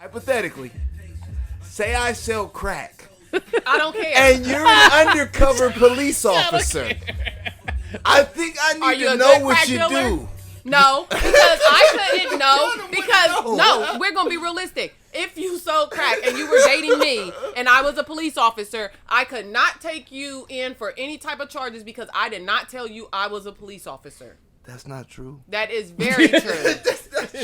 hypothetically, say I sell crack. I don't care. And you're an undercover police officer. I think I need to know what you do. No, because I couldn't know. Because, no, we're going to be realistic. If you sold crack and you were dating me and I was a police officer, I could not take you in for any type of charges because I did not tell you I was a police officer. That's not true. That is very true.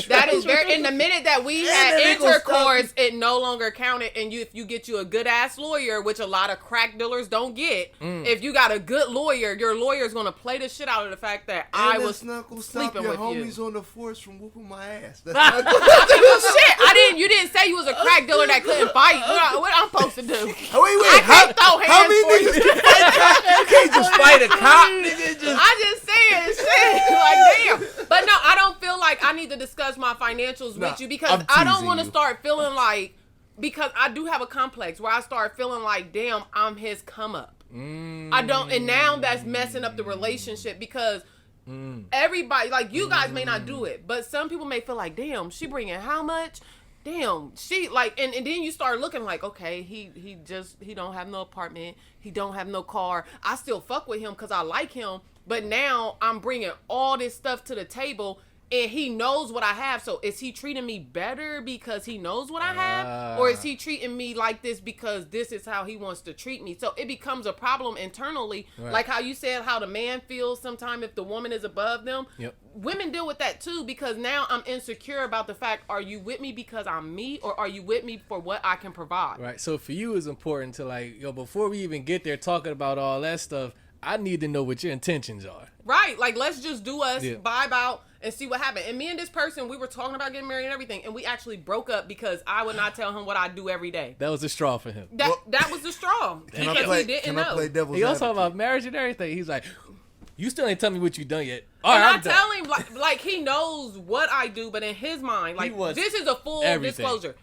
That is very. In the minute that we had intercourse, it no longer counted. And if you get you a good ass lawyer, which a lot of crack dealers don't get, if you got a good lawyer, your lawyer is gonna play the shit out of the fact that I was sleeping with you. Homies on the force from whooping my ass. That's not shit. You didn't say you was a crack dealer that couldn't fight. What I'm supposed to do? Wait. How many niggas can fight cop? You can't just fight a cop, nigga. I just saying shit. Like, damn. But no, I don't feel like I need to discuss my financials with you because I don't want to start feeling like, because I do have a complex where I start feeling like, damn, I'm his come up. I don't, and now that's messing up the relationship because everybody, like you guys may not do it, but some people may feel like, damn, she bringing how much? Damn, she like, and then you start looking like, okay, he don't have no apartment, he don't have no car. I still fuck with him because I like him. But now I'm bringing all this stuff to the table and he knows what I have. So is he treating me better because he knows what I have? Or is he treating me like this because this is how he wants to treat me? So it becomes a problem internally. Right. Like how you said how the man feels sometimes if the woman is above them. Yep. Women deal with that too because now I'm insecure about the fact, are you with me because I'm me or are you with me for what I can provide? Right. So for you it's important to like, before we even get there talking about all that stuff, I need to know what your intentions are. Right. Like, let's just do us, vibe out, and see what happened. And me and this person, we were talking about getting married and everything, and we actually broke up because I would not tell him what I do every day. That was a straw for him. That was the straw. Can I play devil's advocate? He also talking about marriage and everything. He's like, you still ain't tell me what you done yet. All right, I tell him, like, he knows what I do, but in his mind, like, this is a full disclosure.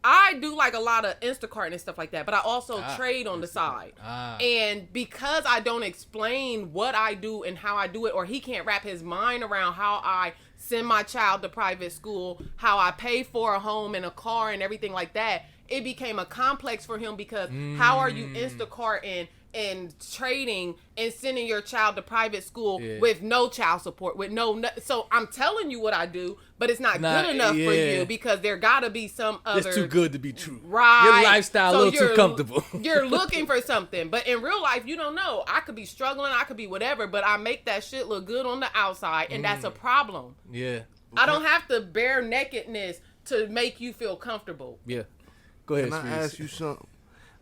I do like a lot of Instacart and stuff like that, but I also trade on the side. And because I don't explain what I do and how I do it, or he can't wrap his mind around how I send my child to private school, how I pay for a home and a car and everything like that, it became a complex for him because how are you Instacarting and trading and sending your child to private school with no child support, with so I'm telling you what I do, but it's not good enough for you because there gotta be some other. It's too good to be true. Right. Your lifestyle a little too comfortable. You're looking for something, but in real life, you don't know. I could be struggling, I could be whatever, but I make that shit look good on the outside, and that's a problem. Yeah. I don't have to bare nakedness to make you feel comfortable. Yeah. Go ahead. Can I ask you something?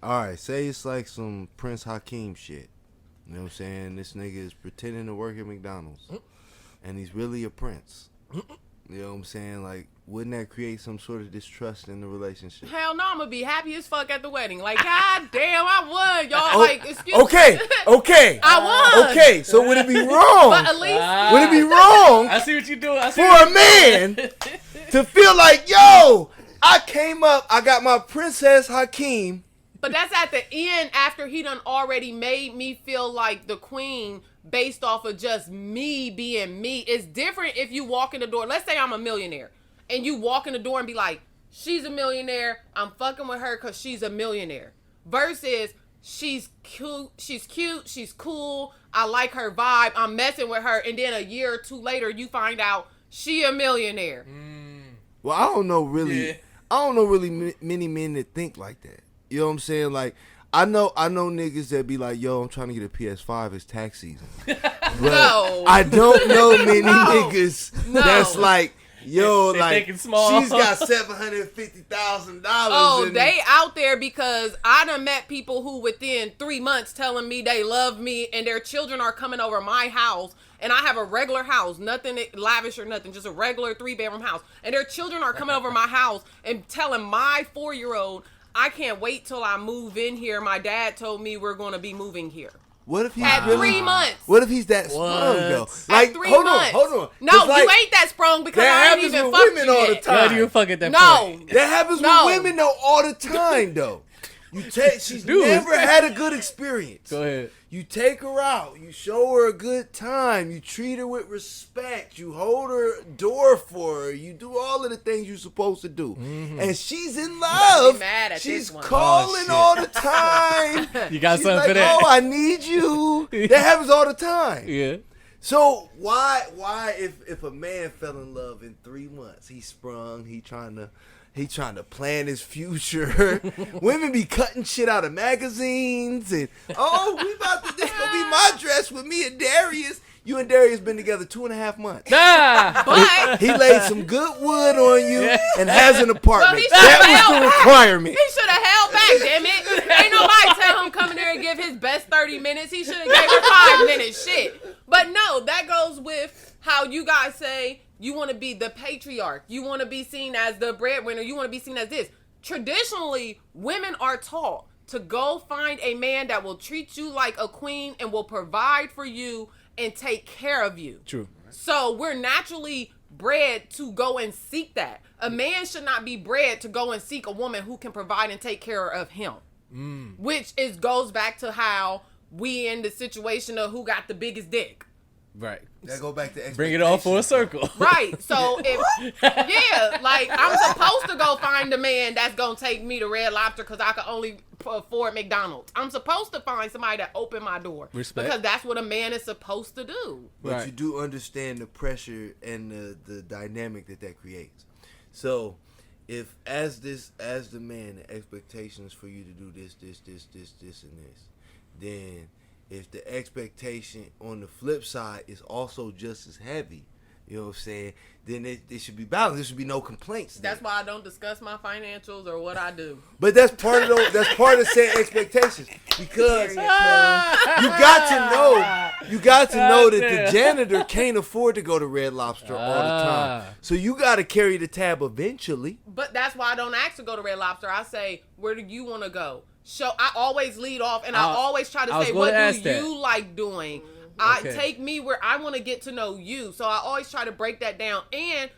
All right, say it's like some Prince Hakeem shit. You know what I'm saying? This nigga is pretending to work at McDonald's, and he's really a prince. You know what I'm saying? Like, wouldn't that create some sort of distrust in the relationship? Hell no, I'm gonna be happy as fuck at the wedding. Like, god damn, I won, y'all. Like, excuse me. Okay. I won. Okay, so would it be wrong? But at least would it be wrong? I see what you're doing. For a man to feel like, yo, I came up, I got my Princess Hakeem. But that's at the end after he done already made me feel like the queen based off of just me being me. It's different if you walk in the door. Let's say I'm a millionaire and you walk in the door and be like, she's a millionaire. I'm fucking with her because she's a millionaire. Versus she's cute. She's cool. I like her vibe. I'm messing with her. And then a year or two later, you find out she a millionaire. Well, I don't know really many men that think like that. You know what I'm saying? Like, I know niggas that be like, yo, I'm trying to get a PS5. It's tax season. But no. I don't know many niggas that's like, yo, like, she's got $750,000. Oh, they out there because I done met people who within 3 months telling me they love me and their children are coming over my house. And I have a regular house, nothing lavish or nothing, just a regular 3-bedroom house. And their children are coming over my house and telling my 4-year-old, I can't wait till I move in here. My dad told me we're going to be moving here. What if he's at 3 months? What if he's that sprung though? Like, at 3 months. Hold on. No, you ain't that sprung because I ain't even fucked you all the yet. time. You fuck at that No. point. That happens with women though all the time though. She's never had a good experience. Go ahead. You take her out. You show her a good time. You treat her with respect. You hold her door for her. You do all of the things you're supposed to do. Mm-hmm. And she's in love. She's calling all the time. You got she's something like, for that? Oh, I need you. That happens all the time. Yeah. So why if a man fell in love in 3 months, he sprung, he trying to plan his future. Women be cutting shit out of magazines and this gonna be my dress with me and Darius. You and Darius been together 2.5 months. But he laid some good wood on you and has an apartment. Well, that was the requirement. He should have held back, damn it. Ain't nobody tell him come in there and give his best 30 minutes. He should have gave her 5 minutes. Shit. But no, that goes with how you guys say you want to be the patriarch. You want to be seen as the breadwinner. You want to be seen as this. Traditionally, women are taught to go find a man that will treat you like a queen and will provide for you and take care of you. True. So we're naturally bred to go and seek that. A man should not be bred to go and seek a woman who can provide and take care of him. Which goes back to how we in the situation of who got the biggest dick. Right. That go back to bring it all full circle. Right. So I'm supposed to go find a man that's gonna take me to Red Lobster because I can only afford McDonald's. I'm supposed to find somebody that open my door. Respect. Because that's what a man is supposed to do. But you do understand the pressure and the dynamic that creates. So if as the man, the expectations for you to do this, and this, then if the expectation on the flip side is also just as heavy, you know what I'm saying, then it should be balanced. There should be no complaints. That's why I don't discuss my financials or what I do. But that's part of setting expectations, because you got to know that the janitor can't afford to go to Red Lobster all the time. So you got to carry the tab eventually. But that's why I don't ask to go to Red Lobster. I say, where do you want to go? I always lead off, and I always try to say, what do you like doing? Take me where I want to get to know you. So I always try to break that down. And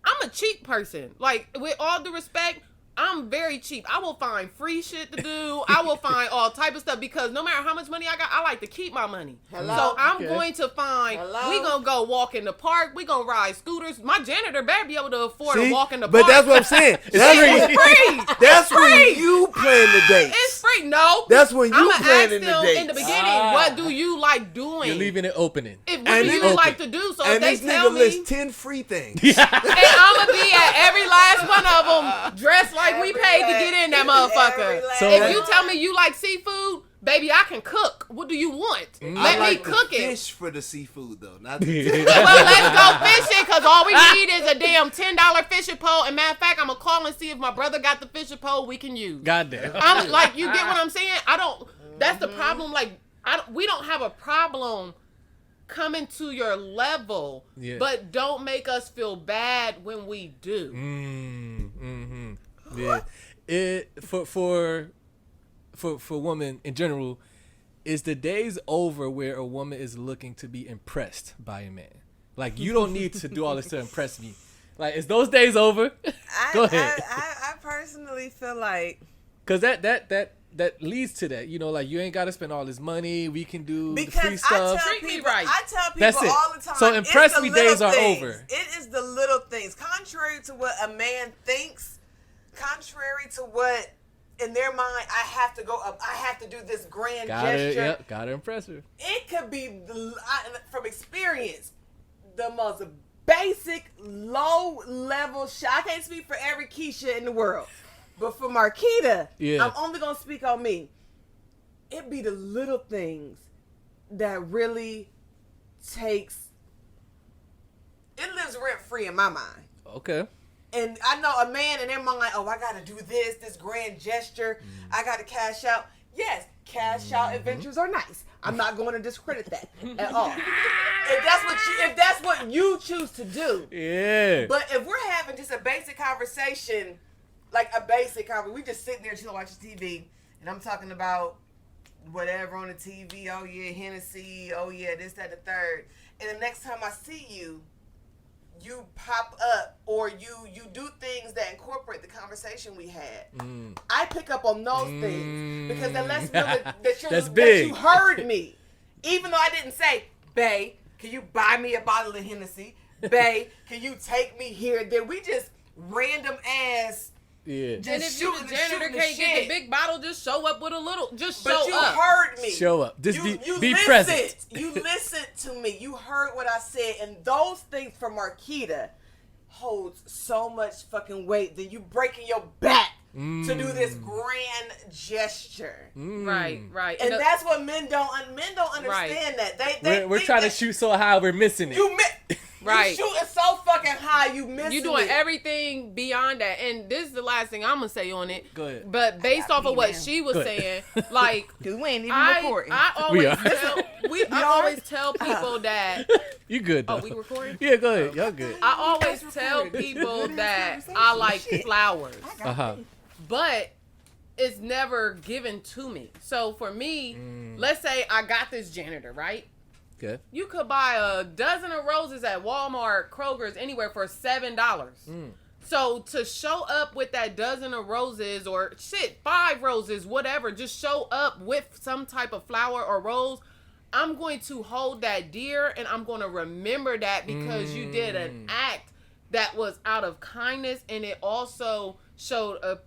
I'm a cheap person. Like, with all due respect, I'm very cheap. I will find free shit to do. I will find all type of stuff, because no matter how much money I got, I like to keep my money. So I'm going to find, we going to go walk in the park. We going to ride scooters. My janitor better be able to afford to walk in the park. But that's what I'm saying. It's free. That's when you plan the dates. It's free. No. That's when you planning the dates. In the beginning, what do you like doing? You're leaving it opening. What do you like to do? So and if they tell nigga me, list 10 free things. and I'm going to be at every last one of them dressed like we paid to get in that motherfucker. So if you tell me you like seafood, baby, I can cook. What do you want? Let me cook it. Fish for the seafood though, not well, let's go fishing, because all we need is a damn $10 fishing pole. And matter of fact, I'm gonna call and see if my brother got the fishing pole we can use. Goddamn. I'm like, you get what I'm saying? That's the problem. Like, we don't have a problem coming to your level, but don't make us feel bad when we do. Yeah. For women in general, is the days over where a woman is looking to be impressed by a man? Like, you don't need to do all this to impress me. Like, is those days over? Go ahead. I personally feel like, because that leads to that. You know, like, you ain't got to spend all this money. We can do the free stuff. I tell people all the time. So impress me days are over. It is the little things. Contrary to what a man thinks, contrary to what in their mind, I have to go up. I have to do this grand gesture. Gotta impress her. It could be, from experience, the most basic, low-level shit. I can't speak for every Keisha in the world, but for Marquita, I'm only gonna speak on me. It be the little things that really lives rent-free in my mind. Okay. And I know a man in their mind, like, oh, I got to do this grand gesture. I got to cash out. Yes, cash out adventures are nice. I'm not going to discredit that at all. If that's what you choose to do. Yeah. But if we're having just a basic conversation, we just sitting there chilling watching TV, and I'm talking about whatever on the TV. Oh, yeah, Hennessy. Oh, yeah, this, that, the third. And the next time I see you, you pop up or you do things that incorporate the conversation we had. I pick up on those things because that lets me know that you heard me. Even though I didn't say, bae, can you buy me a bottle of Hennessy? Bae, can you take me here? Then we just random ass. Yeah. And if you the janitor can't get the big bottle, just show up with a little. Just show up. But you heard me. Show up. Just you be listened. present. You listened to me. You heard what I said. And those things from Marquita holds so much fucking weight that you breaking your back to do this grand gesture. Right. And that's what men don't understand that. We're trying to shoot so high we're missing it. Right. You shooting so fucking high, you missing it. You doing everything beyond that. And this is the last thing I'm gonna say on it. Go ahead. But based off of what she was saying, like, because we ain't even recording. I always tell people that. You good though? Oh, we recording? Yeah, go ahead. Y'all good. I always tell people that I like flowers. But it's never given to me. So for me, let's say I got this janitor, right? Okay. You could buy a dozen of roses at Walmart, Kroger's, anywhere for $7. So to show up with that dozen of roses or 5 roses, whatever, just show up with some type of flower or rose, I'm going to hold that dear and I'm going to remember that because you did an act that was out of kindness and it also showed a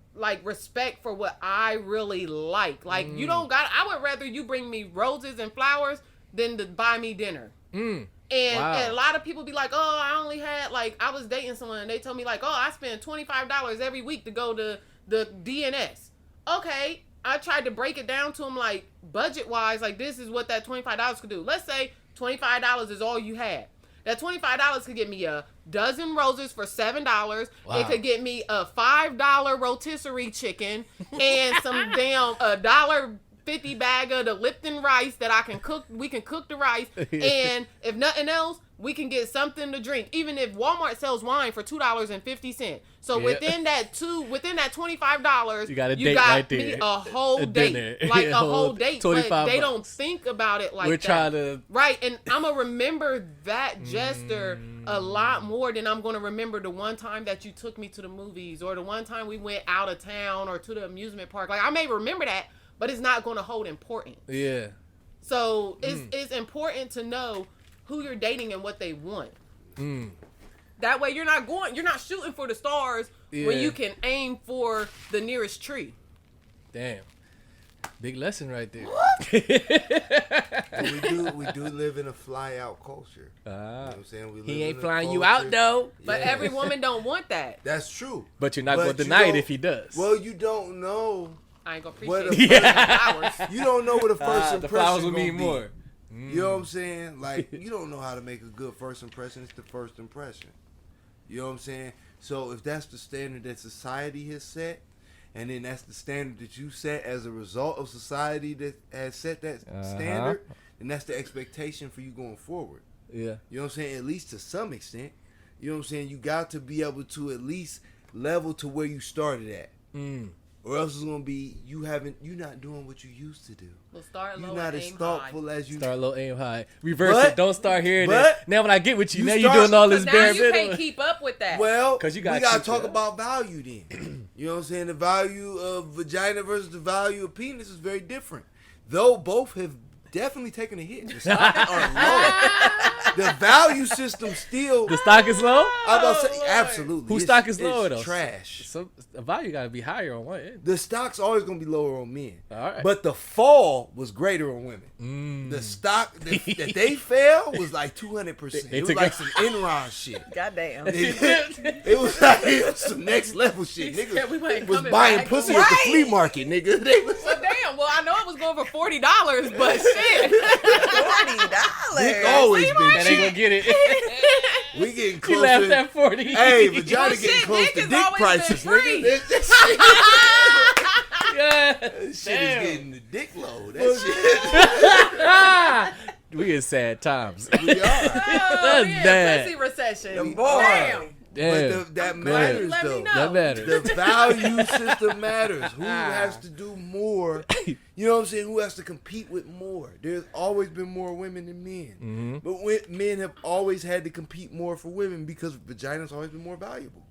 respect for what I really like. Like you don't got. I would rather you bring me roses and flowers than to buy me dinner. And a lot of people be like, oh, I only had I was dating someone and they told me I spend $25 every week to go to the DNS. Okay, I tried to break it down to them budget wise, this is what that $25 could do. Let's say $25 is all you had. That $25 could get me a dozen roses for $7. Wow. It could get me a $5 rotisserie chicken and some damn $1.50 bag of the Lipton rice that I can cook. We can cook the rice, and if nothing else, we can get something to drink. Even if Walmart sells wine for $2.50, so within that $25, you got a you date got right me there. a whole A date, dinner. a whole date. But they $25. don't think about it like We're that. trying to And I'm gonna remember that gesture a lot more than I'm gonna remember the one time that you took me to the movies or the one time we went out of town or to the amusement park. I may remember that, but it's not gonna hold importance. Yeah. So it's important to know who you're dating and what they want. That way you're not shooting for the stars when you can aim for the nearest tree. Damn. Big lesson right there. we do live in a fly out culture. You know what I'm saying? He ain't flying you out though. But every woman don't want that. That's true. But you're not going to deny it if he does. Well, you don't know. I ain't gonna appreciate flowers. You don't know what a first impression the flowers will mean more. You know what I'm saying? You don't know how to make a good first impression. It's the first impression. You know what I'm saying? So if that's the standard that society has set, and then that's the standard that you set as a result of society that has set that standard, then that's the expectation for you going forward. Yeah. You know what I'm saying? At least to some extent. You know what I'm saying? You got to be able to at least level to where you started at. Or else it's gonna be you're not doing what you used to do. Well, start low. You're not as thoughtful as you start low, aim high. Reverse it. Don't start here. Now when I get with you, now you're doing all this now bare you can't keep up with that. Well, because we gotta talk about value then. You know what I'm saying? The value of vagina versus the value of penis is very different. Though both have definitely taken a hit. The stocks are low. The value system still. The stock is low? I'm about to say, absolutely. Whose stock is lower though? Trash. So the value gotta be higher on one end. The stock's always gonna be lower on men. All right. But the fall was greater on women. The stock that they fell was like 200%. It was like some Enron shit. Goddamn. It was like some next level shit. Niggas was buying pussy at the flea market, nigga. They was damn. Well, I know it was going for $40, but shit. $40. Dick always been That ain't cheap. gonna get it. We getting He close. left at 40. Hey, vagina getting shit, close dick to has dick always prices, been free. nigga. Yeah. That shit is getting the dick low. That shit. We in sad times. We are. That's we in bad. pussy recession. Boy. Damn. Yeah. But that matters, Let me though. know. That matters. The value system matters. Who has to do more? You know what I'm saying? Who has to compete with more? There's always been more women than men. But men have always had to compete more for women because vagina's always been more valuable.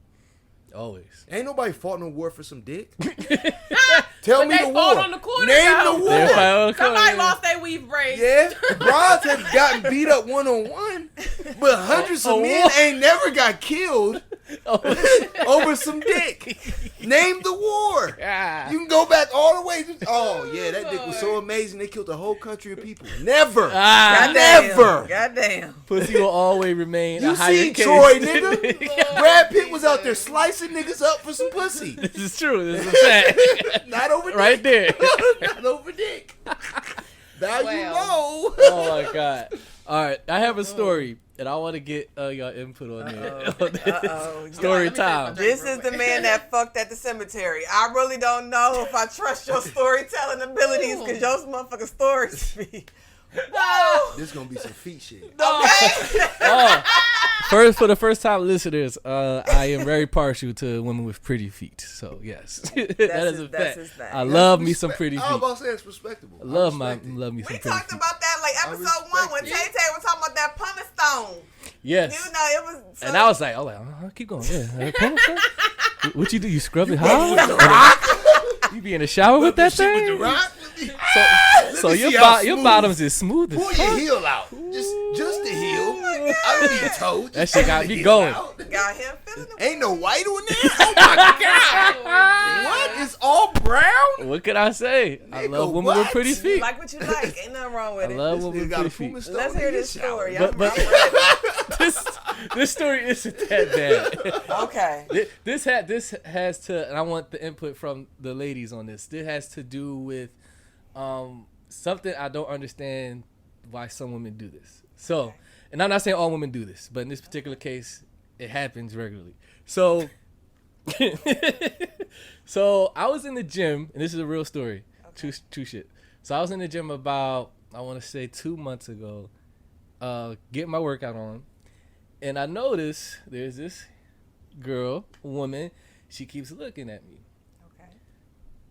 Always. Ain't nobody fought no war for some dick. Tell me they the fought war. on the corner, Name though. the They war. fight on the corner, Somebody yeah. lost their weave braid. Yeah, bros have gotten beat up 1-on-1, but hundreds of men ain't never got killed over some dick. Name the war. Ah. You can go back all the way. Oh yeah, that dick was so amazing. They killed a whole country of people. Never, never. Goddamn. Pussy will always remain You a higher see case. Troy, nigga? Brad Pitt was out there slicing niggas up for some pussy. This is true. This is a fact. Not over dick. Right there. Not over dick. Value Wow. low. Oh my god. All right, I have a story, and I want to get y'all input on it. Story time. This is the man that fucked at the cemetery. I really don't know if I trust your storytelling abilities because your motherfucking stories be. Whoa. This gonna be some feet shit. Okay. Oh, for the first time listeners, I am very partial to women with pretty feet. So yes, that is a that's fact. his fact. I love me some pretty I was feet. about to say it's respectable. I love I respect it. me some We pretty talked feet. about that like episode 1 when Tay was talking about that pumice stone. Yes. You know, it was. So, And I was like, keep going. Yeah. What you do? You scrub it hard? You be in the shower with that Shit with thing? the rock. So me your see how your smooth. bottoms is smooth as Pull fuck. your heel out. Just the heel. I don't need a toe. That Just shit pull got the me heel going. out. got him feeling the Ain't no white on there. Oh my god. What? It's all brown? What can I say? I Nigga, love women with what? pretty You feet. like what you like. Ain't nothing wrong with I it. love This women nigga with got a pretty feet. pumice stone Let's in hear his this shower. story. But I'm ready. this story isn't that bad. Okay. This has to, and I want the input from the ladies on this. This has to do with something I don't understand why some women do this. So, and I'm not saying all women do this, but in this particular case, it happens regularly. So, so I was in the gym, and this is a real story. Okay. True shit. So I was in the gym about, I want to say 2 months ago, getting my workout on, and I noticed there's this woman, she keeps looking at me. Okay.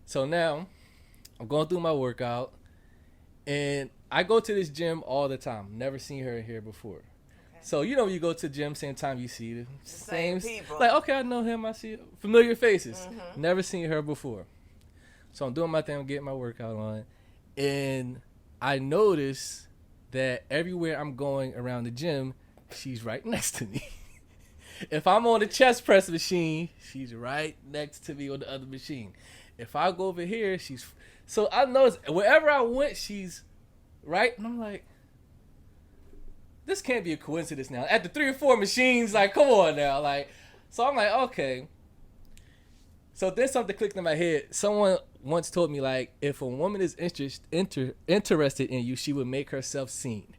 So now I'm going through my workout, and I go to this gym all the time. Never seen her here before. Okay. So you know, you go to the gym, same time you see the Same people. Like, okay, I know him. I see familiar faces. Never seen her before. So I'm doing my thing. I'm getting my workout on, and I notice that everywhere I'm going around the gym, she's right next to me. If I'm on the chest press machine, she's right next to me on the other machine. If I go over here, she's... So I notice wherever I went, she's right. And I'm like, this can't be a coincidence now. At the 3 or 4 machines, like, come on now. Like, so I'm like, okay. So then something clicked in my head. Someone once told me, like, if a woman is interested in you, she would make herself seen.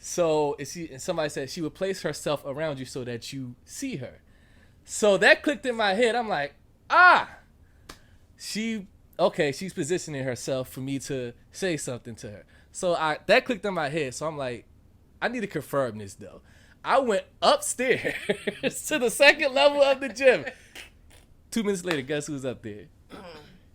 So and somebody said she would place herself around you so that you see her. So that clicked in my head. I'm like, she's positioning herself for me to say something to her. So that clicked in my head. So I'm like, I need to confirm this though. I went upstairs to the second level of the gym. 2 minutes later, guess who's up there?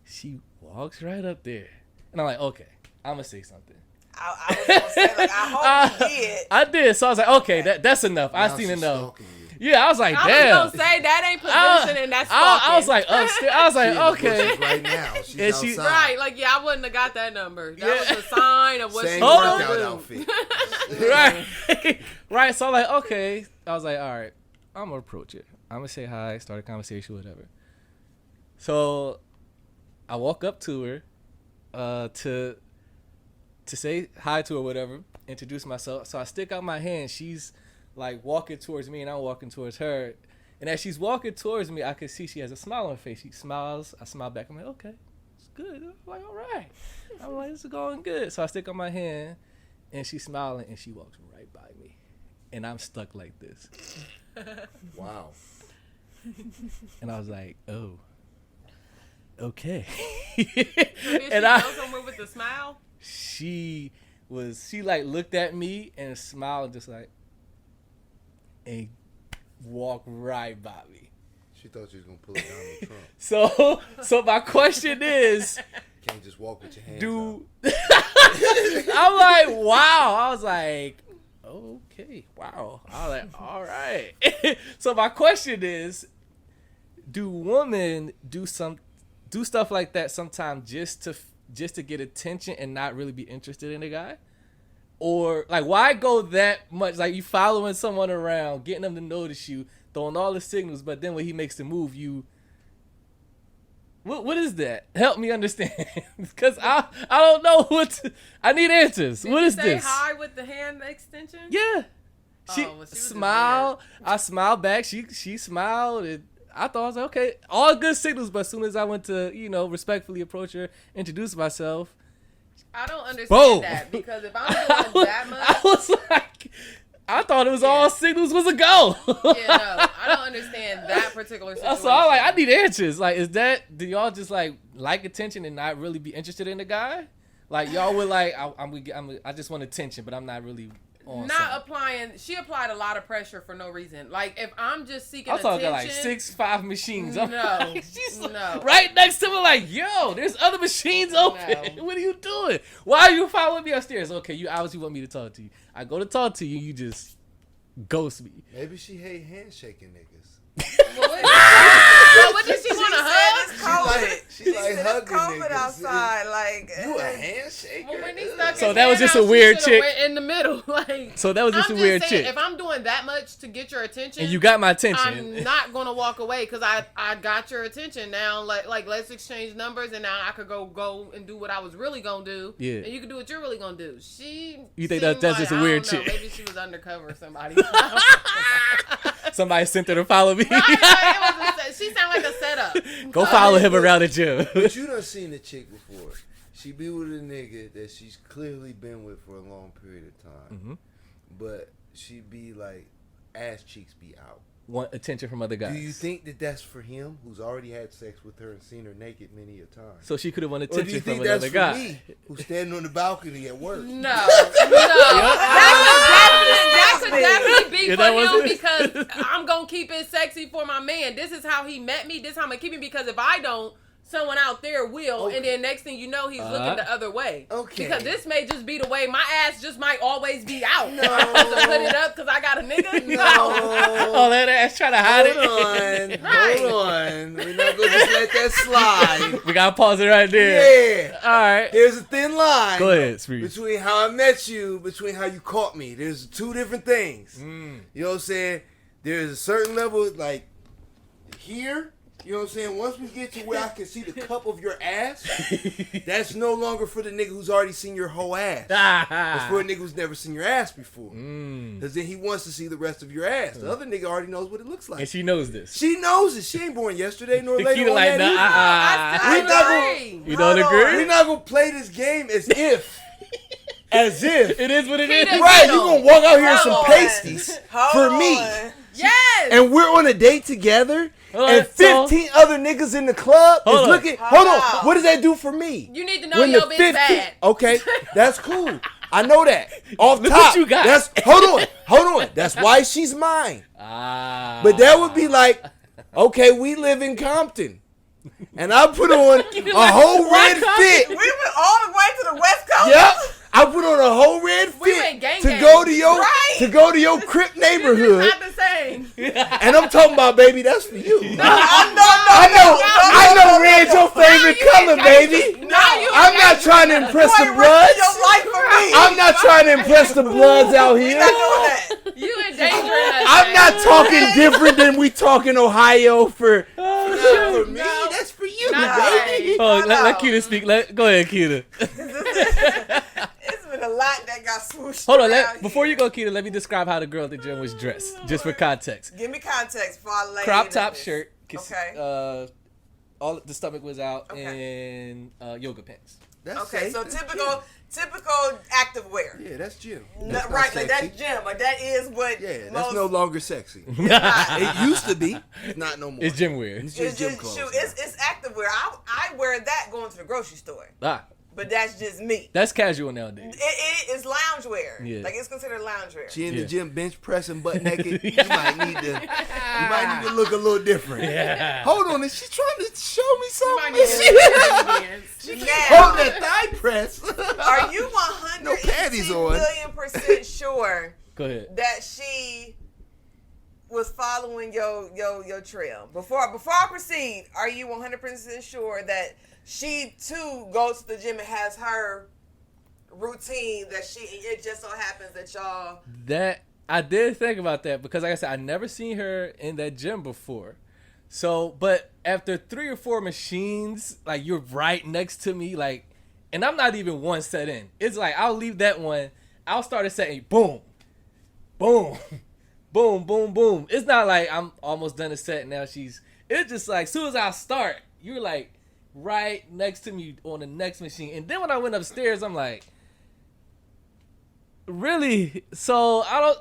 She walks right up there. And I'm like, okay, I'm going to say something. I was gonna say, like, I hope you did. I did. So I was like, okay, that's enough. Now I've seen she's enough. stalking you. Yeah, I was like, I damn. was gonna say that ain't positioning. That's stalking. I was like upstairs. I was She in like, the okay. bushes right now. She's And she- outside. right. Like, yeah, I wouldn't have got that number. That was a sign of what Same she was workout gonna do. outfit. Right. Right. So I'm like, okay. I was like, all right, I'm gonna approach it. I'm gonna say hi, start a conversation, whatever. So I walk up to her to say hi to her, whatever, introduce myself. So I stick out my hand. She's like walking towards me, and I'm walking towards her. And as she's walking towards me, I can see she has a smile on her face. She smiles. I smile back. I'm like, okay, it's good. I'm like, all right. I'm like, this is going good. So I stick out my hand, and she's smiling, and she walks right by me. And I'm stuck like this. Wow. And I was like, oh, okay. Did she go somewhere with a smile? She like looked at me and smiled just like, and walk right by me. She thought you was gonna pull it Donald Trump. So my question is, Can't just walk with your hands I'm like, wow. I was like, okay, wow. I was like, all right. So my question is, do women do stuff like that sometimes just to get attention and not really be interested in the guy? Or like, why go that much? Like, you following someone around, getting them to notice you, throwing all the signals, but then when he makes the move, what is that? Help me understand, because I don't know I need answers. Did what you is say this? Hi with the hand extension. Yeah, she well, was smiled. I smiled back. She smiled. And I thought, I was like, okay, all good signals. But as soon as I went to respectfully approach her, introduce myself. I don't understand Boom. that, because if I'm doing that much, I was like, I thought it was all signals was a go. yeah, no, I don't understand that particular situation. So I'm like, I need answers. Like, do y'all just like attention and not really be interested in the guy? Like, y'all would like, I just want attention, but I'm not really on. Not applying. She applied a lot of pressure for no reason. Like, if I'm just seeking I'm talking attention, like 6'5" machines. No, She's no. right next to me, like, yo, there's other machines open. No. What are you doing? Why are you following me upstairs? Okay, you obviously want me to talk to you. I go to talk to you, you just ghost me. Maybe she hate handshaking niggas. What did she want to hug? It's COVID. She like hugging It's COVID niggas. outside. Like, You a handshaker? Well, when he stuck So his that was hand just out, a weird she shoulda chick. went in the middle. Like, So that was just I'm a weird saying, chick. If I'm doing that much to get your attention, And you got my attention. I'm not gonna walk away because I got your attention. Now, like let's exchange numbers, and now I could go and do what I was really gonna do. Yeah. And you can do what you're really gonna do. You think that's just a weird chick? Maybe she was undercover or somebody. Somebody sent her to follow me. She sounded like a setup. Go follow him around the gym. But you done seen a chick before. She be with a nigga that she's clearly been with for a long period of time. Mm-hmm. But she be like, ass cheeks be out. Want attention from other guys. Do you think that that's for him, who's already had sex with her and seen her naked many a time? So she could have won Or do you attention think from that's another for guy. me, who's standing on the balcony at work? No. That could definitely be for him, because I'm going to keep it sexy for my man. This is how he met me. This is how I'm going to keep him, because if I don't, someone out there will. Okay. And then next thing you know, he's looking the other way. Okay. Because this may just be the way. My ass just might always be out. No. To put it up because I got a nigga? No. Oh, that ass trying to hide it. Hold on. We're not going to just let that slide. We got to pause it right there. Yeah. All right. There's a thin line. Go ahead, Spreez. Between how I met you, between how you caught me. There's two different things. You know what I'm saying? There's a certain level, like, here. You know what I'm saying? Once we get to where I can see the cup of your ass, that's no longer for the nigga who's already seen your whole ass. It's for a nigga who's never seen your ass before. Because then he wants to see the rest of your ass. The other nigga already knows what it looks like. And she knows this. She knows it. She ain't born yesterday nor later Nikita on like, that nah, either. We not gonna, you don't agree? We're not going to play this game as if. As if. It is what it is. Right, you going to walk out here with some pasties for me. Yes. And we're on a date together. And 15 other niggas in the club is looking. Hold on. What does that do for me? You need to know your bitch bad. Okay, that's cool. I know that. Off Look top. what you got. That's hold on. That's why she's mine. But that would be like, okay, we live in Compton. And I put on a whole red fit. We went all the way to the West Coast. Yep. I put on a whole red fit to go to your Crip neighborhood. Not the same. And I'm talking about, baby, that's for you. I know red's your favorite color, baby. I'm not trying to impress the bloods. I'm not trying to impress the bloods out here. You endangering us. I'm not talking different than we talking Ohio for me. That's for you, baby. Oh, let Keita speak. Go ahead, Keita. It's been a lot that got swooshed. Hold on, before you go, Keita, let me describe how the girl at the gym was dressed, just for context. Give me context before I lay Crop in top this. shirt. Okay. All the stomach was out, and yoga pants. That's okay, safe. so That's typical active wear. Yeah, that's gym. Right, like that's gym. Like that is what. Yeah, that's no longer sexy. It used to be. It's not no more. It's gym wear. It's just gym clothes. It's active wear. I wear that going to the grocery store. but that's just me. That's casual nowadays. It is loungewear. Yeah. Like it's considered loungewear. She in the gym bench pressing butt naked. You might need to look a little different. Yeah. Hold on, is she trying to show me something? She Now, hold that thigh press. are you 100 No panties on. million% sure Go ahead. that she was following your trail? Before I proceed, are you 100% sure that she too goes to the gym and has her routine that it just so happens that y'all... That I did think about that because, like I said, I never seen her in that gym before. So, but after 3 or 4 machines, like you're right next to me, like, and I'm not even one set in. It's like I'll leave that one. I'll start a set, boom, boom, boom, boom, boom. It's not like I'm almost done a set and now it's just like as soon as I start, you're like right next to me on the next machine. And then when I went upstairs, I'm like, really? So I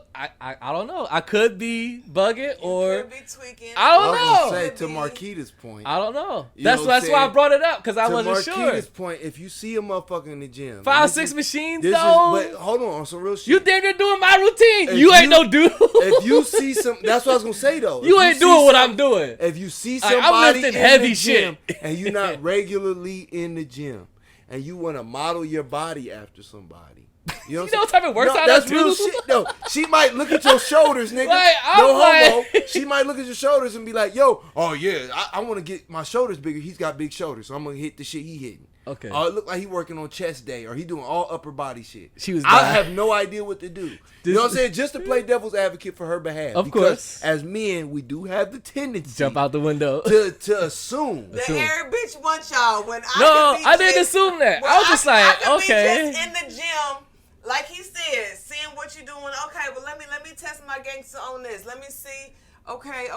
don't know. I could be bugging or could be tweaking. I don't know. Say to Marquita's point. I don't know. You know That's why I brought it up because I wasn't sure. Marquita's point, if you see a motherfucker in the gym, 5-6 machines this though. but hold on some real shit. You damn near doing my routine. If You ain't you- no dude. If you see some, that's what I was gonna say though. You If ain't see doing what some- I'm doing. If you see Like, I'm somebody lifting in heavy the gym shit. and you're not regularly in the gym and you want to model your body after somebody, you know You know what type of works I that's do? real shit. No, she might look at your shoulders, nigga. Like, I'm no homo. like- She might look at your shoulders and be like, "Yo, oh yeah, I want to get my shoulders bigger. He's got big shoulders, so I'm gonna hit the shit he hitting." Okay. Oh, it look like he working on chest day or he doing all upper body shit. She was I bad. have no idea what to do. You know what I'm saying? Just to play devil's advocate for her behalf. Of because course. as men, we do have the tendency Jump out the window. to assume. The hair bitch wants y'all when No, could be I didn't just- assume that. Well, I was just like, could okay. be just in the gym, like he said, seeing what you're doing. Okay, well let me test my gangster on this. Let me see. Okay.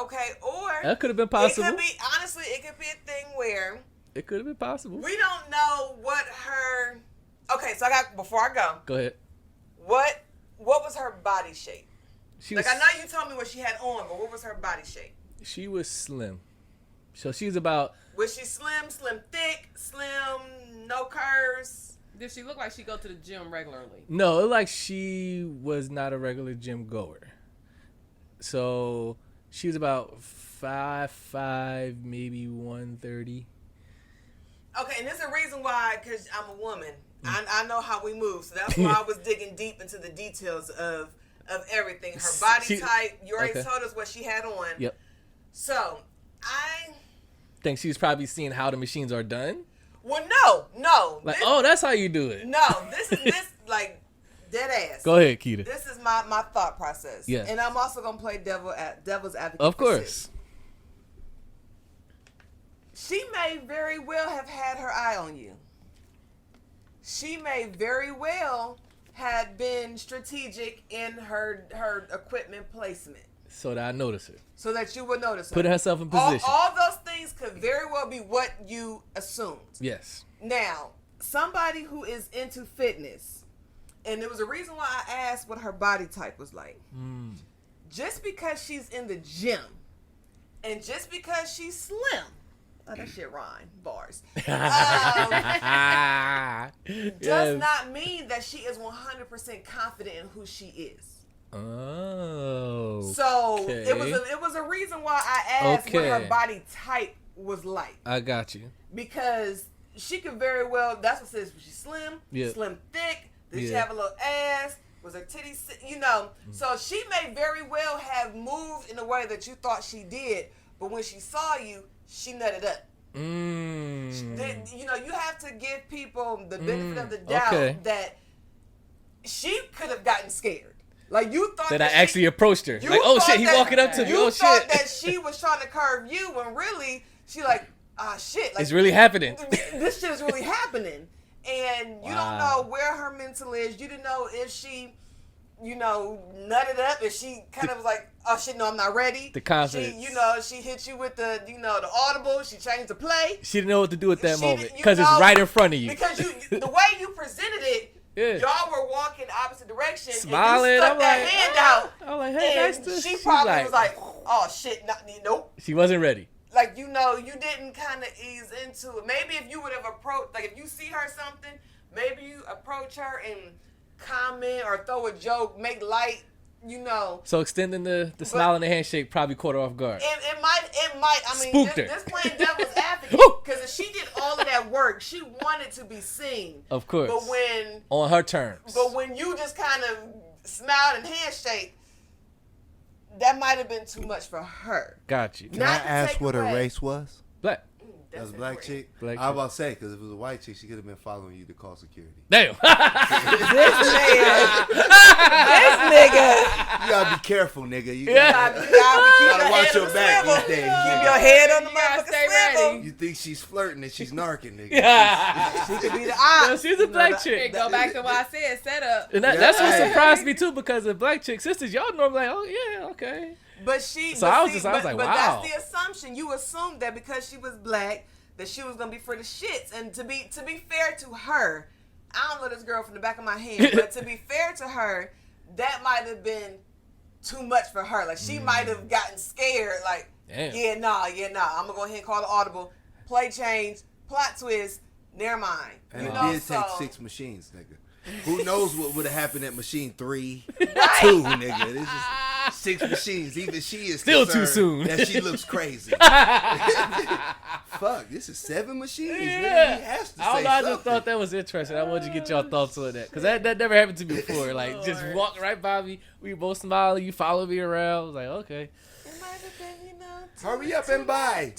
Or That could have been possible. It could be honestly. It could be a thing where It could have been possible. we don't know what her. Okay, so before I go, Go ahead. what was her body shape? She Like was, I know you told me what she had on, but what was her body shape? she was slim. So she's about Was she slim, thick, no curves? Did she look like she go to the gym regularly? no, it like she was not a regular gym goer. So she was about 5'5", maybe 130. Okay, and there's a reason why, because I'm a woman. I know how we move, so that's why I was digging deep into the details of everything. Her body type, you already told us what she had on. Yep. So, I... Think she's probably seeing how the machines are done. Well, no. Like, oh, that's how you do it. No, this like, dead ass. Go ahead, Keita. This is my thought process. Yeah. And I'm also going to play devil's advocate. Of for course. sis. She may very well have had her eye on you. She may very well have been strategic in her equipment placement. So that I notice her. So that you would notice her. Put herself in position. All those things could very well be what you assumed. Yes. Now, somebody who is into fitness, and there was a reason why I asked what her body type was like. Just because she's in the gym, and just because she's slim, oh, that shit rhyme, bars, does not mean that she is 100% confident in who she is. Oh. So okay. it was a reason why I asked what her body type was like. I got you. Because she could very well, that's what it says, was she slim, slim thick, did she have a little ass, was her titties, so she may very well have moved in a way that you thought she did, but when she saw you, she nutted up. You have to give people the benefit of the doubt that she could have gotten scared. Like you thought that I actually approached her. Like, oh shit, he walking up to me. Oh shit. You thought that she was trying to curve you when really she like, shit. Like, it's really happening. This shit is really happening. And you don't know where her mental is. You didn't know if she, nutted up. If she kind of was like, oh shit, no, I'm not ready. The confidence. She hit you with the, the audible. She changed the play. She didn't know what to do at that moment because it's right in front of you. Because the way you presented it, y'all were walking opposite direction. Smiling. And you stuck I'm that like, hand out. I'm like, hey, and she probably was like, oh shit, nope. She wasn't ready. like, you know, you didn't kind of ease into it. Maybe if you would have approached, like, if you see her something, maybe you approach her and comment or throw a joke, make light, you know. So extending the smile and the handshake probably caught her off guard. It might. I mean, Spooked her. just playing devil's advocate. Because if she did all of that work, she wanted to be seen. Of course. But when on her terms. But when you just kind of smiled and handshake, that might have been too much for her. Got you. Can I ask what her race was? Black. That was a black chick? Black I was about to say, because if it was a white chick, she could have been following you to call security. Damn. This nigga. You gotta be careful, nigga. You gotta watch your back these days. Keep your head on the motherfucking stay swivel. ready. You think she's flirting and she's narking, nigga. She could be the op. No, she's a black chick. Go back to what I said. Set up. And that's what surprised me too, because of black chick sisters, y'all normally like, oh yeah, okay. But she. So I was like, wow. But that's the assumption. You assumed that because she was black, that she was gonna be for the shits. And to be fair to her, I don't know this girl from the back of my hand, but to be fair to her, that might have been too much for her. Like, she might have gotten scared. Like, damn. nah. I'm gonna go ahead and call the audible. Play change, plot twist. Never mind. And you it know, did take 6 machines, nigga. Who knows what would have happened at machine 3, Right. 2, nigga. This is 6 machines. Even she is Still too concerned soon. that she looks crazy. Fuck, this is 7 machines. Nigga. He has to I don't say know, I just something. thought that was interesting. I wanted to get y'all thoughts on that. Because that never happened to me before. Like, just walk right by me. We both smiling. You follow me around. I was like, okay. It might have been, you know. Hurry up and buy.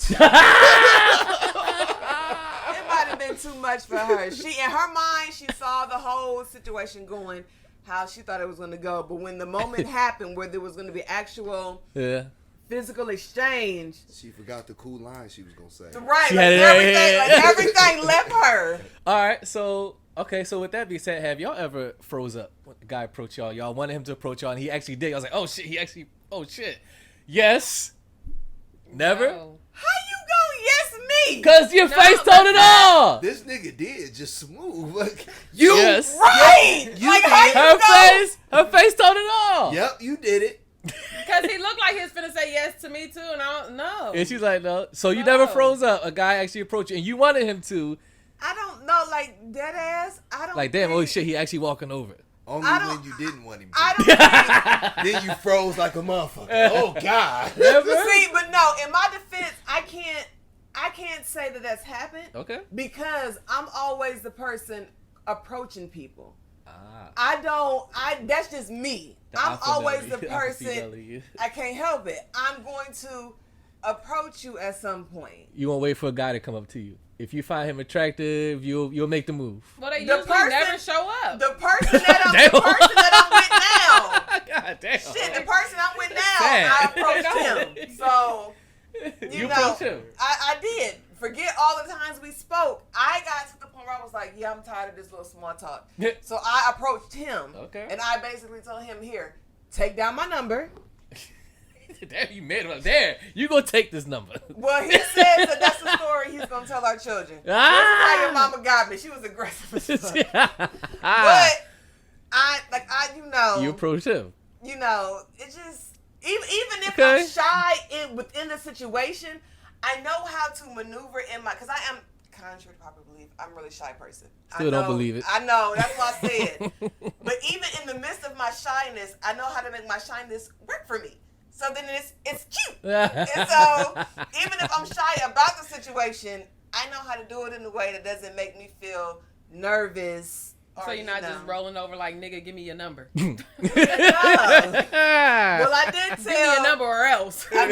It might have been too much for her. She, in her mind, she saw the whole situation going how she thought it was going to go. But when the moment happened where there was going to be actual physical exchange, She forgot the cool line she was going to say. right? She Like had it- everything left her. All right. So with that being said, have y'all ever froze up when the guy approached y'all? Y'all wanted him to approach y'all, and he actually did. I was like, oh, shit. Yes. Never? No. How you go, yes, me? Because your face told it all. This nigga did just smooth. Like, Yes. Right. You Like, did. how you go? Her face told it all. Yep, you did it. Because he looked like he was finna say yes to me too, and I don't know. And she's like, no. So you No. never froze up. A guy actually approached you, and you wanted him to. I don't know, like, dead ass. I don't Like, damn, think, oh shit, he actually walking over. Only I don't- when you didn't want him to. I don't think. Then you froze like a motherfucker. Oh, God. Never? See, but no, in my defense, I can't say that that's happened. Okay. Because I'm always the person approaching people. Ah. That's just me. The I'm alpha always belly. the The alpha person, belly. I can't help it. I'm going to approach you at some point. You won't wait for a guy to come up to you. If you find him attractive, you'll make the move. Well, they The usually person- never show up. The person that I'm with now. God damn. Shit, the person I'm with now, Sad. I approached him. So, you know, approached him. I did. Forget all the times we spoke. I got to the point where I was like, yeah, I'm tired of this little small talk. So I approached him. Okay. And I basically told him, here, take down my number. Damn, you made him up. There, you go take this number. Well, he says that that's the story he's going to tell our children. This is how your mama got me. She was aggressive as fuck. But You approached him. you know, it just even if Okay. I'm shy within the situation, I know how to maneuver in my, because I am, contrary to popular belief, I'm a really shy person. Still don't believe it. I know, that's what I said. But even in the midst of my shyness, I know how to make my shyness work for me. So then it's cute. And so even if I'm shy about the situation, I know how to do it in a way that doesn't make me feel nervous. So you're not just rolling over like, nigga, give me your number. No. Well, I did Give me your tell. number or else. I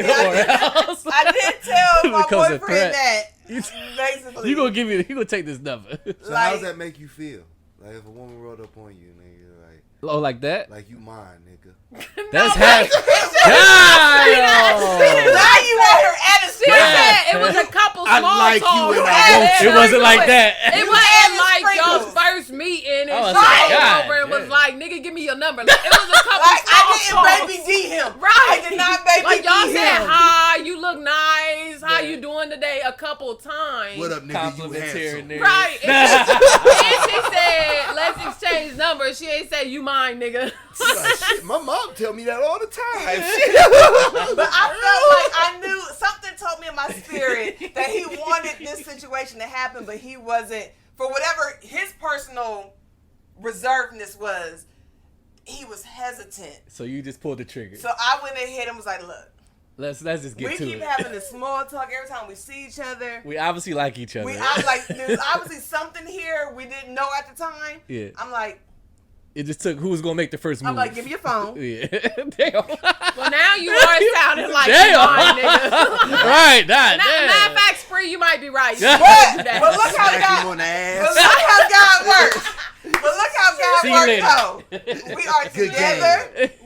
else. did tell my Becomes a boyfriend threat. that. Basically, You gonna take this number? So how does that make you feel? Like if a woman rolled up on you, nigga, Oh, like that? like you mine, nigga. That's half. Now you want her attitude. She said it was a couple I small like you talks. and I want you. It wasn't like that. It You wasn't added like y'all's sprinkles. first meeting and I was she like, rolled God over and was damn. like, nigga, give me your number. Like, it was a couple Like small I didn't talks. baby D him. Right. I did not baby Like D y'all him. said hi, you look nice, how Yeah. you doing today a couple times. What up, nigga? You Compliments here and handsome. there. Right. And she said, let's exchange numbers. She ain't say you mine, nigga. Like, shit, my mom tell me that all the time. But I felt like I knew something told me in my spirit that he wanted this situation to happen, but he wasn't, for whatever his personal reservedness was, he was hesitant. So you just pulled the trigger. So I went ahead and was like, look. Let's just get to it. We keep having the small talk every time we see each other. We obviously like each other. There's obviously something here we didn't know at the time. Yeah. I'm like, it just took who was gonna make the first move. I'm like, give me your phone. Yeah. Damn. Well, now you are sounding like Damn. you lying, nigga. Right, damn. Matter of fact, Spree, you might be right. But look how Smack him on God, the ass. but look how God works. But look how God See you works, later. though. We are Good together.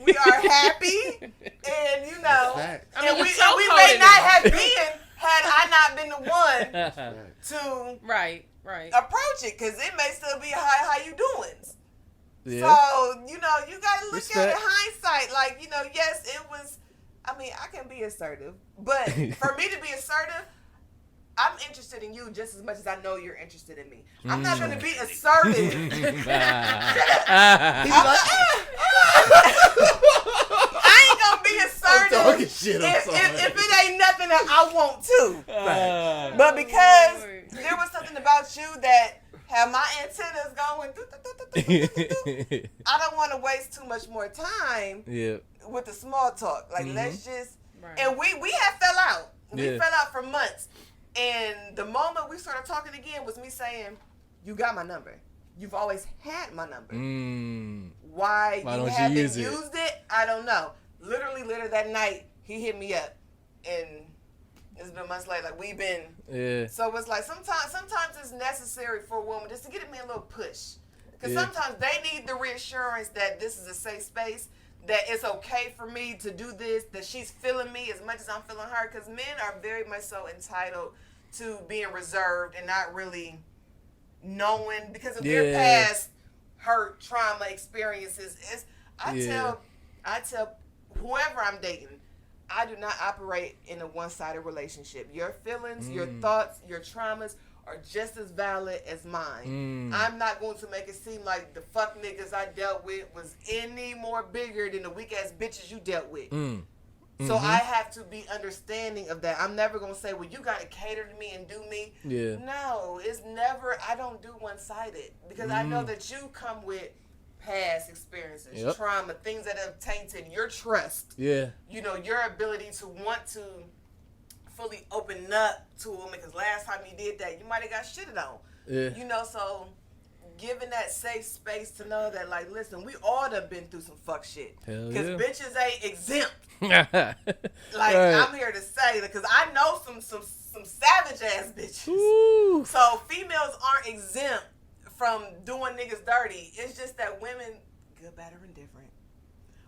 We are happy, and you know, Fact. I mean, and we you may chokeholded not it. have been had I not been the one to Right. approach it, because it may still be how you doing. Yeah. So, you know, you got to look Respect. at it hindsight. Like, you know, yes, it was, I mean, I can be assertive. But for me to be assertive, I'm interested in you just as much as I know you're interested in me. I'm not going to be assertive. I ain't going to be assertive I'm talking shit, I'm sorry. if it ain't nothing that I want to. But because there was something about you that had my antennas going, I don't want to waste too much more time with the small talk. Like, let's just, and we have fell out. We fell out for months. And the moment we started talking again was me saying, you got my number. You've always had my number. Why you haven't used it, I don't know. Literally later that night, he hit me up. And it's been months later. Like, we've been. Yeah. So it's like sometimes it's necessary for a woman just to give me a little push. Because sometimes they need the reassurance that this is a safe space, that it's okay for me to do this, that she's feeling me as much as I'm feeling her. Because men are very much so entitled to being reserved and not really knowing because of their past hurt, trauma, experiences. I tell whoever I'm dating, I do not operate in a one-sided relationship. Your feelings, your thoughts, your traumas are just as valid as mine. I'm not going to make it seem like the fuck niggas I dealt with was any more bigger than the weak-ass bitches you dealt with. So I have to be understanding of that. I'm never going to say, well, you got to cater to me and do me. Yeah. No, it's never, I don't do one-sided. Because I know that you come with past experiences, trauma, things that have tainted your trust. Yeah. You know, your ability to want to fully open up to a woman. Because last time you did that, you might have got shitted on. Yeah. You know, so giving that safe space to know that, like, listen, we all done been through some fuck shit. Because bitches ain't exempt. I'm here to say that because I know some savage ass bitches. Ooh. So females aren't exempt from doing niggas dirty. It's just that women, good, bad, or indifferent,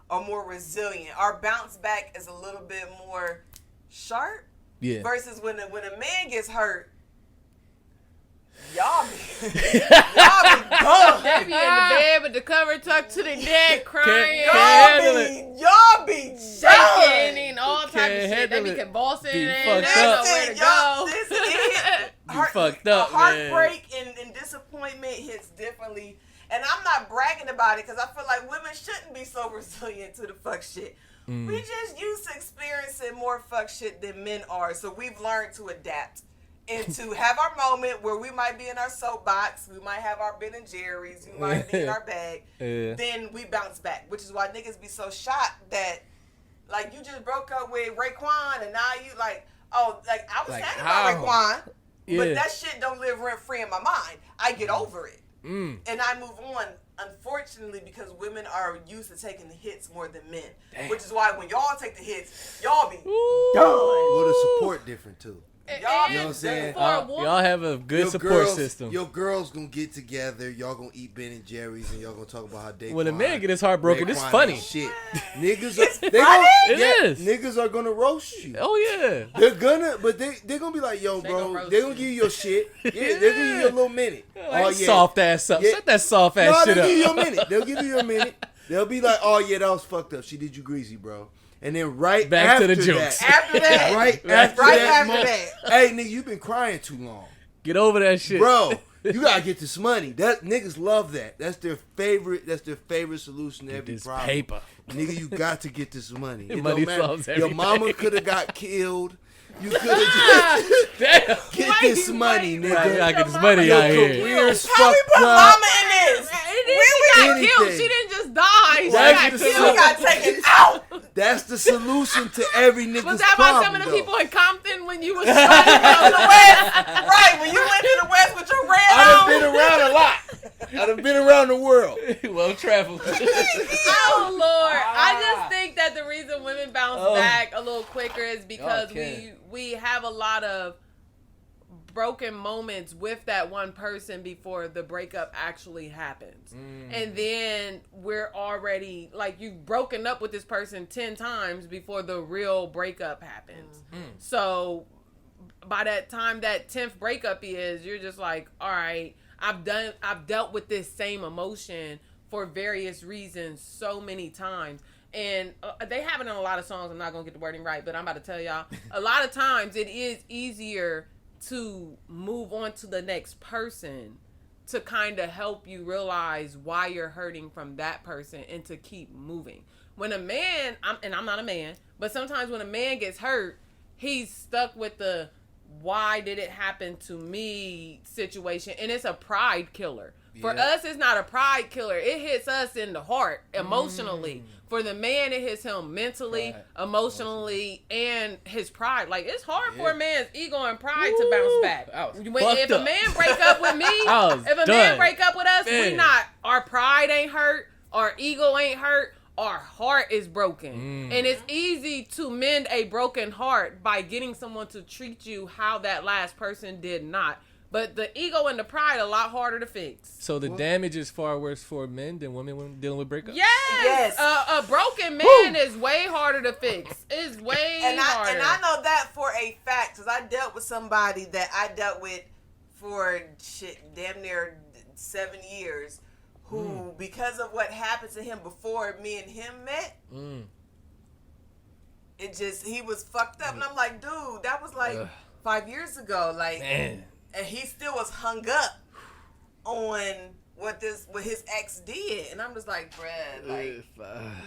are more resilient. Our bounce back is a little bit more sharp. Yeah. Versus when a man gets hurt, y'all be gone. They be in the bed with the cover tucked to the neck, crying. Y'all be shaking and all types of shit. They be convulsing and they don't know where to go. Fucked up, heartbreak and disappointment hits differently. And I'm not bragging about it because I feel like women shouldn't be so resilient to the fuck shit. We just used to experiencing more fuck shit than men are. So we've learned to adapt and to have our moment where we might be in our soapbox, we might have our Ben and Jerry's, we might be in our bag. Then we bounce back, which is why niggas be so shocked that, like, you just broke up with Raekwon and now you like, oh, like, I was sad about Raekwon, but that shit don't live rent free in my mind. I get over it. And I move on, unfortunately, because women are used to taking the hits more than men. Damn. Which is why when y'all take the hits, y'all be done. Well, the support different, too. Y'all, you know what I'm saying? Y'all have a good support system. Your girls gonna get together. Y'all gonna eat Ben and Jerry's, and y'all gonna talk about how they. When a man get his heart broken, it's funny. Shit, niggas are. Niggas are gonna roast you. Oh yeah, they're gonna be like, yo, bro, they're gonna give you your shit. Yeah, they're gonna give you your little minute. Soft ass up. Set that soft ass shit up. They'll give you your minute. They'll give you your minute. They'll be like, oh yeah, that was fucked up. She did you greasy, bro. And then back after to the jokes. After that. After that. Hey, nigga, you been crying too long. Get over that shit. Bro, you gotta get this money. That niggas love that. That's their favorite solution to every problem. Paper. Nigga, you got to get this money. It money don't matter. solves everything. Your mama could have got killed. You could have just get this money, nigga. I get this money out here. How we put mama in this? She got killed. She didn't just die. She got killed. She got taken out. That's the solution to every nigga's Was that problem. by some of the people in Compton when you was To the West, right? When you went to the West with your red I done on. been around a lot. I done been around the world. Well traveled. Oh Lord! I just think that the reason women bounce back a little quicker is because we have a lot of broken moments with that one person before the breakup actually happens. And then we're already like, you've broken up with this person 10 times before the real breakup happens. So by that time that 10th breakup is, you're just like, all right, I've dealt with this same emotion for various reasons so many times. And they have it in a lot of songs. I'm not going to get the wording right, but I'm about to tell y'all. A lot of times it is easier to move on to the next person to kind of help you realize why you're hurting from that person and to keep moving. When a man, I'm not a man, but sometimes when a man gets hurt, he's stuck with the why did it happen to me situation, and it's a pride killer. For us, it's not a pride killer. It hits us in the heart emotionally. For the man, it hits him mentally, emotionally, and his pride. Like, it's hard for a man's ego and pride to bounce back. If a man break up with me, if a man break up with us, we not, our pride ain't hurt, our ego ain't hurt, our heart is broken. And it's easy to mend a broken heart by getting someone to treat you how that last person did not. But the ego and the pride a lot harder to fix. So the damage is far worse for men than women when dealing with breakups? Yes. A broken man is way harder to fix. It's way harder. And I know that for a fact, because I dealt with somebody that I dealt with for damn near 7 years, who, because of what happened to him before me and him met, he was fucked up. And I'm like, dude, that was like 5 years ago. Like, man. And he still was hung up on what his ex did, and I'm just like, bruh, like,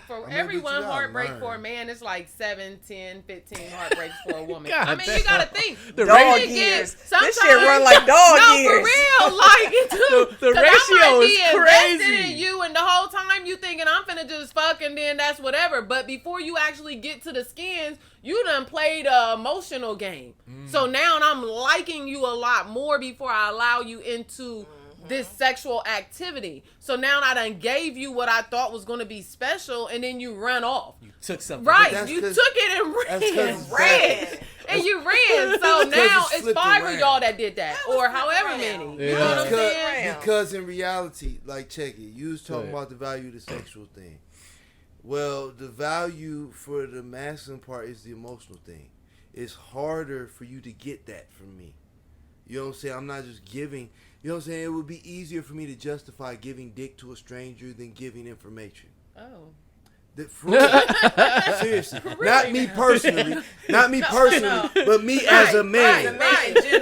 for every one heartbreak for a man, it's like 7, 10, 15 heartbreaks for a woman. I mean, you gotta think the dog years. This shit run like dog years. For real, like the ratio is crazy. In you, and the whole time you thinking I'm finna just fuck, and then that's whatever. But before you actually get to the skins, you done played an emotional game. So now I'm liking you a lot more before I allow you into this sexual activity. So now I done gave you what I thought was going to be special, and then you run off. You took something. Right. You took it and ran. And you ran. So now it's 5 of y'all that did that. Or however many. You know what I'm saying? Because in reality, like, check it. You was talking about the value of the sexual thing. Well, the value for the masculine part is the emotional thing. It's harder for you to get that from me. You know what I'm saying? I'm not just giving. You know what I'm saying? It would be easier for me to justify giving dick to a stranger than giving information. Oh. Seriously. Not me personally. Not me personally, but me as a man.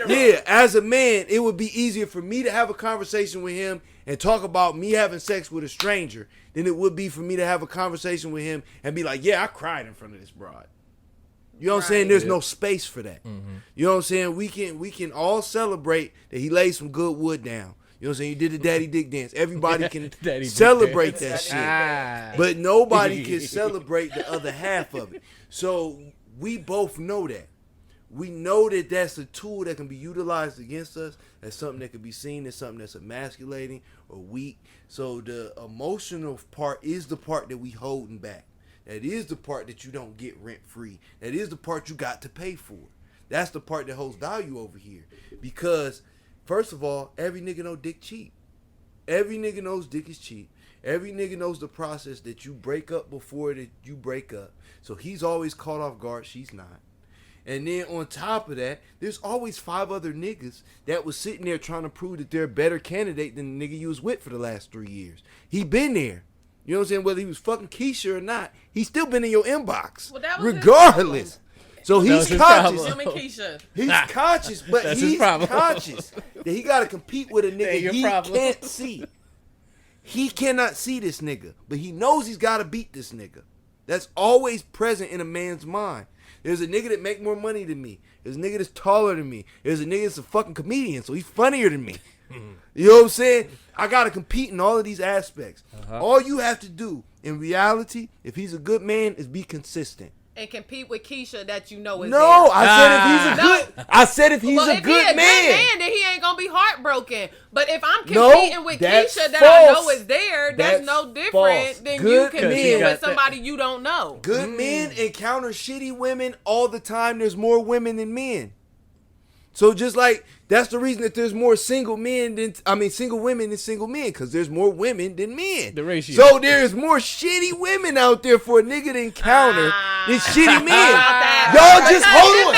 Yeah, as a man, it would be easier for me to have a conversation with him and talk about me having sex with a stranger than it would be for me to have a conversation with him and be like, yeah, I cried in front of this broad. You know what I'm saying? There's no space for that. You know what I'm saying? We can all celebrate that he laid some good wood down. You know what I'm saying? You did the daddy dick dance. Everybody can celebrate that shit. But nobody can celebrate the other half of it. So we both know that. We know that that's a tool that can be utilized against us. That's something that can be seen as something that's emasculating or weak. So the emotional part is the part that we holding back. That is the part that you don't get rent free. That is the part you got to pay for. That's the part that holds value over here. Because, first of all, every nigga know dick cheap. Every nigga knows dick is cheap. Every nigga knows the process that you break up before that you break up. So he's always caught off guard. She's not. And then on top of that, there's always 5 other niggas that was sitting there trying to prove that they're a better candidate than the nigga you was with for the last 3 years. He been there. You know what I'm saying? Whether he was fucking Keisha or not, he's still been in your inbox. Well, that was regardless. So he's conscious. Him and Keisha. He's conscious, but he's conscious that he got to compete with a nigga he can't see. He cannot see this nigga, but he knows he's got to beat this nigga. That's always present in a man's mind. There's a nigga that make more money than me. There's a nigga that's taller than me. There's a nigga that's a fucking comedian, so he's funnier than me. You know what I'm saying? I gotta compete in all of these aspects. All you have to do in reality, if he's a good man, is be consistent. And compete with Keisha that you know is No, there. I said if he's a good man, then he ain't gonna be heartbroken. But if I'm competing with Keisha that I know is there, that's no different than you competing with somebody you don't know. Good men encounter shitty women all the time. There's more women than men. So just like that's the reason that there's more single women than single men, because there's more women than men. The ratio. So there's more shitty women out there for a nigga to encounter than shitty men. Y'all just hold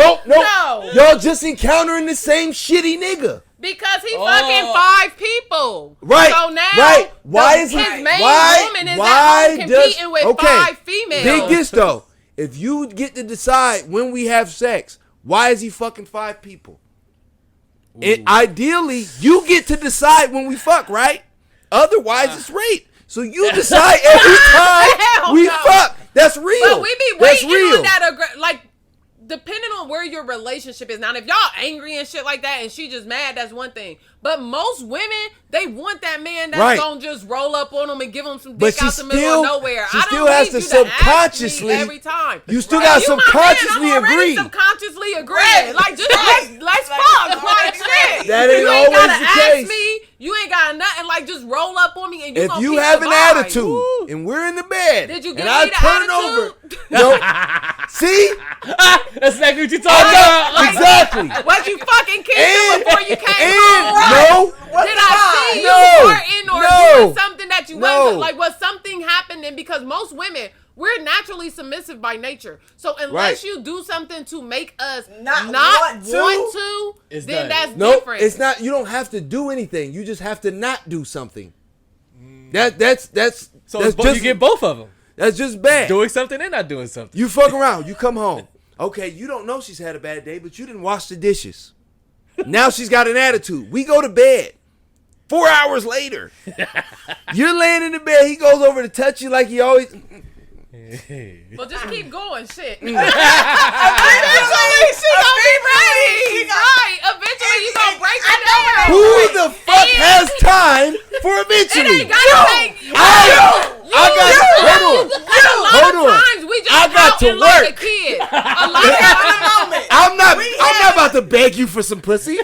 on. No. Y'all just encountering the same shitty nigga. Because he fucking 5 people. Right. So now right. Why is his main woman is at home competing with 5 females. Dig this though. If you get to decide when we have sex, why is he fucking 5 people? Ideally, you get to decide when we fuck, right? Otherwise, it's rape. So you decide every time we fuck. That's real. But we be waiting on that. Like, depending on where your relationship is. Now, if y'all angry and shit like that and she just mad, that's one thing. But most women, they want that man that's gonna just roll up on them and give them some dick out the middle of nowhere. She still has to subconsciously every time. You still got to subconsciously agree. Subconsciously agree. Like just let's fuck. Like shit. That ain't always the case. Me, you ain't got nothing. Like just roll up on me and you. If you have an attitude and we're in the bed, did you give and me the turn attitude? No. See, that's exactly what you talking about. Exactly. Was you fucking kissing before you came home? No. Did I see you farting or doing something that you wasn't? Like, was something happening? Because most women, we're naturally submissive by nature. So unless you do something to make us not want to, then that's different. It's not. You don't have to do anything. You just have to not do something. That's so you get both of them. That's just bad. Doing something and not doing something. You fuck around. You come home. Okay, you don't know she's had a bad day, but you didn't wash the dishes. Now she's got an attitude. We go to bed. 4 hours later, you're laying in the bed. He goes over to touch you like he always. Well, just keep going, shit. Eventually, she gonna be ready. Right. Eventually, you gonna break it down. Who the fuck has time for eventually? It ain't gotta take you. Hold on. Times we just I got to work. Like a kid. I'm not about to beg you for some pussy.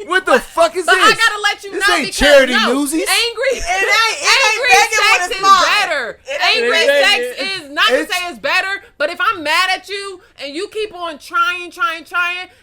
What the fuck is this? But I gotta let you know this ain't because charity newsies. Angry sex is better. Angry sex is not to say it's better, but if I'm mad at you and you keep on trying,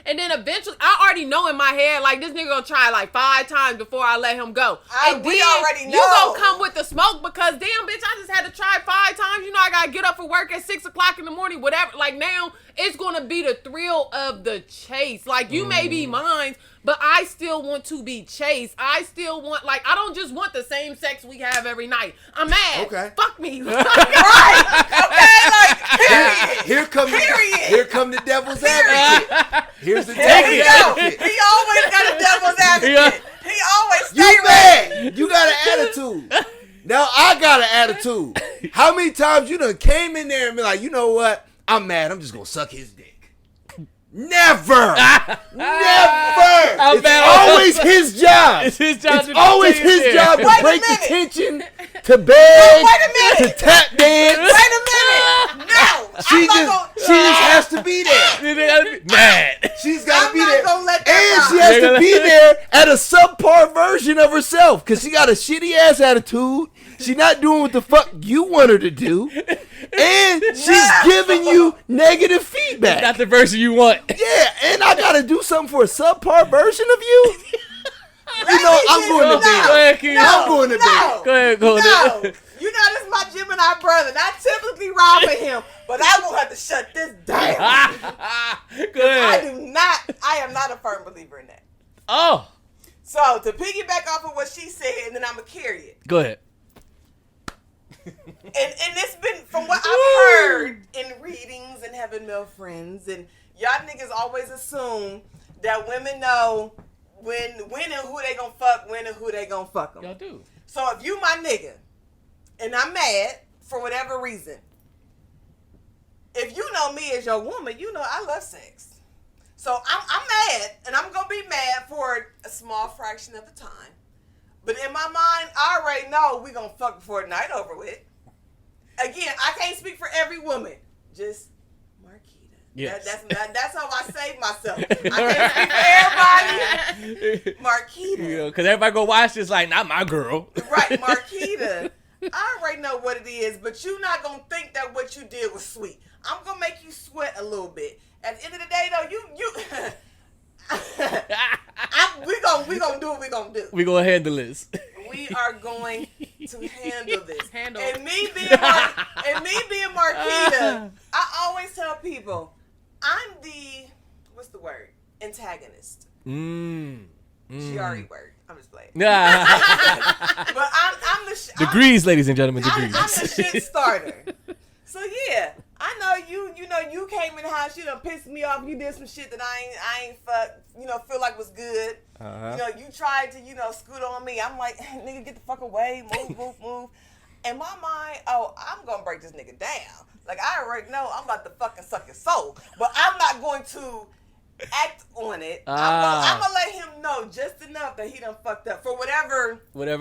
and then eventually I already know in my head like this nigga gonna try like 5 times before I let him go. We already know. You gonna come with the smoke because damn bitch, I just had to try 5 times. You know I gotta get up for work at 6 o'clock in the morning, whatever. Like now it's gonna be the thrill of the chase. Like you may be mine, but I still want to be chased. I still want, like, I don't just want the same sex we have every night. I'm mad. Okay. Fuck me. Right. Okay, like, period. Here come the devil's advocate. Here's the devil's advocate. He always got a devil's advocate. He always stay You mad. You got an attitude. Now I got an attitude. How many times you done came in there and be like, you know what? I'm mad. I'm just going to suck his dick. Never. It's always his job. It's his job. It's always his job to break the tension, to beg, to tap dance. Wait a minute. No. She just has to be there. Mad. She's got to be there. I'm not going to let that And she has to be there at a subpar version of herself because she got a shitty ass attitude. She's not doing what the fuck you want her to do. And she's giving you negative feedback. Not the version you want. Yeah, and I gotta do something for a subpar version of you. You know, I'm going to bed. I'm going to bed. Go ahead, Goldn. No. You know, this is my Gemini brother. And I typically ride for him, but I will have to shut this down. Go ahead. I am not a firm believer in that. Oh. So, to piggyback off of what she said, and then I'm going to carry it. Go ahead. And it's been, from what I've heard in readings and having male friends, and y'all niggas always assume that women know when and who they gonna fuck, when and who they gonna fuck them. Y'all do. So if you my nigga, and I'm mad for whatever reason, if you know me as your woman, you know I love sex. So I'm mad, and I'm gonna be mad for a small fraction of the time. But in my mind, I already know we gonna fuck before the night over with. Again, I can't speak for every woman. Just Marquita. Yes. That's how I save myself. I can't speak for everybody. Marquita. Because everybody go watch this like, not my girl. Right, Marquita. I already know what it is, but you're not gonna think that what you did was sweet. I'm gonna make you sweat a little bit. At the end of the day, though, we gonna do what we gonna do. We gonna handle this. We are going to handle this. And me being Marquita, I always tell people, I'm the antagonist. She already worked. I'm just playing. But I'm the degrees, ladies and gentlemen, degrees. I'm the shit starter. So yeah, I know you came in the house, you done pissed me off, you did some shit that I ain't feel like was good. You tried to, scoot on me. I'm like, nigga, get the fuck away, move. In my mind, I'm gonna break this nigga down. Like, I already know I'm about to fucking suck his soul. But I'm not going to act on it. I'm gonna let him know just enough that he done fucked up for whatever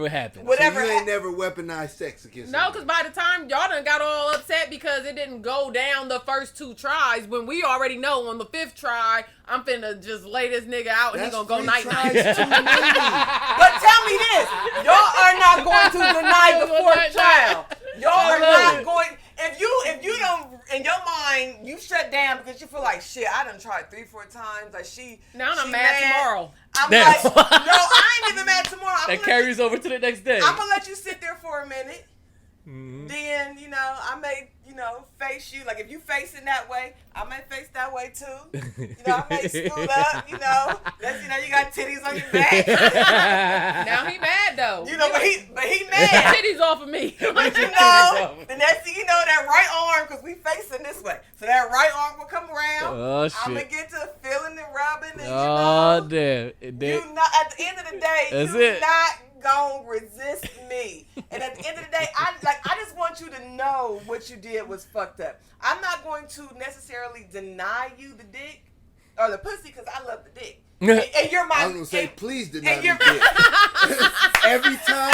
happened. So you ain't never weaponized sex against No, because by the time y'all done got all upset because it didn't go down the first 2 tries, when we already know on the 5th try, I'm finna just lay this nigga out and he gonna go night-night. But tell me this, y'all are not going to deny the 4th trial. Y'all are not going. If you don't, in your mind, you shut down because you feel like, shit, I done tried 3-4 times. Like, now I'm mad tomorrow. I'm like, no, I ain't even mad tomorrow. That carries over to the next day. I'm going to let you sit there for a minute. Mm-hmm. Then, I may, face you. Like, if you facing that way, I may face that way too. I may scoot up, you got titties on your back. Now he mad though. But he mad. Titties off of me. But the next thing you know, that right arm, because we facing this way. So that right arm will come around. Oh, shit. I'm going to get to feeling and rubbing. And, damn. At the end of the day, you're not gonna resist me. And at the end of the day, I just want you to know what you did was fucked up. I'm not going to necessarily deny you the dick or the pussy because I love the dick. And you're my. I was gonna say, please deny me dick. Every time,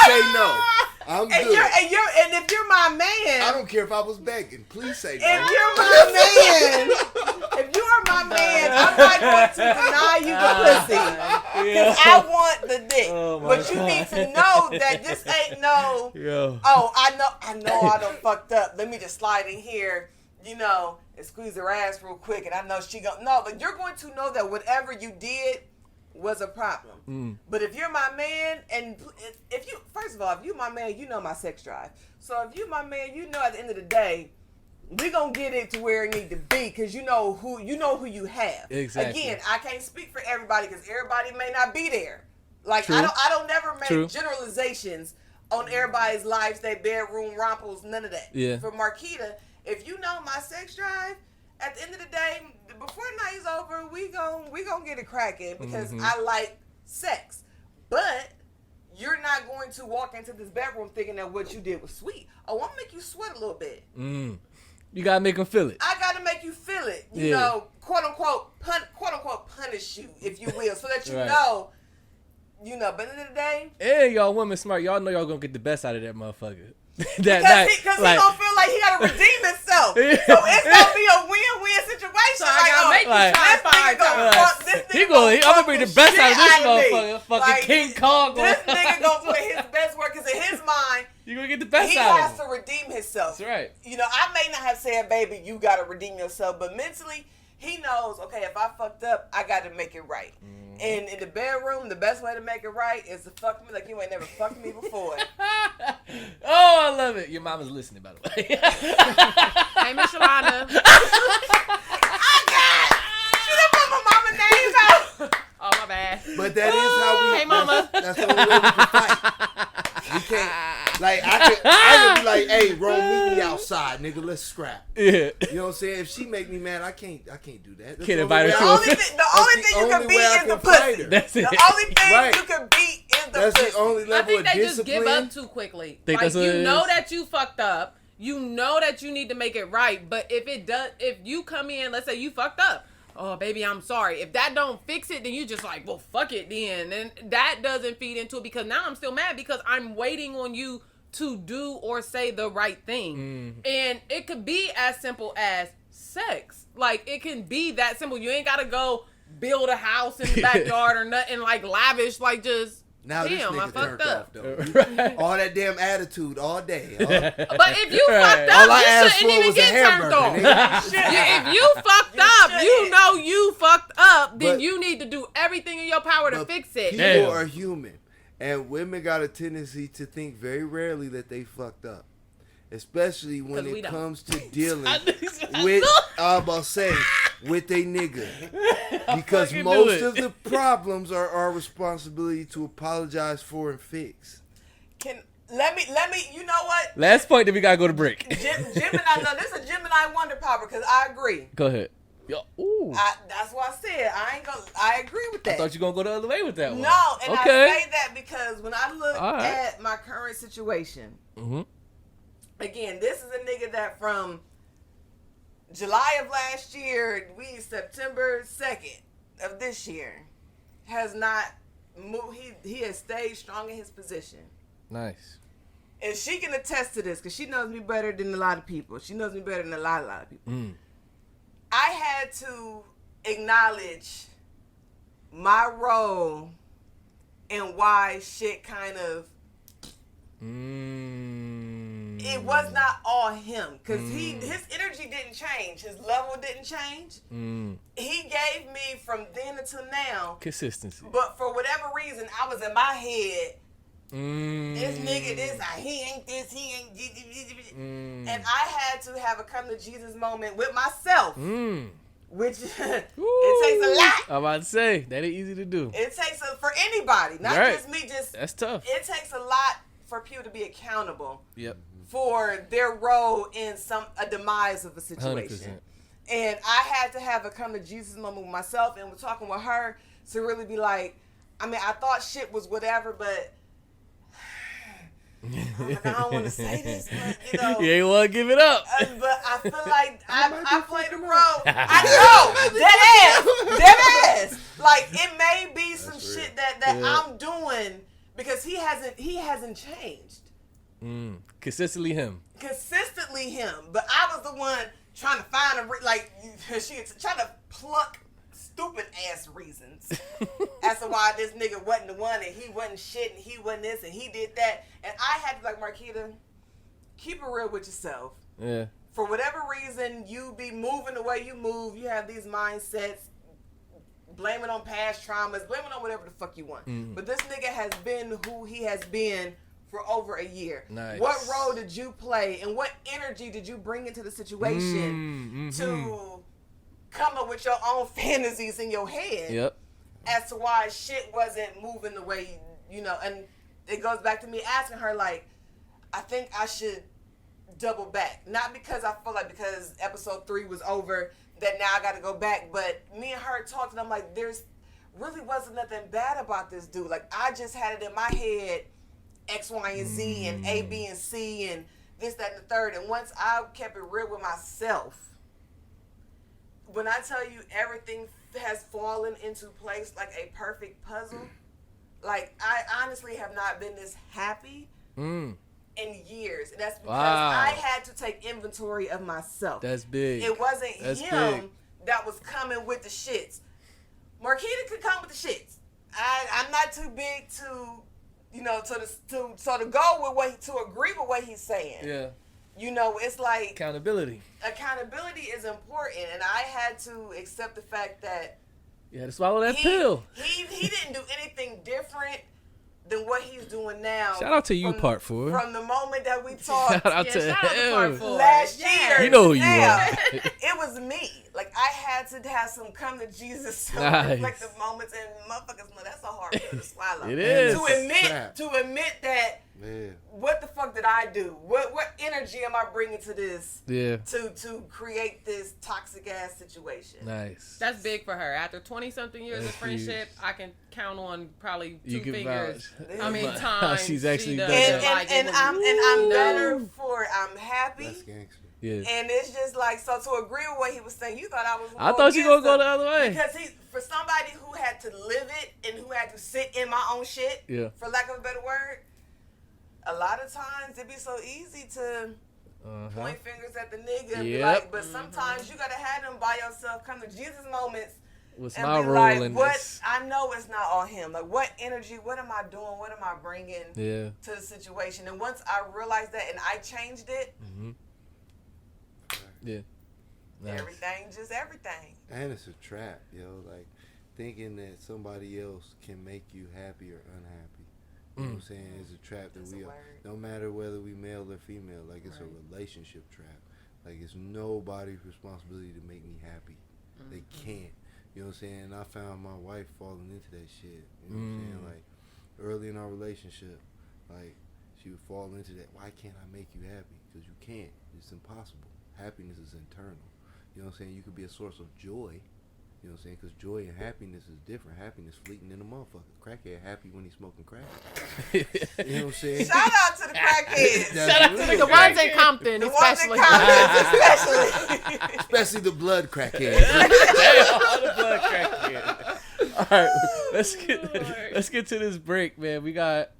say no. I'm good. And if you're my man, I don't care if I was begging. Please say no. If you're my man, I'm not going to deny you the pussy because I want the dick. But you need to know that this ain't no. Oh, I know I done fucked up. Let me just slide in here, and squeeze her ass real quick. And I know she gonna no, but you're going to know that whatever you did was a problem. But if you're my man, and if you my man, you know my sex drive. So if you my man, at the end of the day, we gonna get it to where it need to be because you know who you have. Exactly. Again, I can't speak for everybody because everybody may not be there. Like True. I don't never make generalizations on everybody's lives, their bedroom romples, none of that. Yeah. For Marquita, if you know my sex drive, at the end of the day, before the night is over, we gon' get it cracking because I like sex. But you're not going to walk into this bedroom thinking that what you did was sweet. I want to make you sweat a little bit. You gotta make them feel it. I gotta make you feel it. Quote unquote punish you, if you will, so that you know. But at the end of the day, and y'all women smart. Y'all know y'all gonna get the best out of that motherfucker. Because he gonna feel like he gotta redeem himself. So it's gonna be a win-win situation. So I gotta make you try 5 times. I'm gonna bring the best out of this motherfucker. Fucking King Kong. This nigga gonna put his best work because in his mind, you're gonna get the best out of him. He has to redeem himself. That's right. I may not have said, baby, you gotta redeem yourself, but mentally, he knows, okay, if I fucked up, I gotta make it right. And in the bedroom, the best way to make it right is to fuck me like you ain't never fucked me before. Oh, I love it. Your mama's listening, by the way. Hey, Miss Shalana. Oh, God! She done put my mama's name out. Oh, my bad. But that is how we... Hey, mama. That's the only way we can fight. We can't... Like, I could be like, hey, Rome, meet me outside, nigga. Let's scrap. Yeah. You know what I'm saying? If she make me mad, I can't do that. Can't invite her to The only thing you can beat is the pussy. That's it. The only thing you can beat is the pussy. That's the only level of discipline. I think they just give up too quickly. Think like, that's what you it know is? that you fucked up. you know that you need to make it right. But if you come in, let's say you fucked up. Oh, baby, I'm sorry. If that don't fix it, then you just like, well, fuck it then. And that doesn't feed into it because now I'm still mad because I'm waiting on you to do or say the right thing. And it could be as simple as sex. Like, it can be that simple. You ain't got to go build a house in the backyard or nothing like lavish, like just... Now damn, this I nigga fucked turned up. off though. All that damn attitude all day. But if you fucked up, All I you asked shouldn't for even was a get turned hamburger, off. nigga. If you fucked up, you shouldn't. know you fucked up, then But- you need to do everything in your power to But fix it. People Damn. are human, and women got a tendency to think very rarely that they fucked up, especially when 'Cause we it don't. comes to dealing with I'm about to say with a nigga, because fucking most knew of it. the problems are our responsibility to apologize for and fix. Let me. You know what? Last point, then we gotta go to break. Gemini. No, this is a Gemini wonder popper because I agree. Go ahead. Yo, ooh. That's what I said. I agree with that. I thought you were gonna go the other way with that one. No, and okay. I say that because when I look All right. at my current situation, again, this is a nigga that from July of last year, September 2nd of this year, has not moved. He has stayed strong in his position. Nice. And she can attest to this because she knows me better than a lot of people. She knows me better than a lot of people. I had to acknowledge my role and why shit kind of... It was not all him because his energy didn't change. His level didn't change. He gave me from then until now Consistency. But for whatever reason, I was in my head... This nigga, he ain't this, he ain't... And I had to have a come to Jesus moment with myself. Which it takes a lot. I'm about to say, that ain't easy to do. It takes for anybody, not Right. just me. That's tough. It takes a lot for people to be accountable Yep. for their role in a demise of a situation. 100%. And I had to have a come to Jesus moment with myself and was talking with her to really be like, I mean, I thought shit was whatever, but I don't want to say this, but you know. You ain't want to give it up. But I feel like I played a role. I know, dead ass. Like it may be some shit that I'm doing because he hasn't changed. Consistently him. Consistently him, but I was the one trying to find she trying to pluck stupid ass reasons as to why this nigga wasn't the one and he wasn't shit and he wasn't this and he did that. And I had to be like, Marquita, keep it real with yourself. Yeah. For whatever reason, you be moving the way you move. You have these mindsets. Blame it on past traumas. Blame it on whatever the fuck you want. But this nigga has been who he has been for over a year. Nice. What role did you play and what energy did you bring into the situation to come up with your own fantasies in your head? Yep. As to why shit wasn't moving the way, you know, and it goes back to me asking her, like, I think I should double back. Not because I feel like because episode 3 was over that now I got to go back, but me and her talked and I'm like, there's really wasn't nothing bad about this dude. Like, I just had it in my head, X, Y, and Z, and A, B, and C, and this, that, and the third. And once I kept it real with myself, when I tell you everything has fallen into place like a perfect puzzle, like I honestly have not been this happy in years. And that's because I had to take inventory of myself. That's big. It wasn't That's him big. that was coming with the shits. Marquita could come with the shits. I'm not too big to, you know, to go with to agree with what he's saying. Yeah. You know, it's like Accountability. accountability is important, and I had to accept the fact that You had to swallow that pill. He didn't do anything different than what he's doing now. Shout out to you, Pt4. From the moment that we talked Shout out to shout out to him. Pt4. last Yeah. year. You know who you now, are. It was me. Like, I had to have some come to Jesus Nice. reflective moments, and motherfuckers know that's a hard pill to swallow. It is. To admit that Yeah. What the fuck did I do? What energy am I bringing to this? Yeah. To create this toxic ass situation. Nice. That's big for her. After 20-something years of friendship, I can count on probably two fingers. I mean, time. She's actually done that. And I'm better for it. I'm happy. That's gangster. Yeah. And it's just like, so to agree with what he was saying, you thought I was. I thought you were gonna go the other way. Because for somebody who had to live it and who had to sit in my own shit, for lack of a better word, a lot of times it'd be so easy to point fingers at the nigga and be like, but sometimes you gotta have them by yourself, come to Jesus moments. What's and my be role like, in what, this? I know it's not all him. Like, what energy, what am I doing? What am I bringing to the situation? And once I realized that and I changed it, nice. everything. And it's a trap, yo. Like, thinking that somebody else can make you happy or unhappy. You know what I'm saying? It's a trap that no matter whether we male or female, like, it's a relationship trap. Like, it's nobody's responsibility to make me happy. They can't. You know what I'm saying? And I found my wife falling into that shit. You know what I'm saying? Like, early in our relationship, like, she would fall into that. Why can't I make you happy? Because you can't. It's impossible. Happiness is internal. You know what I'm saying? You could be a source of joy. You know what I'm saying? Because joy and happiness is different. Happiness fleeting in a motherfucker. Crackhead happy when he's smoking crack. You know what I'm saying? Shout out to the crackheads. Shout out to the ones in Compton, especially. Especially the blood crackheads. All the blood crackheads. All right, let's get to this break, man. We're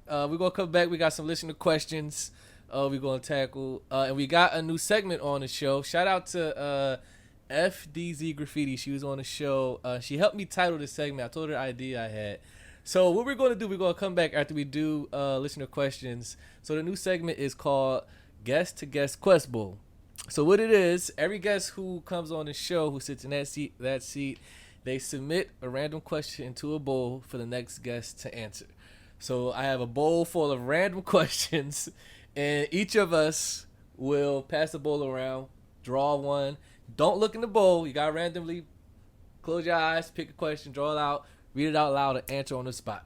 gonna come back. We got some listener questions. We're gonna tackle, and we got a new segment on the show. Shout out to FDZ Graffiti. She was on the show. She helped me title this segment. I told her the idea I had. So what we're going to do, we're going to come back after we do listener questions. So the new segment is called Guest to Guest Quest Bowl. So what it is, every guest who comes on the show, who sits in that seat, they submit a random question into a bowl for the next guest to answer. So I have a bowl full of random questions, and each of us will pass the bowl around, draw one. Don't look in the bowl. You gotta randomly close your eyes, pick a question, draw it out, read it out loud, and answer on the spot.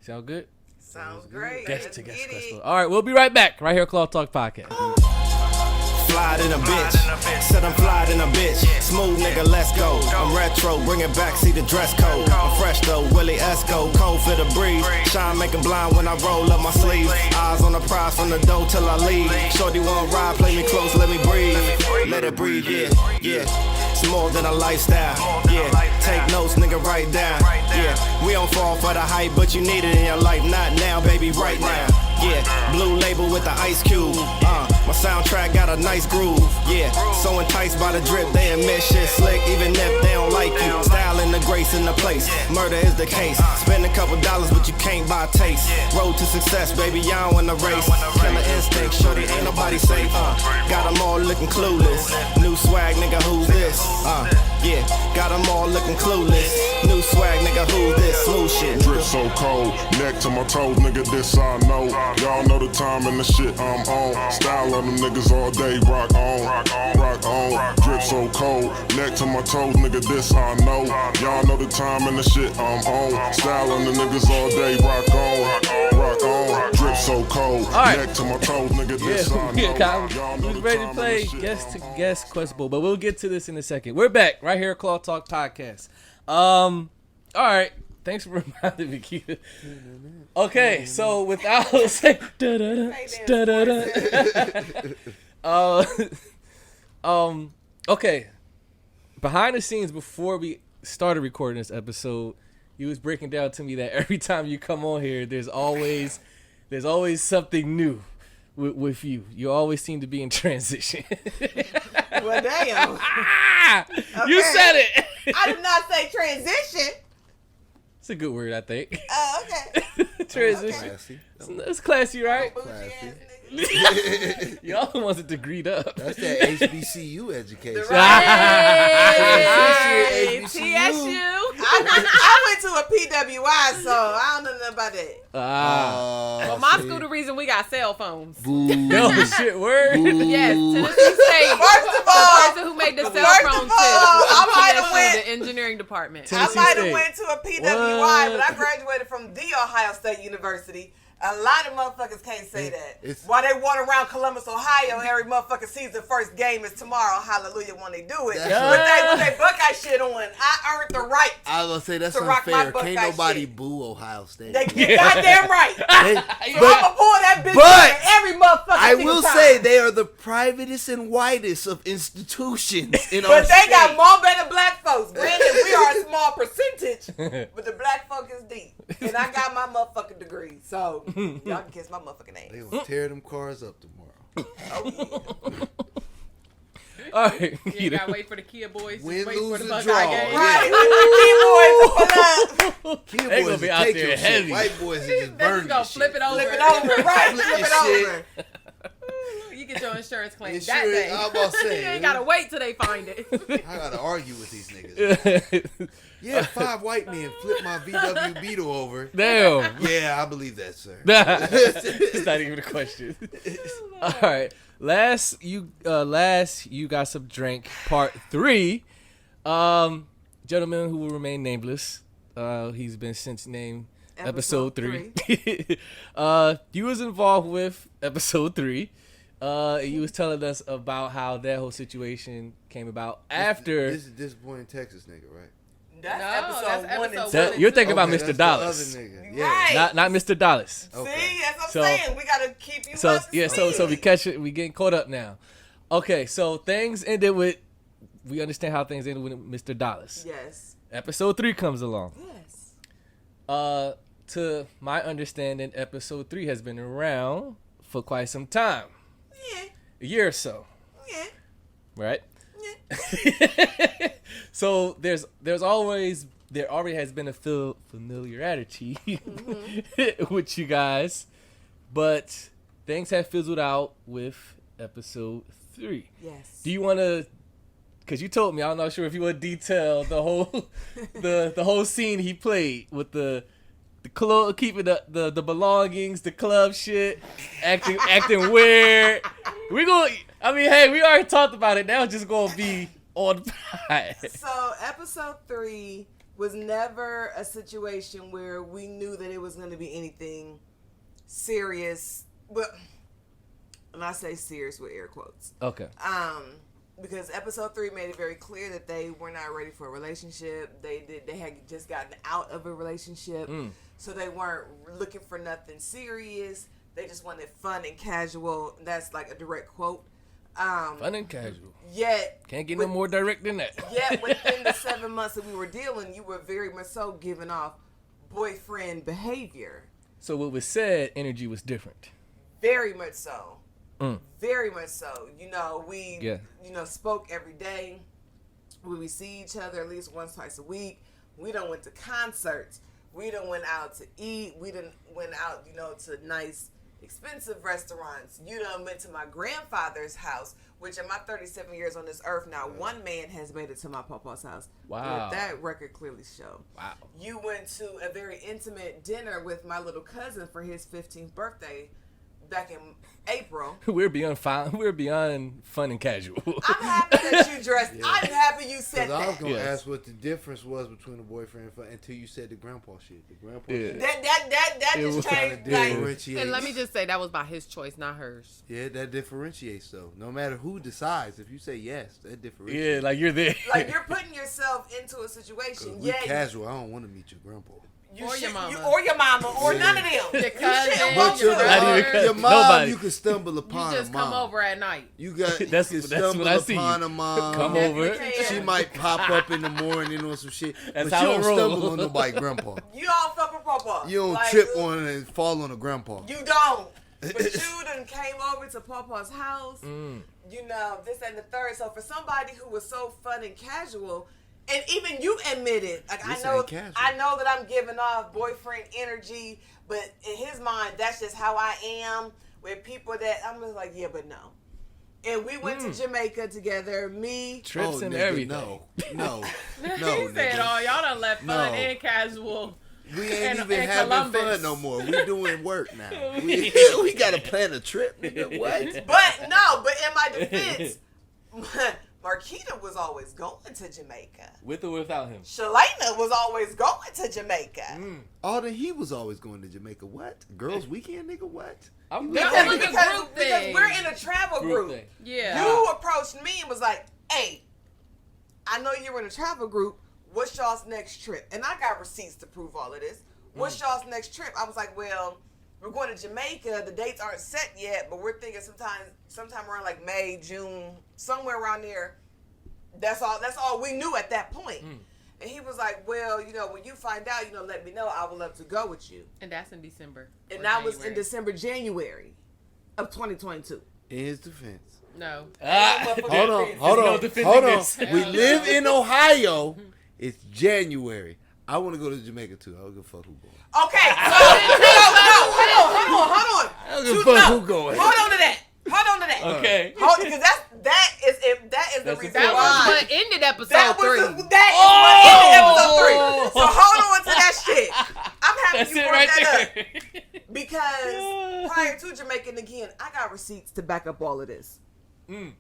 Sound good? Sounds great. Guest to guest question. All right, we'll be right back. Right here, Claw Talk Podcast. Fly in a bitch, said I'm fly in a bitch. Smooth nigga, let's go. I'm retro, bring it back, see the dress code. I'm fresh though, Willie Esco, cold for the breeze. Shine making blind when I roll up my sleeves. Eyes on the prize from the dough till I leave. Shorty wanna ride, play me close, let me breathe. Let it breathe, yeah. It's more than a lifestyle, yeah. Take notes, nigga, write down, yeah. We don't fall for the hype, but you need it in your life. Not now, baby, right now. Yeah, blue label with the ice cube. My soundtrack got a nice groove. Yeah, so enticed by the drip, they admit shit slick, even if they don't like you. Style and the grace in the place. Murder is the case. Spend a couple dollars, but you can't buy taste. Road to success, baby, y'all in the race. Killer instinct, shorty, ain't nobody safe. Got them all looking clueless. New swag, nigga, who's this? Yeah, got them all looking clueless. New swag, nigga, who's this? Smooth shit. Drip so cold, neck to my toes, nigga, this I know. Y'all know the time and the shit I'm on. Style of them niggas all day, rock on, rock on. Drip so cold, neck to my toes, nigga, this I know. Y'all know the time and the shit I'm on. Style of the niggas all day, rock on, rock on. Drip so cold, neck to my toes, nigga, this I know. Y'all know We're the ready to time play and the shit Guest to I'm on. Guest Quest Bowl, but we'll get to this in a second. We're back right here at Claw Talk Podcast. All right. Thanks for reminding me, Keita. Okay, so without saying okay. Behind the scenes, before we started recording this episode, you was breaking down to me that every time you come on here, there's always something new with you. You always seem to be in transition. Well, damn. You said it. I did not say transition. It's a good word, I think. Oh, okay. Transition. Classy. It's classy, right? Bougie ass Classy. nigga. Y'all the ones that agreed up. That's that HBCU education. Hey, HBCU. TSU. I went to a PWI, so I don't know nothing about that. Well, my school, the reason we got cell phones. No shit, word. Yes, Tennessee State. First of The all, person who made the cell first phone of tip all, I was might have TSU, went- the engineering department. Tennessee I might State. have went to a PWI, What? but I graduated from the Ohio State University. A lot of motherfuckers can't say that. It's- While they walk around Columbus, Ohio, every motherfucker sees the first game is tomorrow. Hallelujah when they do it. That's But they Buckeye shit on. I earned the right. I was gonna say that's to rock my unfair. Buckeye Can't nobody shit. boo Ohio State. They goddamn right. So I'm gonna pull that bitch but in every motherfucker. I single will time. say they are the privatest and whitest of institutions in our But they state. got more better black folks. Granted, we are a small percentage, but the black folk is deep. And I got my motherfucking degree. So y'all can kiss my motherfucking They ass. gonna tear them cars up tomorrow. Oh, yeah. All right. You gotta wait for the Kia boys. Just Win, wait lose, for the or Buckeye draw. game. Right. Keyboards pull up. Kid They boys gonna be will out take there your heavy. shit. White boys will just They burn just gonna your flip shit. it over. Flip it over. Right. Flip Flip your it shit. over. You get your insurance claim Insurance, that day. I'm about to say, You ain't gotta wait till they find it. I gotta argue with these niggas. Yeah, 5 white men flipped my VW Beetle over. Damn. Yeah, I believe that, sir. It's not even a question. All right. Last you got some drink part 3. Gentleman who will remain nameless. He's been since named episode 3. You was involved with episode 3. You was telling us about how that whole situation came about after. This is disappointing Texas nigga, right? That's No, episode that's 1 and episode 2. You're thinking about Okay, Mr. that's Dallas, the other nigga. Right. Yeah. not Mr. Dallas. Okay. See, that's what I'm So- saying. We gotta keep you So up to yeah, so speed. we catch it. We getting caught up now. Okay, so things ended with. We understand how things ended with Mr. Dallas. Yes. Episode 3 comes along. Yes. To my understanding, episode 3 has been around for quite some time, Yeah. a year or so, Yeah. right? Yeah. So there already has been a familiarity with you guys, but things have fizzled out with episode 3. Yes. Do you want to? Because you told me, I'm not sure if you want to detail the whole the whole scene he played with the club, keeping the belongings, the club shit, acting weird. We already talked about it. Now it's just gonna be on the pod. So episode 3 was never a situation where we knew that it was going to be anything serious. But, and I say serious with air quotes. Okay. Because episode 3 made it very clear that they were not ready for a relationship. They had just gotten out of a relationship, so they weren't looking for nothing serious. They just wanted fun and casual. That's like a direct quote. Fun and casual. Yet Can't get no more direct than that. Yet within the 7 months that we were dealing, you were very much so giving off boyfriend behavior. So what was said, energy was different. Very much so. Very much so. You know, we spoke every day. We see each other at least once, twice a week. We done went to concerts. We done went out to eat. We done went out, to nice, expensive restaurants. You done went to my grandfather's house, which in my 37 years on this earth now, one man has made it to my papa's house. Wow. That record clearly show. Wow. You went to a very intimate dinner with my little cousin for his 15th birthday back in April. We're beyond fun and casual. I'm happy that you dressed. Yeah. I'm happy you said I was that. gonna ask what the difference was between the boyfriend and fun until you said the grandpa shit. The grandpa shit. That just changed. Differentiates. And let me just say that was by his choice, not hers. Yeah, that differentiates though. No matter who decides, if you say yes, that differentiates. Yeah, like you're there. Like you're putting yourself into a situation. We casual. I don't want to meet your grandpa. Or your mama. Or none of them. Your cousin, But your your mom, nobody. you can stumble upon You just a mom. come over at night. You got That's you can what stumble I see. upon a mom. Come over. She might pop up in the morning or some shit. That's but how you it don't roll. stumble on nobody grandpa. You don't fuck with Papa. You don't trip on and fall on a grandpa. You don't. But you done came over to Papa's house. This and the third. So for somebody who was so fun and casual, and even you admitted, like This I ain't casual. know that I'm giving off boyfriend energy, but in his mind, that's just how I am with people that I'm just like, yeah, but no. And we went to Jamaica together. Me, Trips and nigga, everything. No. He said, nigga. "Oh, y'all done left fun No. and casual." We ain't in even having Columbus. fun no more. We doing work now. We got to plan a trip, nigga. What? but in my defense, Marquita was always going to Jamaica. With or without him? Shalana was always going to Jamaica. Alden, he was always going to Jamaica. What? Girls Weekend, nigga, what? Because we're in a travel group. Yeah. You approached me and was like, hey, I know you're in a travel group. What's y'all's next trip? And I got receipts to prove all of this. What's y'all's next trip? I was like, well, we're going to Jamaica. The dates aren't set yet, but we're thinking sometime around like May, June, somewhere around there. That's all we knew at that point. And he was like, well, when you find out, let me know. I would love to go with you. And that's in December. And that was in January of 2022. In his defense. No. Hold on. We live in Ohio. It's January. I want to go to Jamaica too. I don't give a fuck who going. Okay, so hold on. I don't give a fuck who going. Hold on to that. Okay. Because that is the reason That why. was what ended episode 3. That is what ended episode 3. So hold on to that shit. I'm happy That's you it brought right that there. up. Because prior to Jamaica, and again, I got receipts to back up all of this. I'm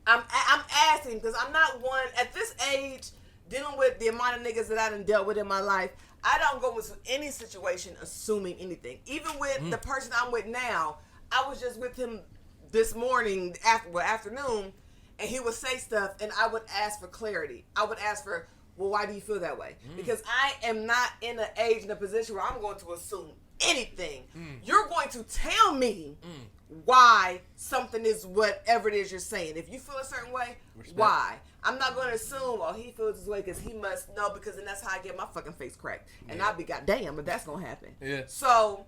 asking because I'm not one at this age dealing with the amount of niggas that I done dealt with in my life. I don't go into any situation assuming anything. Even with the person I'm with now, I was just with him this morning, afternoon, and he would say stuff, and I would ask for clarity. I would ask for, well, why do you feel that way? Because I am not in an age and a position where I'm going to assume anything. You're going to tell me why something is whatever it is you're saying. If you feel a certain way, why? I'm not going to assume, he feels this way because he must know, because then that's how I get my fucking face cracked. And I'll be goddamn, but that's going to happen. Yeah. So,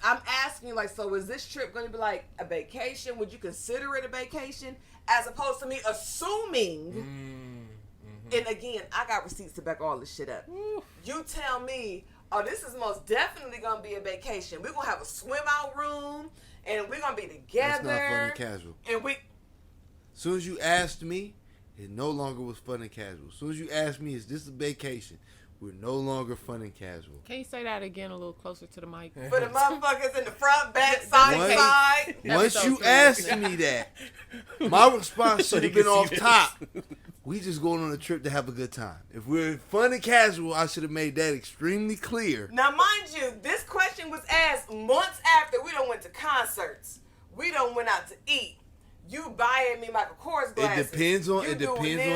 I'm asking, so is this trip going to be like a vacation? Would you consider it a vacation? As opposed to me assuming, and again, I got receipts to back all this shit up. You tell me, this is most definitely going to be a vacation. We're going to have a swim out room, and we're going to be together. That's not fun and casual. And as soon as you asked me, it no longer was fun and casual. As soon as you asked me, is this a vacation? We're no longer fun and casual. Can you say that again a little closer to the mic? For the motherfuckers in the front, back, side. Once you asked me that, my response should have been off top. We just going on a trip to have a good time. If we're fun and casual, I should have made that extremely clear. Now, mind you, this question was asked months after we done went to concerts. We done went out to eat. You buying me Michael Kors glasses. It depends on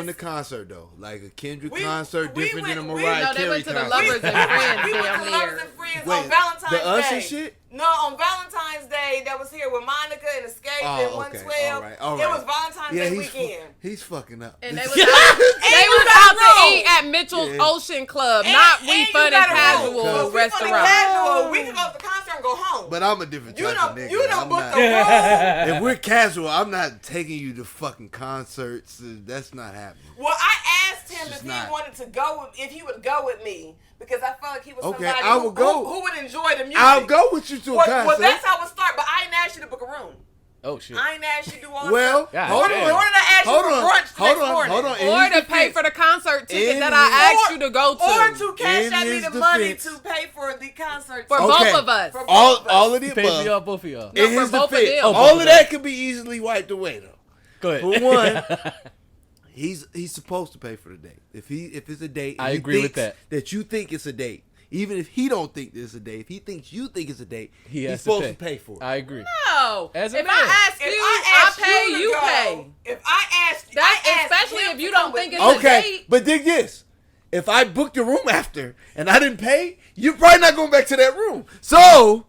the concert though. Like a Kendrick concert different than a Mariah Carey concert. They went to the Lovers and Friends we went to Lovers and Friends on Valentine's Day. The Usher shit? No, on Valentine's Day that was here with Monica and Escape and 112. All right. It was Valentine's Day weekend. He's fucking up. And they was out to eat at Mitchell's Ocean Club, not We Fun and Casual restaurant. We can go to the concert and go home. But I'm a different type of nigga. You done booked the room. If we're casual, I'm not taking you to fucking concerts. That's not happening. Well, I asked him if he would go with me. Because I felt like he was somebody who would enjoy the music. I'll go with you to a concert. Well, that's how it started. But I ain't asked you to book a room. Oh, shit. I ain't asked you to do all that. Hold on. Nor did I ask you for brunch the next morning. Hold on. Or to pay for the concert ticket that I asked you to go to. Or to cash out me the money to pay for the concert. For both of us. All of the above. Pay for y'all, both of y'all. No, for both of them. All of that could be easily wiped away, though. Go ahead. For one, he's supposed to pay for the date. If it's a date, I agree with that. That you think it's a date. Even if he don't think this is a date, if he thinks you think it's a date, he's supposed to pay for it. I agree. No. If I ask you, I pay, you pay. If I ask you, especially if you don't think it's a date. But dig this. If I booked a room after and I didn't pay, you're probably not going back to that room. So,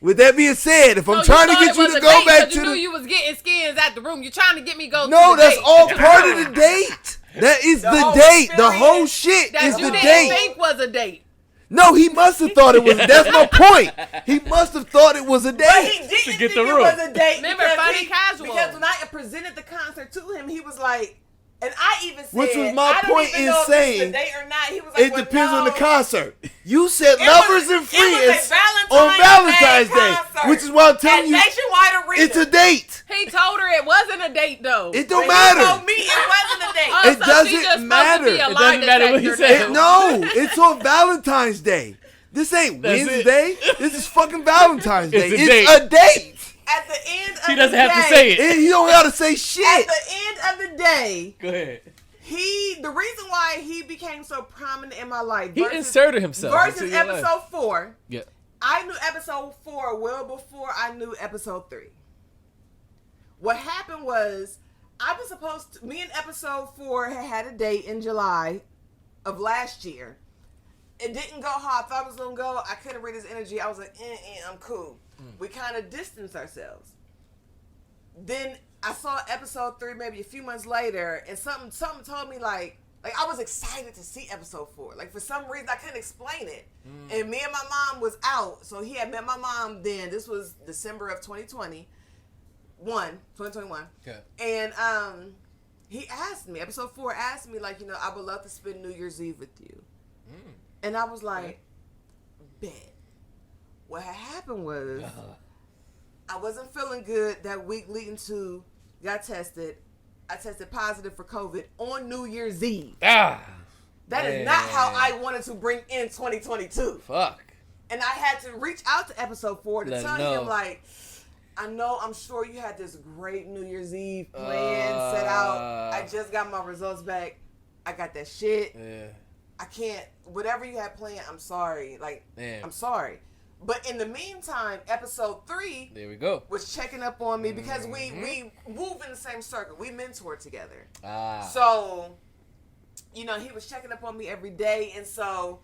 with that being said, if I'm trying to get you to go back to you knew you was getting skins at the room. You're trying to get me go to the No, that's date. all part of the date. That is the date. The whole shit that is you the didn't date. think was a date. No, he must have thought it was. That's my point. He must have thought it was a date. But he didn't think it was a date. Remember, funny casual. Because when I presented the concert to him, he was like, and I even said, which was my point in saying, if it's a date or not. He was like, it depends on the concert. You said Lovers and Friends on Valentine's Day, which is why I'm telling you, Nationwide Arena. It's a date. He told her it wasn't a date, though. It don't matter. He told me it wasn't a date. It doesn't matter. It doesn't matter what he said. No, it's on Valentine's Day. This ain't Wednesday. This is fucking Valentine's Day. It's a date. At the end of he doesn't have to say it. He don't gotta say shit. At the end of the day, go ahead. The reason why he became so prominent in my life, He inserted himself versus into your episode life. 4. Yeah. I knew episode 4 well before I knew episode 3. What happened was, me and episode 4 had a date in July of last year. It didn't go how I thought it was going to go. I couldn't read his energy. I was like, I'm cool. We kind of distanced ourselves. Then I saw episode 3 maybe a few months later, and something told me like I was excited to see episode 4. Like, for some reason I couldn't explain it. And me and my mom was out, so he had met my mom then. This was December of 2021. Okay. And he asked me, episode 4 asked me, like, I would love to spend New Year's Eve with you. And I was like, bet. What had happened was, I wasn't feeling good that week leading to, got tested. I tested positive for COVID on New Year's Eve. That is not how I wanted to bring in 2022. Fuck. And I had to reach out to episode 4 to tell him, like, I'm sure you had this great New Year's Eve plan set out. I just got my results back. I got that shit. Yeah. I can't, whatever you had planned, I'm sorry. Like, I'm sorry. But in the meantime, episode 3 there we go. was checking up on me because we move in the same circle. We mentor together. So, he was checking up on me every day. And so,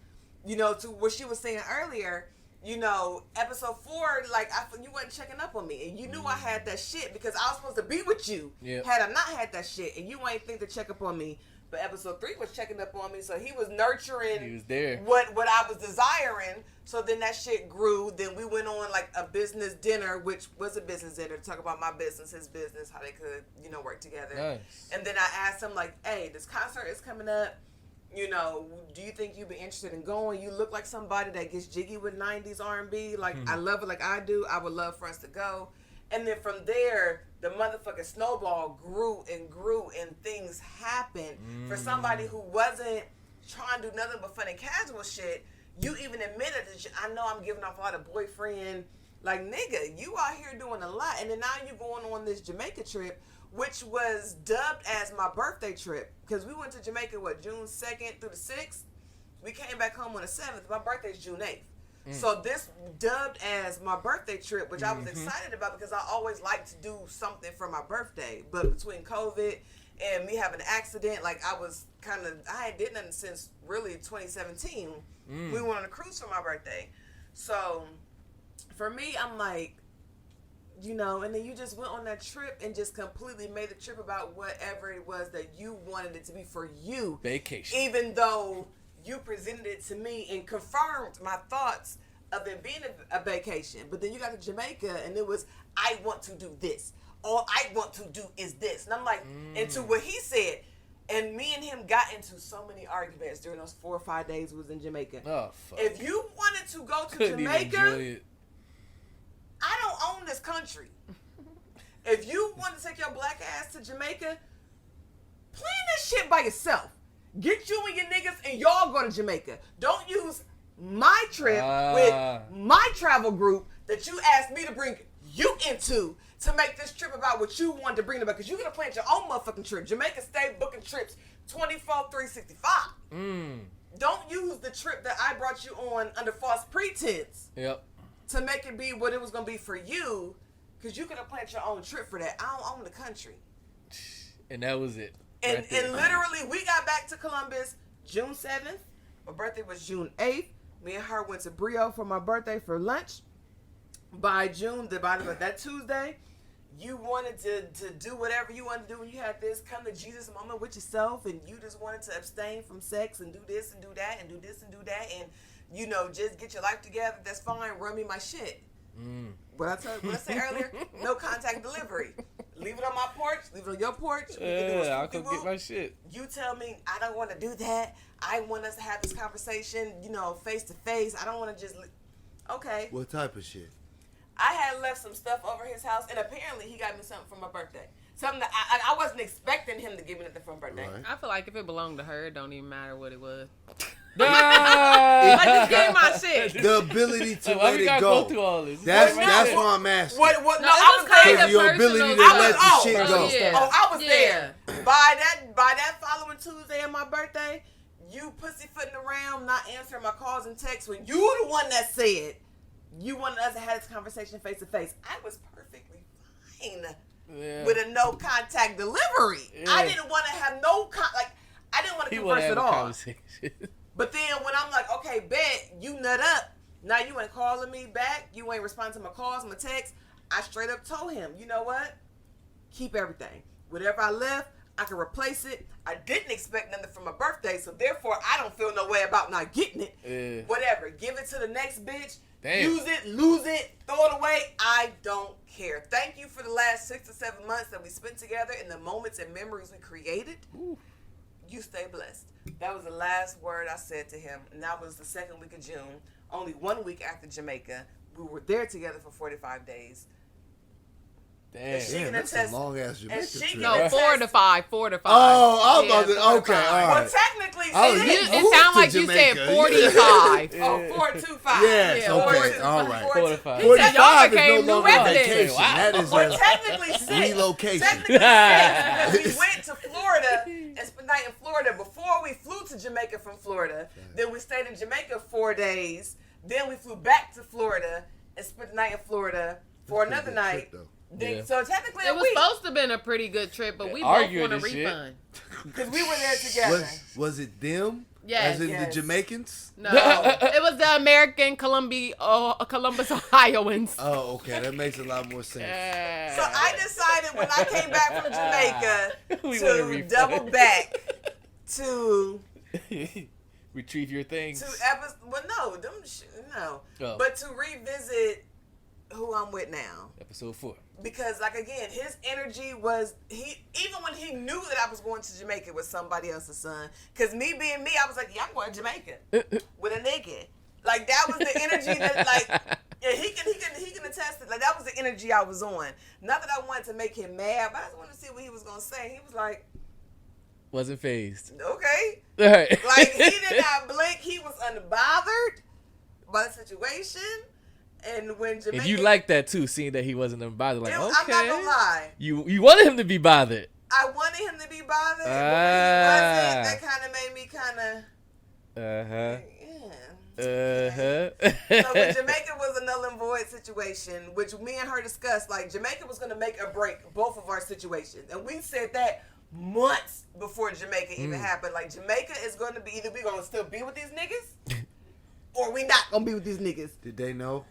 to what she was saying earlier, episode 4, like, you wasn't checking up on me. And you knew I had that shit because I was supposed to be with you. Yep. Had I not had that shit. And you ain't think to check up on me. But episode 3 was checking up on me. So he was nurturing He was there. what I was desiring. So then that shit grew. Then we went on like a business dinner, which was a business dinner to talk about my business, his business, how they could, work together. Nice. And then I asked him like, hey, this concert is coming up. Do you think you'd be interested in going? You look like somebody that gets jiggy with 90s R&B. Like, I love it like I do. I would love for us to go. And then from there, the motherfucking snowball grew and things happened. For somebody who wasn't trying to do nothing but fun and casual shit, you even admitted that I know I'm giving off a lot of boyfriend. Like, nigga, you out here doing a lot. And then now you going on this Jamaica trip, which was dubbed as my birthday trip. Because we went to Jamaica, June 2nd through the 6th? We came back home on the 7th. My birthday's June 8th. So this dubbed as my birthday trip, which I was excited about because I always like to do something for my birthday. But between COVID and me having an accident, like I ain't did nothing since really 2017. We went on a cruise for my birthday. So for me, I'm like, and then you just went on that trip and just completely made the trip about whatever it was that you wanted it to be for you. Vacation. Even though you presented it to me and confirmed my thoughts of it being a vacation. But then you got to Jamaica and it was, I want to do this. All I want to do is this. And I'm like, into what he said. And me and him got into so many arguments during those 4 or 5 days we was in Jamaica. Oh, fuck. If you wanted to go to Couldn't Jamaica, even enjoy it. I don't own this country. If you want to take your black ass to Jamaica, plan this shit by yourself. Get you and your niggas and y'all go to Jamaica. Don't use my trip with my travel group that you asked me to bring you into to make this trip about what you wanted to bring about. Because you're going to plan your own motherfucking trip. Jamaica stay booking trips 24/365. Don't use the trip that I brought you on under false pretense to make it be what it was going to be for you. Because you could have planned your own trip for that. I don't own the country. And that was it. And literally, we got back to Columbus June 7th. My birthday was June 8th. Me and her went to Brio for my birthday for lunch. By that Tuesday, you wanted to do whatever you wanted to do when you had this come to Jesus moment with yourself, and you just wanted to abstain from sex and do this and do that and do this and do that, and just get your life together. That's fine. Run me my shit. What I said earlier, no contact delivery. Leave it on my porch. Leave it on your porch. I'll go get my shit. You tell me I don't want to do that. I want us to have this conversation, face to face. I don't want to just. Okay. What type of shit? I had left some stuff over his house, and apparently he got me something for my birthday. Something that I wasn't expecting him to give me nothing for my birthday. Right. I feel like if it belonged to her, it don't even matter what it was. I just gave my shit. The ability to Why let we it gotta go. go through all this? That's What? why I'm asking. What? No, No, I was kind there. of your ability to personal. let the shit go. Yeah. I was Yeah. there. By that following Tuesday and my birthday, you pussyfooting around, not answering my calls and texts when you the one that said you wanted us to have this conversation face to face. I was perfectly fine with a no contact delivery. Yeah. I didn't want to have I didn't want to converse at all. But then when I'm like, okay, bet you nut up. Now you ain't calling me back. You ain't responding to my calls, my texts. I straight up told him, you know what? Keep everything. Whatever I left, I can replace it. I didn't expect nothing for my birthday, so therefore I don't feel no way about not getting it. Yeah. Whatever. Give it to the next bitch. Damn. Use it, lose it, throw it away. I don't care. Thank you for the last 6 to 7 months that we spent together and the moments and memories we created. Ooh. You stay blessed. That was the last word I said to him, and that was the second week of June. Only 1 week after Jamaica. We were there together for 45 days. Damn. That's a long ass Jamaica trip. No, 4 to 5. 4 to 5. Oh, I was Yeah, about to. 4 to Okay, 5. all right. Well, technically, It sounds like you said 45. Oh, 425. Yes, Yeah, okay, 425. all right. 45. He said y'all 45 is became no new longer residents. vacation. That is Or a technically 6. relocation. Technically 6 because we went to Florida and spent the night in Florida before we flew to Jamaica from Florida. Then we stayed in Jamaica 4 days. Then we flew back to Florida and spent the night in Florida for another night. Yeah. So technically It was supposed to have been a pretty good trip, but we both Arguing want a and shit. refund. because we were there together. Was it them? Yes. As in Yes. the Jamaicans? No, it was the American Columbus, Ohioans. Oh, okay. That makes a lot more sense. So I decided when I came back from Jamaica We want a to refund. double back to Retrieve your things. episodes. Well, no, no. Oh. But to revisit who I'm with now. Episode 4. Because, like, again, his energy was, even when he knew that I was going to Jamaica with somebody else's son, because me being me, I was like, yeah, I'm going to Jamaica with a nigga. Like, that was the energy that, like, yeah, he can attest to. Like, that was the energy I was on. Not that I wanted to make him mad, but I just wanted to see what he was going to say. He was like, Wasn't phased. okay. All right. Like, he did not blink. He was unbothered by the situation. And when Jamaica, And you like that too, seeing that he wasn't bothered. Like, okay. I'm not gonna lie. You wanted him to be bothered. I wanted him to be bothered, but when he wasn't, that kind of made me kind of, So when Jamaica was a null and void situation, which me and her discussed, like Jamaica was gonna make or break both of our situations, and we said that months before Jamaica even happened. Like Jamaica is gonna be either we gonna still be with these niggas, or we not gonna be with these niggas. Did they know?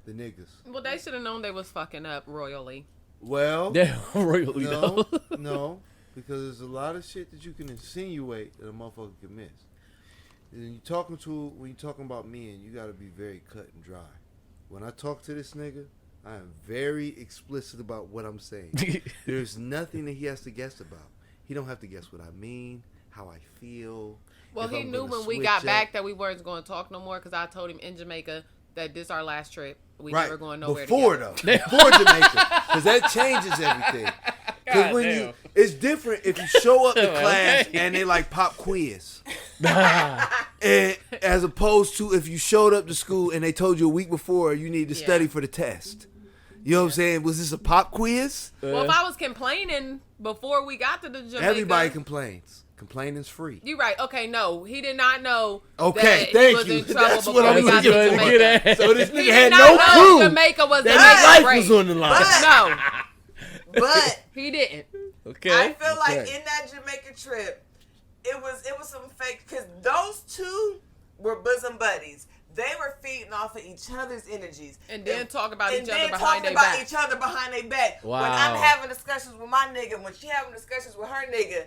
The niggas. Well, they should have known they was fucking up royally. Well, Yeah, royally no, though. no, because there's a lot of shit that you can insinuate that a motherfucker can miss. And when you're talking about men, you gotta be very cut and dry. When I talk to this nigga, I am very explicit about what I'm saying. There's nothing that he has to guess about. He don't have to guess what I mean, how I feel. Well, if he I'm knew gonna when we switch got up. back that we weren't going to talk no more because I told him in Jamaica that this our last trip. We Right. never going nowhere Before together. though, before Jamaica, because that changes everything. Because when damn. it's different if you show up to class Okay. and they like pop quiz, and as opposed to if you showed up to school and they told you a week before you need to study for the test. You know what I'm saying? Was this a pop quiz? Well, if I was complaining before we got to the Jamaica, Everybody complains. Complaining's free. You're right. Okay, no, he did not know. Okay, that thank he was you. in trouble That's before what we I'm got to looking for. Jamaica. So this He nigga did had not no know clue Jamaica was the that next his life break. was on the line. No, But he didn't. Okay. I feel like Okay. in that Jamaica trip, it was some fake, because those two were bosom buddies. They were feeding off of each other's energies. And then talk about and each then other behind talking their about back. each other behind their back. Wow. When I'm having discussions with my nigga, when she having discussions with her nigga,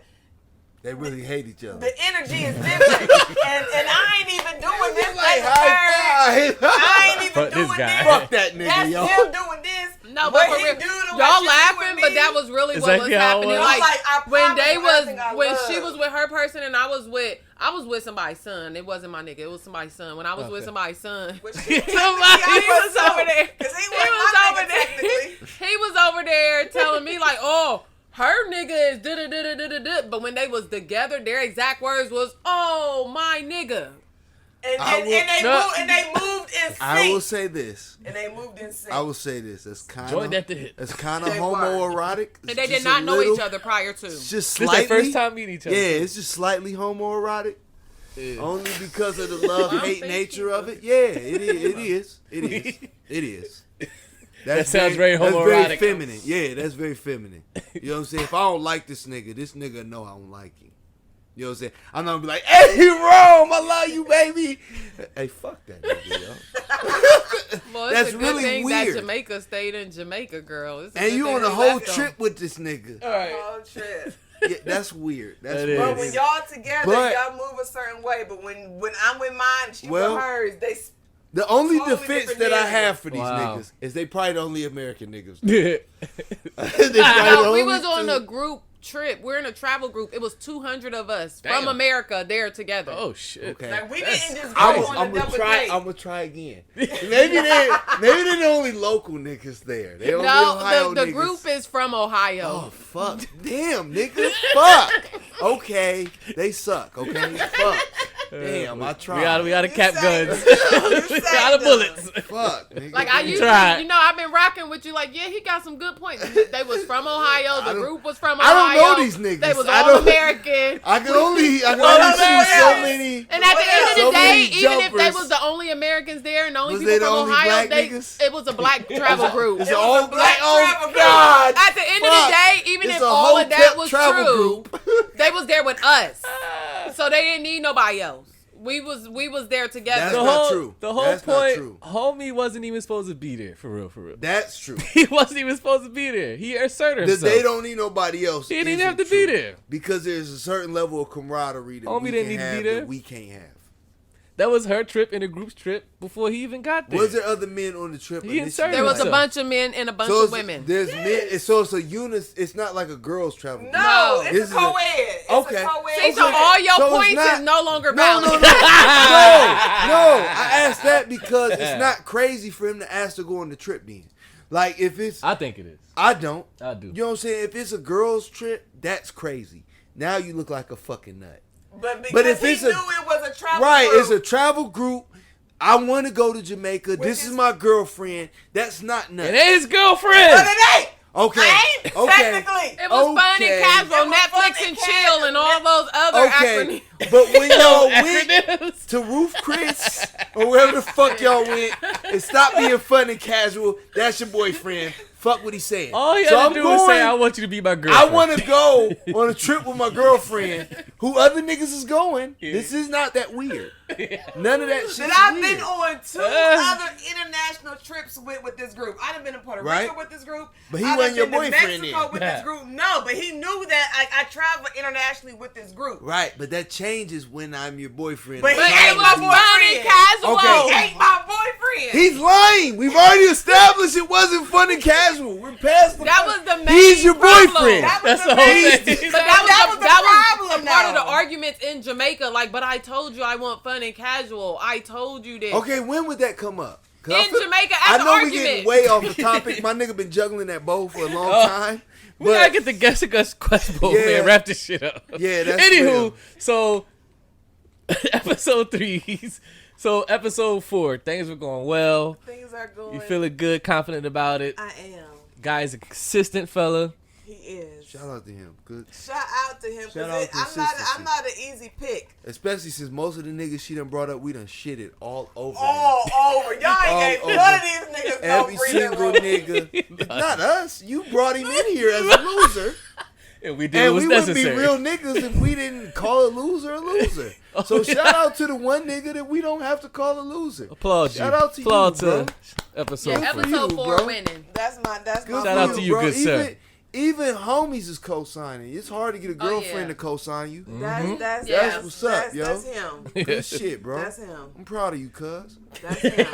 They really hate each other. the energy is different. and I ain't even doing this. Like, That's the high third. five. I ain't even Fuck this doing guy. this. Fuck that nigga, That's yo. him doing this. No, but What for he real, do to what y'all she laughing, do but with that me. was really Is what that was how it happening. was? Like, Like, I when promise they you was, everything I when love. she was with her person and I was with somebody's son. It wasn't my nigga. It was somebody's son. When I was with Okay. somebody's son, But he she- was over there. Because he He was was my over nigga, there. technically. He was over there telling me like, oh, her nigga is da-da-da-da-da-da. But when they was together, their exact words was, oh, my nigga. And they moved in sync. I will say this. And they moved in sync. I will say this. That's kind Join of that to hit. That's kind of homoerotic. And they did not know each other prior to. Just This slightly. is their first time meeting each other. Yeah, it's just slightly homoerotic. Yeah. Only because of the love-hate nature of it. Yeah, it is. It is. That sounds very homoerotic. That's very feminine. Yeah, that's very feminine. You know what I'm saying? If I don't like this nigga know I don't like him. You know what I'm saying? I'm not gonna be like, hey, Rome, I love you, baby. Hey, fuck that nigga, yo. Well, that's a good really thing weird. that Jamaica stayed in Jamaica, girl. And you on a whole trip with this nigga. All right. Whole trip. Yeah, that's weird. That's That weird. But when y'all together, But- y'all move a certain way. But when I'm with mine, she Well, with hers, they. The only Totally defense different that I narrative. have for these Wow. niggas is they probably the only American niggas. Yeah. They probably No, the we only was on two. a group trip. We're in a travel group. It was 200 of us Damn. from America there together. Oh shit. Okay. Like we That's didn't just I'm go on a double date. gonna try again. Maybe they're the only local niggas there. They only Ohio No, the niggas. group is from Ohio. Oh fuck! Damn, niggas, fuck. Okay, they suck. Okay, fuck. Damn, I tried. We got to cap guns. You We got the bullets. Fuck, nigga. Like I You usually, tried. I've been rocking with you. Like, yeah, he got some good points. They was from Ohio. I The don't- group was from Ohio. I don't know these niggas. They was I all don't- American. I can only see so many. And at the end of So the day, many even if they jumpers. was the only Americans there and the only Was people they the from only Ohio, black niggas? it was a black travel group. It's It an was a all black black. travel Oh group. God! At the end of the day, even It's if a all of that hotep was travel true, group. they was there with us, so they didn't need nobody else. We was there together. That's The not whole, true. The whole That's not point, true. homie wasn't even supposed to be there. For real. That's true. He wasn't even supposed to be there. He asserted That himself. they don't need nobody else. He didn't even isn't have to true. be there. Because there's a certain level of camaraderie that Homie we didn't can need to have be there. that we can't have. That was her trip and the group's trip before he even got there. Was there other men on the trip? He initially? inserted There was a himself. bunch of men and a bunch So of it's- women. There's men. So it's a unit. It's not like a girls travel. group. No, This it's is a co-ed. It's okay. a co-ed. See, so all your So it's points not- is no longer No, valid. no. I asked that because it's not crazy for him to ask to go on the trip. Then, like if it's, I think it is. I don't. I do. You know what I'm saying? If it's a girls trip, that's crazy. Now you look like a fucking nut. But because But if he it's knew a- it was a travel Right, group, it's a travel group. I want to go to Jamaica. This is my girlfriend. That's not nuts. And his girlfriend. but it ain't. Okay. Ain't Okay. technically. It was fun Okay. and casual, It was fun Netflix and and casual. chill, and all those other Okay. acronyms. But when y'all went Acronyms. to Roof Chris or wherever the fuck y'all went and stop being fun and casual, that's your boyfriend. Fuck what he said. All he So had I'm to do was say, going- I want you to be my I girlfriend. want to go on a trip with my girlfriend. Who other niggas is going? This is not that weird. None of that shit. That is I've weird. been on two other international trips with this group. I've been to Puerto Rico Right. with this group. But he I've wasn't your been to boyfriend Mexico then. with this group. No, but he knew that I travel internationally with this group. Right, but that changes when I'm your boyfriend. But he But ain't it my was fun and boyfriend. casual. Okay. He ain't my boyfriend. He's lying. We've already established it wasn't fun and casual. We're past the That was the main He's your problem. boyfriend. That was That's the the whole main- thing. But that was problem a part of now. the arguments in Jamaica. Like, but I told you I want fun and casual. I told you this. Okay, when would that come up? 'Cause I In Jamaica, I as an know we argument. getting way off the topic. My nigga been juggling that bow for a long time. We gotta But get the Guess a Gus quest bowl, Yeah. man. Wrap this shit up. Yeah, that's Anywho, real. so episode 3. So episode 4, things were going well. Things are going. You feeling good, confident about it. I am. Guy's a consistent fella. He is. shout out to him. Good. Shout out to him. 'Cause Shout out I'm not. consistency. I'm not an easy pick. Especially since most of the niggas she done brought up, we done shitted all over. him. All over. Y'all All ain't gave over. none of these niggas no Every breathing single room. nigga. It's not us. You brought him in here as a loser. And we did And what was we wouldn't be necessary. real niggas if we didn't call a loser a loser. So Oh, shout out to the one nigga that we don't have to call a loser. Applaud you. Shout out to Applaud you, bro. to episode Yeah, four. episode you, 4 bro. winning. That's my. Good Shout for out to you, bro. good sir. Even homies is co-signing. It's hard to get a girlfriend yeah. to co-sign you. That's Yeah. That's what's up, yo. That's him. Good shit, bro. That's him. I'm proud of you, cuz. That's him.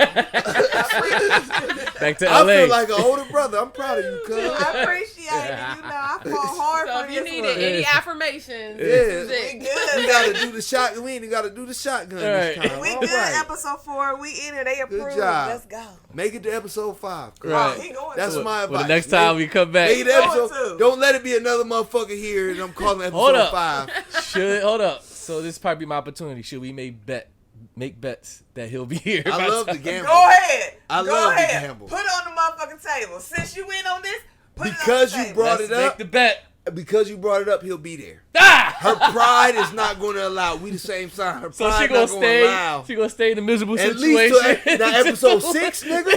Back to I LA. feel like an older brother. I'm proud of you, cuz. I appreciate I fought hard So for if you this needed one. any affirmations, Yeah. this is We it. good. We gotta do the shot. We ain't gotta do the shotgun this Right. time. We All good. right. Episode 4. We in it. They approved. job. Let's go. Make it to episode 5. Right. Oh, he going That's to. my advice. Well, the next time we come back, Make it to Going episode. to. Don't let it be another motherfucker here, and I'm calling Hold episode up. 5. hold up. So this probably be my opportunity. Should we make bets that he'll be here? I by love the the time- gamble. Go ahead. I Go love the ahead. gamble. Put it on the motherfucking table. Since you in on this, put Because it on you the brought table. it Let's up. make the bet. Because you brought it up, he'll be there. Ah! Her pride is not going to allow. We the same sign. Her So pride she gonna not going to stay. allow. She gonna stay in a miserable At situation. least till now episode 6, nigga.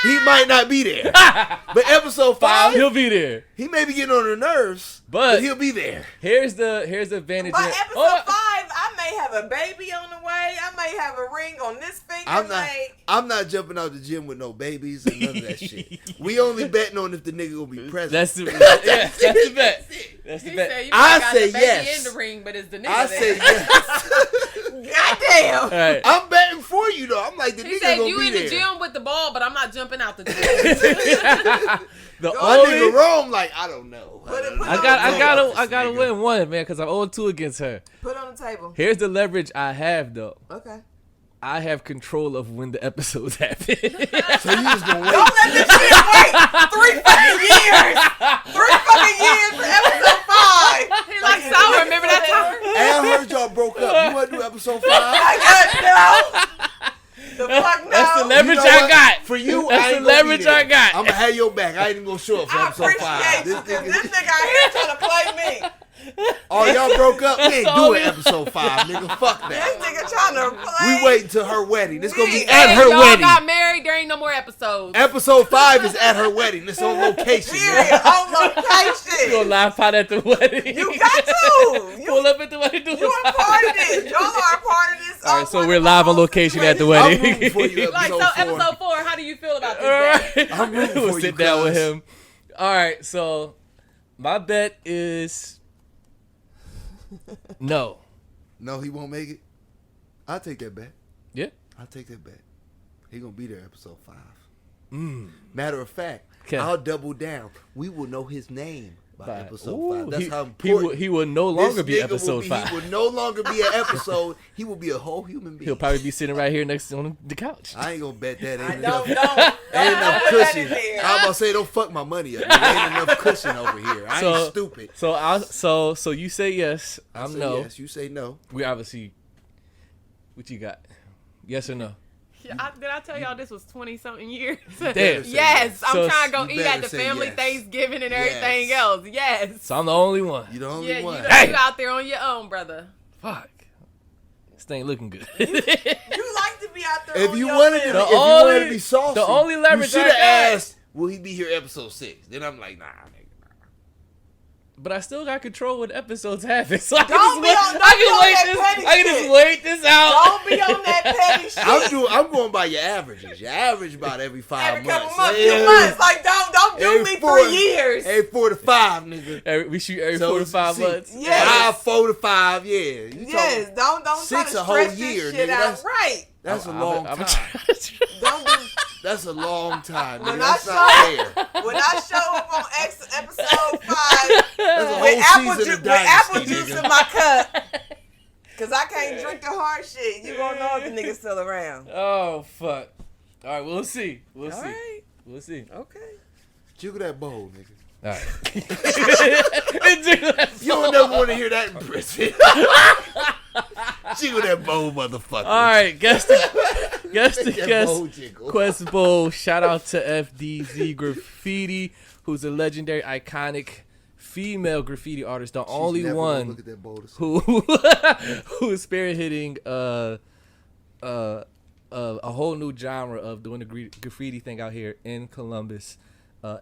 He might not be there. But episode 5, He'll be there. he may be getting on her nerves, But but he'll be there. Here's the advantage. By in- episode Oh, 5, I may have a baby on the way. I may have a ring on this finger. I'm not jumping out the gym with no babies and none of that shit. We only betting on if the nigga gonna be present. That's the that's the bet. That's the He bet. said you I got say the baby yes. in the ring, but it's the nigga I there. say yes. Goddamn. All right. I'm betting for you though. I'm like the He nigga said gonna you be in there. the gym with the ball, but I'm not jumping out the gym. The My only nigga Rome, like I don't know. Put it- I gotta win one, man, because I'm 0-2 against her. Put it on the table. Here's the leverage I have though. Okay. I have control of when the episodes happen. So you just gonna wait. Don't let this shit wait 3 fucking years. 3 fucking years for episode 5. He like, so I remember that time. Hey, I heard y'all broke up. You want to do episode 5? I got no. The fuck no. That's the leverage You know I what? got. For you, That's I the ain't gonna be leverage there. I got. I'm gonna have your back. I ain't even gonna show up for I episode appreciate 5. you, because this nigga out here trying to play me. Oh, y'all broke up? We ain't doing episode 5, nigga. Fuck This that. nigga trying to play. We waiting till her wedding. This gonna be Hey, at her y'all wedding. got married. There ain't no more episodes. Episode 5 is at her wedding. This on location. Period. nigga. On You gonna location. live pot at the wedding. You got to. Pull up at the wedding. You are part of this. Y'all are part of this. All right, so we're live on location at the I'm wedding. rooting for you, Like, so episode 4. episode 4, how do you feel about this? All day? right. I'm rooting We'll for sit you, down with cuz. him. All right, so my bet is no. No, he won't make it. I'll take that bet. Yeah. I'll take that bet. He gonna be there episode 5. Mm. Matter of fact, Okay. I'll double down. We will know his name by episode 5. That's how he important. will no this longer be nigga episode He 5. will no longer be an episode. He will be a whole human being. He'll probably be sitting right here next on the couch. I ain't gonna bet that. I Ain't enough, don't. ain't enough put that cushion. in there. I'm about to say, don't fuck my money up. There ain't enough cushion over here. I ain't stupid. So you say yes. I I'm say no. Yes, you say no. We obviously. What you got? Yes or no? Did I tell y'all this was 20-something years? Damn. Yes, I'm So trying to go you eat better at the say family yes. Thanksgiving and Yes. everything else. Yes. So I'm the only one. You the only Yeah, one. you out there on your own, brother. Fuck. This thing looking good. You like to be out there. If on you your wanted to, own. The if you only- wanted to be saucy, the only leverage you I should have got- asked, "Will he be here episode 6?" Then I'm like, "Nah, nigga." But I still got control when episodes happen. So I can Don't just be wait. on- don't I be on can wait that this. petty I can just shit. wait this out. Don't be on that petty shit. I'm going by your averages. Your average about every 5 Every months. couple months, Yeah. 2 months. Like, don't do Every me 4 3 years. Every 4 to 5, nigga. We shoot every So 4 to 5 see, months. Yes. 5, 4 to 5, yeah. You Yes, talking- don't try 6 to a whole stretch year, this shit nigga. out. That's- Right. That's a long I'm time. Don't do. That's a long time, nigga. When That's I not fair. When I show up on episode 5 That's a with whole apple, season of with apple Dynasty, juice nigga. in my cup, cause I can't drink the hard shit, you gonna know if the nigga's still around. Oh fuck! All right, we'll see. We'll All see. right. We'll see. Okay. Jiggle that bowl, nigga. All right. You don't never want to hear that in prison. Jiggle that bowl, motherfucker. All right, guess the That bowl jiggle. Quest Bowl. Shout out to FDZ Graffiti, who's a legendary, iconic female graffiti artist, the She's only never gonna one look at that bowl to see. who is spearheading a whole new genre of doing the graffiti thing out here in Columbus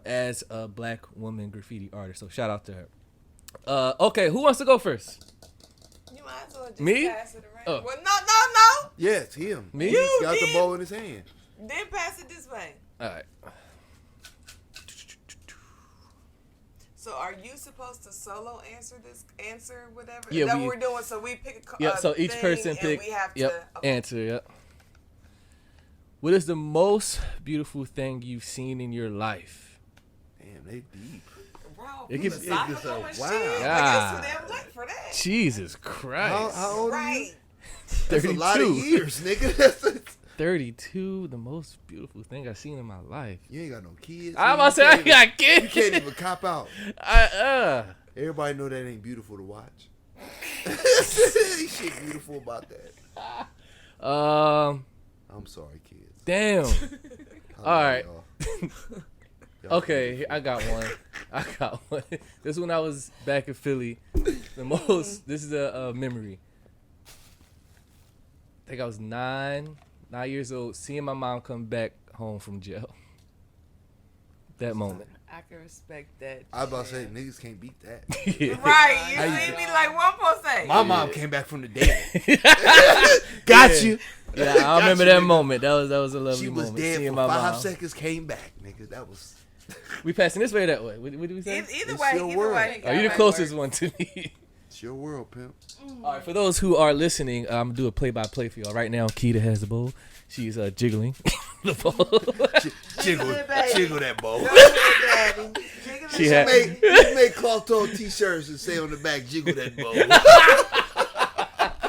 as a black woman graffiti artist. So shout out to her. Okay, who wants to go first? You might as well just Me? pass it around. Oh. Well, no. Yes, him. Me? He's got the did. bowl in his hand. Then pass it this way. All right. So are you supposed to solo answer whatever? Yeah, Is that we- what we're doing? So we pick a Yeah, so each thing person and pick. we have Yep. to okay. Answer. Yep. What is the most beautiful thing you've seen in your life? Damn, they deep. It gets wow. God. For that. Jesus Christ. How old are you? Right. That's 32. a lot of years, nigga. 32, the most beautiful thing I've seen in my life. You ain't got no kids. I'm about to say I got kids. You can't even cop out. Everybody know that ain't beautiful to watch. Ain't shit beautiful about that. I'm sorry, kids. Damn. All right. Y'all Okay, here, I got one. This one I was back in Philly. This is a memory. I think I was 9 years old, seeing my mom come back home from jail. That moment. I can respect that. I was about to say, niggas can't beat that. Yeah. Right. You see me like what I'm supposed to say? My mom came back from the dead. Got you. Yeah, I remember that moment. That was a lovely She was moment. dead seeing for my 5 mom. seconds, came back, nigga. That was... We passing this way or that way? What did we say? Either It's way, your either world. way. Are you the closest one to me? It's your world, pimp. All right, for those who are listening, I'm going to do a play-by-play for y'all. Right now, Keita has the bowl. She's jiggling the bowl. Jiggle that bowl. She had... You make cloth toe t-shirts and say on the back, jiggle that bowl.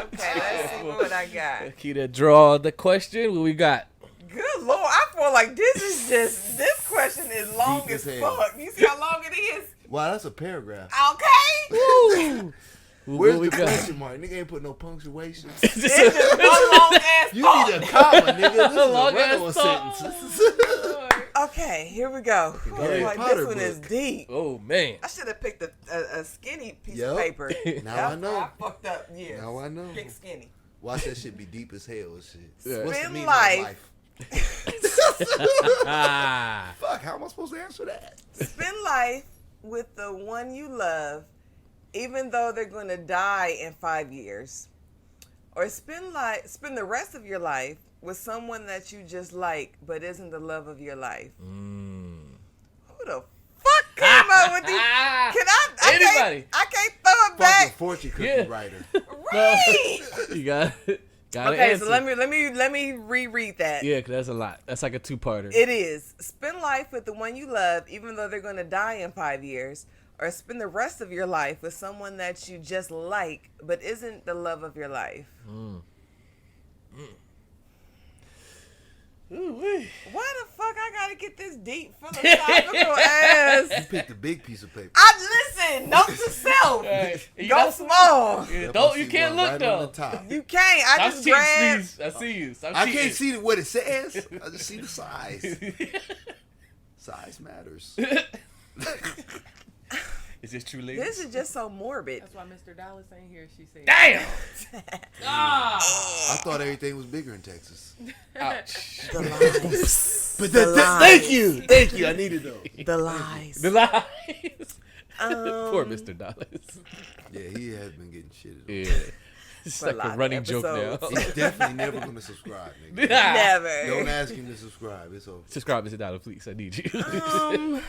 Okay, let's see what I got. Keita, draw the question. What we got? Good Lord, I feel like this question is long Deep as as hell. fuck. You see how long it is? Wow, that's a paragraph. Okay. Woo! Where's What we the got? question mark? Nigga ain't put no punctuation. It's just one long ass You thought. need a comma, nigga. This is a Long regular ass thought. sentence. Okay, here we go. Harry Oh, like, Potter this one is book. deep. Oh, man. I should have picked a skinny piece Yup. of paper. Now I know. I fucked up. Yeah. Now I know. Pick skinny. Watch that shit be deep as hell and shit. Yeah. What's the Spend meaning life. of life? Ah. Fuck, how am I supposed to answer that? Spend life with the one you love, even though they're going to die in 5 years. Or spend the rest of your life with someone that you just like, but isn't the love of your life. Who the fuck came up with these? Can Anybody. I can't throw it Fucking back. fortune cookie Yeah. writer. Right. You got it. Got Okay, answer. so let me reread that. Yeah, 'cause that's a lot. That's like a 2-parter. It is. Spend life with the one you love, even though they're going to die in 5 years. Or spend the rest of your life with someone that you just like, but isn't the love of your life. Why the fuck I gotta get this deep philosophical ass? You picked a big piece of paper. Listen, note to self. Right. Go small. Yeah, Yep, I you see can't one look right though. on the top. You can't. I Stop just cheating, grabbed. Spreez. I see you. Stop I cheating. can't see what it says. I just see the size. Size matters. Is this true, ladies? This is just so morbid. That's why Mr. Dallas ain't here. She said, Damn. I thought everything was bigger in Texas. Ouch. The lies. But The lies. Thank you. I needed those. The lies. The lies. Poor Mr. Dallas. Yeah, he has been getting shitted on. Yeah. It's For a like lot a of running joke now. episodes. He's definitely never gonna subscribe, nigga. Never. Don't ask him to subscribe. It's over. Subscribe, Mr. Dollar, please. I need you.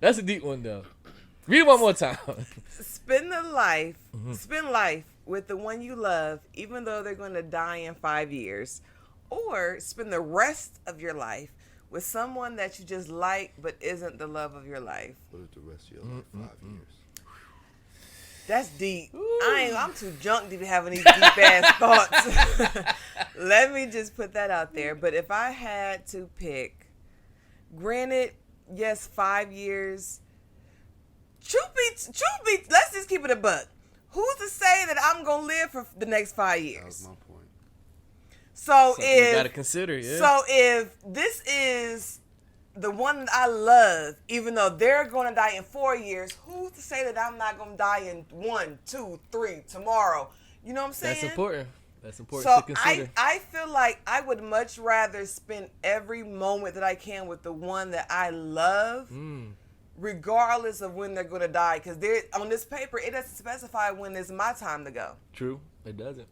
That's a deep one, though. Read it one more time. Spend life with the one you love, even though they're going to die in 5 years. Or spend the rest of your life with someone that you just like, but isn't the love of your life. What is the rest of your life? 5 years. That's deep. I'm too drunk to be having these deep ass thoughts. Let me just put that out there. But if I had to pick, granted, yes, 5 years. Truth be, let's just keep it a buck. Who's to say that I'm gonna live for the next 5 years? That was my point. So Something you gotta consider, yeah. So if this is the one that I love, even though they're gonna die in 4 years, who's to say that I'm not gonna die in 1, 2, 3 tomorrow? You know what I'm saying? That's important. That's important So to consider. I feel like I would much rather spend every moment that I can with the one that I love, regardless of when they're gonna die. Because on this paper, it doesn't specify when it's my time to go. True. It doesn't.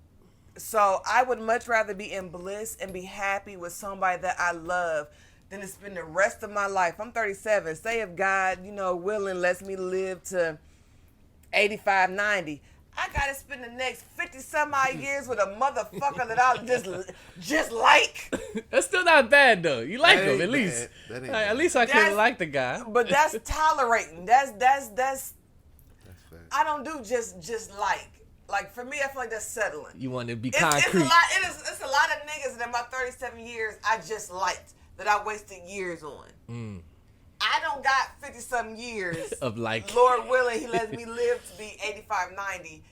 So I would much rather be in bliss and be happy with somebody that I love than to spend the rest of my life. I'm 37. Say if God, willing, lets me live to 85, 90. I gotta spend the next 50 some odd years with a motherfucker that I just like. That's still not bad though. You like him at least. At least I can like the guy. But that's tolerating. That's fair. I don't do just like. Like for me, I feel like that's settling. You want to be It's concrete. a lot of niggas that in my 37 years I just liked that I wasted years on. I don't got 50 some years of like. Lord willing, he lets me live to be 85, 90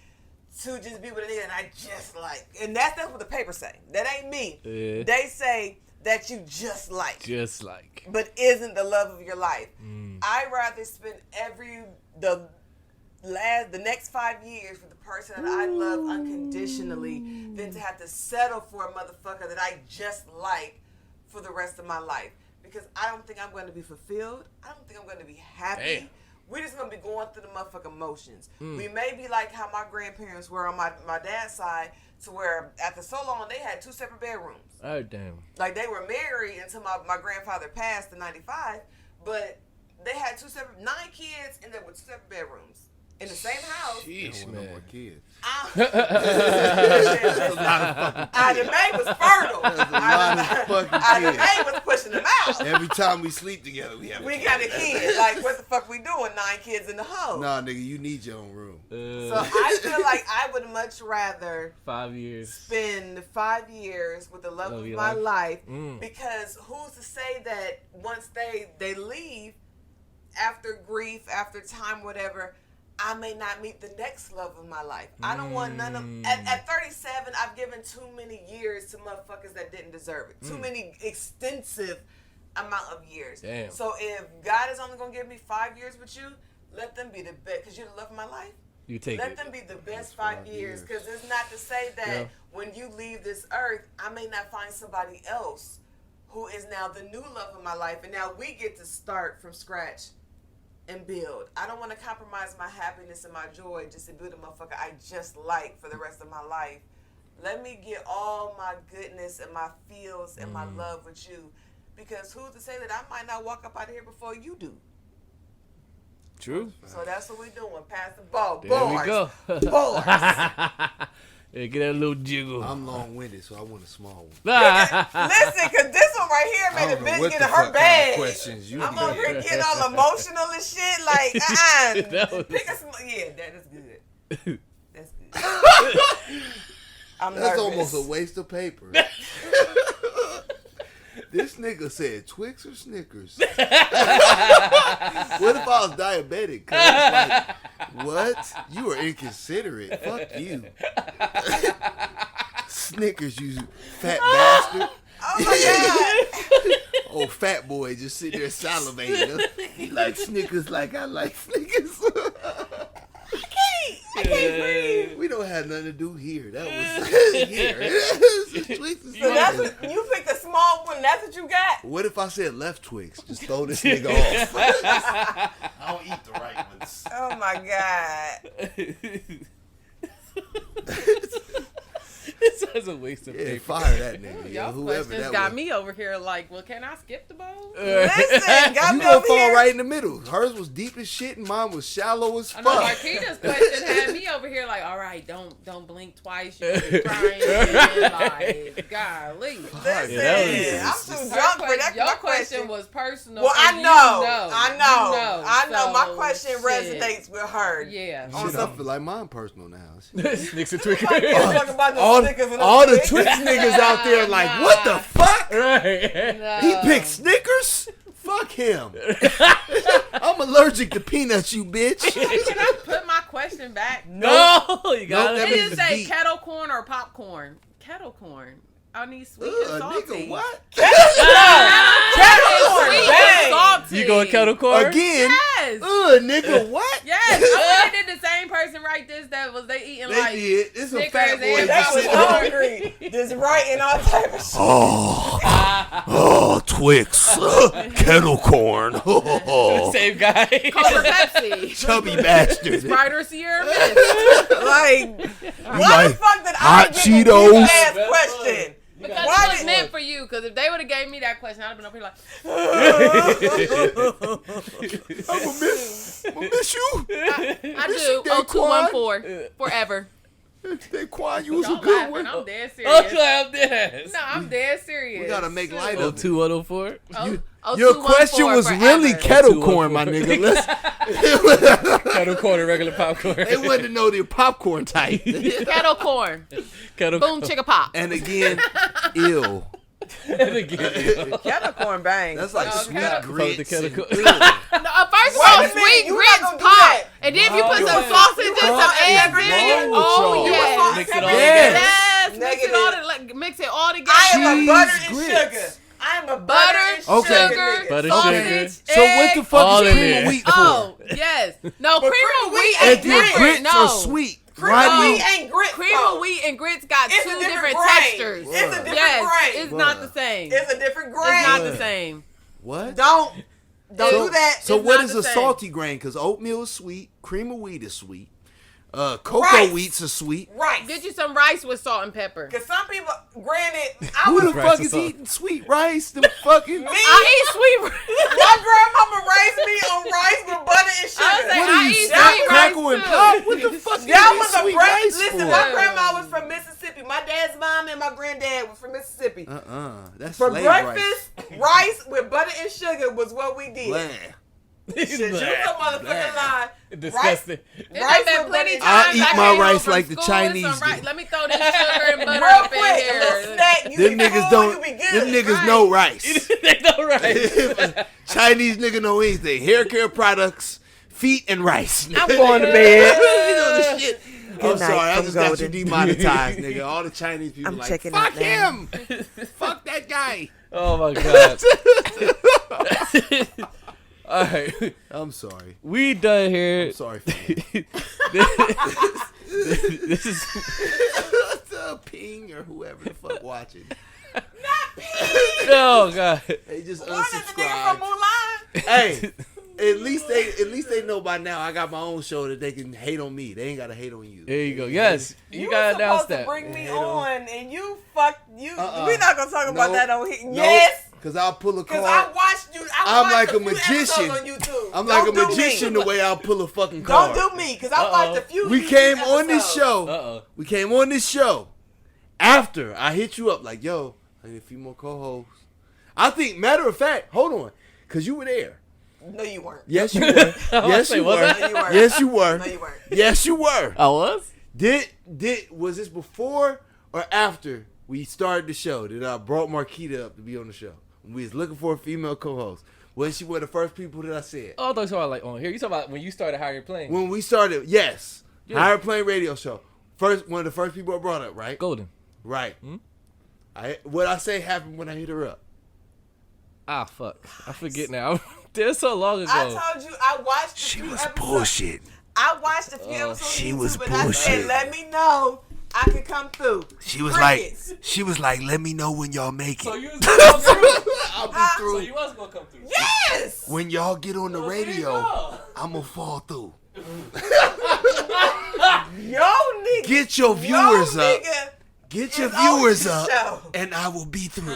to just be with a nigga that I just like. And that's what the papers say. That ain't me. Yeah. They say that you just like. Just like. But isn't the love of your life. I'd rather spend the next 5 years with the person that I love unconditionally than to have to settle for a motherfucker that I just like for the rest of my life. Because I don't think I'm going to be fulfilled. I don't think I'm going to be happy. Damn. We're just going to be going through the motherfucking motions. We may be like how my grandparents were on my dad's side, to where after so long they had 2 separate bedrooms. Oh, damn. Like they were married until my grandfather passed in 95, but they had 9 kids and they were 2 separate bedrooms. In the same house. Jeez, No man. more kids. The maid was fertile. The maid was pushing them out. Every time we sleep together, we got a kid. Like, what the fuck we doing? 9 kids in the home. Nah, nigga, you need your own room. So I feel like I would much rather 5 years. spend 5 years with the love of my life. Because who's to say that once they leave, after grief, after time, whatever, I may not meet the next love of my life. I don't want none of... At 37, I've given too many years to motherfuckers that didn't deserve it. Too many extensive amount of years. Damn. So if God is only going to give me 5 years with you, let them be the best. Because you're the love of my life. You take Let it. them be the best 5 years. Because it's not to say that when you leave this earth, I may not find somebody else who is now the new love of my life. And now we get to start from scratch and build. I don't want to compromise my happiness and my joy just to build a motherfucker I just like for the rest of my life. Let me get all my goodness and my feels and my love with you. Because who's to say that I might not walk up out of here before you do? True. So that's what we doing. Pass the ball. There Bars. we go. Bars. Yeah, get that little jiggle. I'm long-winded, so I want a small one. Listen, because this one right here made a bitch get in her bag. Questions you I'm get. over here getting all emotional and shit. Like, pick a small. Yeah, that is good. That's good. I'm That's nervous. almost a waste of paper. This nigga said Twix or Snickers. What if I was diabetic? Cause like, what? You are inconsiderate. Fuck you. Snickers, you fat bastard. Oh my God. Oh, fat boy just sitting there salivating. He likes Snickers like I like Snickers. I can't breathe. We don't have nothing to do here. That was here. Twix and So that's Snickers. what you picked a small one. That's what you got. What if I said left Twix? Just throw this nigga off. I don't eat the right ones. Oh my God. This was a waste of Yeah, paper. fire that nigga. Y'all Whoever questions that got was. me over here like, well, can I skip the bowl? Listen, got You me gonna over fall here. right in the middle. Hers was deep as shit and mine was shallow as I know fuck. Marquita's question had me over here like, all right, don't blink twice. You're crying. Like, golly. Listen, Yeah, I'm too drunk for that. Your My question was personal. Well, I and know. I know. So, My question shit. resonates with her. Yeah. Shit, I feel like mine personal now. Snicks and Talk Twinkle. about the all Snickers and all the Twix. Twix niggas out there like, what the fuck? Right. No. He picked Snickers? Fuck him. I'm allergic to peanuts, you bitch. Can I put my question back? No, you got Nope, that It it. means didn't say deep. kettle corn or popcorn. Kettle corn. I need sweet and salty. Nigga, what? Kettle corn, Sweet bang. and salty. You going kettle corn? Again? Yes. Nigga, what? Yes. I wonder did the same person write this that was they eating They like did. It's a Snickers fat boy and just That was sitting there. hungry. Just writing all type of shit. Oh, Twix. Kettle corn. Same guy. Coke or Pepsi. Chubby bastard. Sprite or Sierra Mist. Like, why the fuck did hot I get Cheetos? a ass question? Because Why it was did- meant for you. Because if they would have gave me that question, I'd have been up here like, I'm a miss. I miss you. I do. 0214 forever. Daquan, you was a Y'all good laughing. one. I'm dead serious. I'm dead. No, I'm dead serious. We gotta make light of it. 02104. Your question was really kettle corn, my nigga. Let's Kettle corn and regular popcorn. they wanted to know the popcorn type. kettle corn. Kettle Boom chicka pop. And again, ill. And again. Kettle corn bang. That's like Oh, sweet kettle- grits. The kettle and- corn. Ew. No, first of Wait all, a minute, sweet you grits not gonna do pop. that. And then if you put Oh, some yeah. sausage and some Fuck eggs everything. in it. Wrong with Oh, y'all. yes. Mix it all Yes. together. Mix it all like, mix it all together. I am a butter and Cheese sugar. grits. I am a Butter, butter and Okay. sugar, nigga. Butter, sausage, sugar. So what the egg. fuck All is in cream there. of wheat for? Oh, yes. No, But cream of wheat And is the different. grits No. are sweet. Cream Why of do wheat you? ain't grits. Cream though. of wheat and grits got It's two a different grain. textures. It's a different Yes, grain. it's not the same. It's a different grain. It's not the same. What? Don't do that. So It's what not is the a same. salty grain? Because oatmeal is sweet, cream of wheat is sweet, cocoa Rice. wheats are sweet. Rice. Get you some rice with salt and pepper. Because some people, granted, I Who was. the Rice fuck and is salt. eating sweet rice? The fucking Me, I eat sweet rice. my grandmama raised me on rice with butter and I was sugar. saying, what I are you eat snap, sweet crackle, rice and too. pop? What the fuck is That you was eat a sweet great. rice Listen, for? my grandma was from Mississippi. My dad's mom and my granddad was from Mississippi. That's For slave breakfast, rice with butter and sugar was what we did. rice. Shit, you a motherfucking lie. Disgusting. There's Rice been with plenty butter. I times eat I my came rice home from like the school with Chinese some rice. do. Let me throw this sugar and butter Real up in quick, a here. little snack. You Them be niggas full, don't. you be good. Them niggas Right. know rice. They know right. Chinese nigga know anything. Hair care products, feet, and rice. I'm going to bed. You know the shit. I'm night sorry, I from just got you Goldn. demonetized, nigga. All the Chinese people I'm like, checking fuck out now. him. Fuck that guy. Oh my god. All right, I'm sorry. we done here. I'm sorry for you. This is Ping or whoever the fuck watching. oh god. They just One of the niggas from unsubscribed. Mulan. Hey, at least they know by now I got my own show that they can hate on me. They ain't gotta hate on you. There you go. Yes, you were gotta announce supposed to that. bring me Hate on. on, and you fucked you. Uh-uh. We're not gonna talk about Nope. that on here. Nope. Yes, Cause I'll pull a because I card. watched you. I'm like watched a few magician. episodes on YouTube. I'm like Don't a do magician me. the way I'll pull a fucking card. Don't do me, because I watched a few. We YouTube came on this episodes. show. Uh-oh. We came on this show after I hit you up like, yo, I need a few more co-hosts. I think, matter of fact, hold on, cause you were there. No, you weren't. Yes, you were. Yes, say, you was were. I? No, you weren't. Yes, you were. No, you weren't. Yes, you were. I was. Was this before or after we started the show that I brought Marquita up to be on the show? We was looking for a female co-host. Was she one of the first people that I said? Oh, I thought you were talking about like on here. You talking about when you started Higher Plane? When we started, yes. Yeah. Higher Plane Radio Show. One of the first people I brought up, right? Goldn. Right. What I say happened when I hit her up. Ah, fuck. I forget now. That's so long ago. I told you I watched. She a few was episodes. bullshit. I watched a few episodes. She on YouTube, was and I bullshit. said, let me know I could come through. She was Crickets. like, let me know when y'all make it. so you was gonna come through. I'll be Huh? through. So you was gonna come through. Yes. When y'all get on the Well, there you radio, go. I'm gonna fall through. Yo, nigga. Get your viewers Yo, up. nigga. Get your It's on viewers the up, show. and I will be through.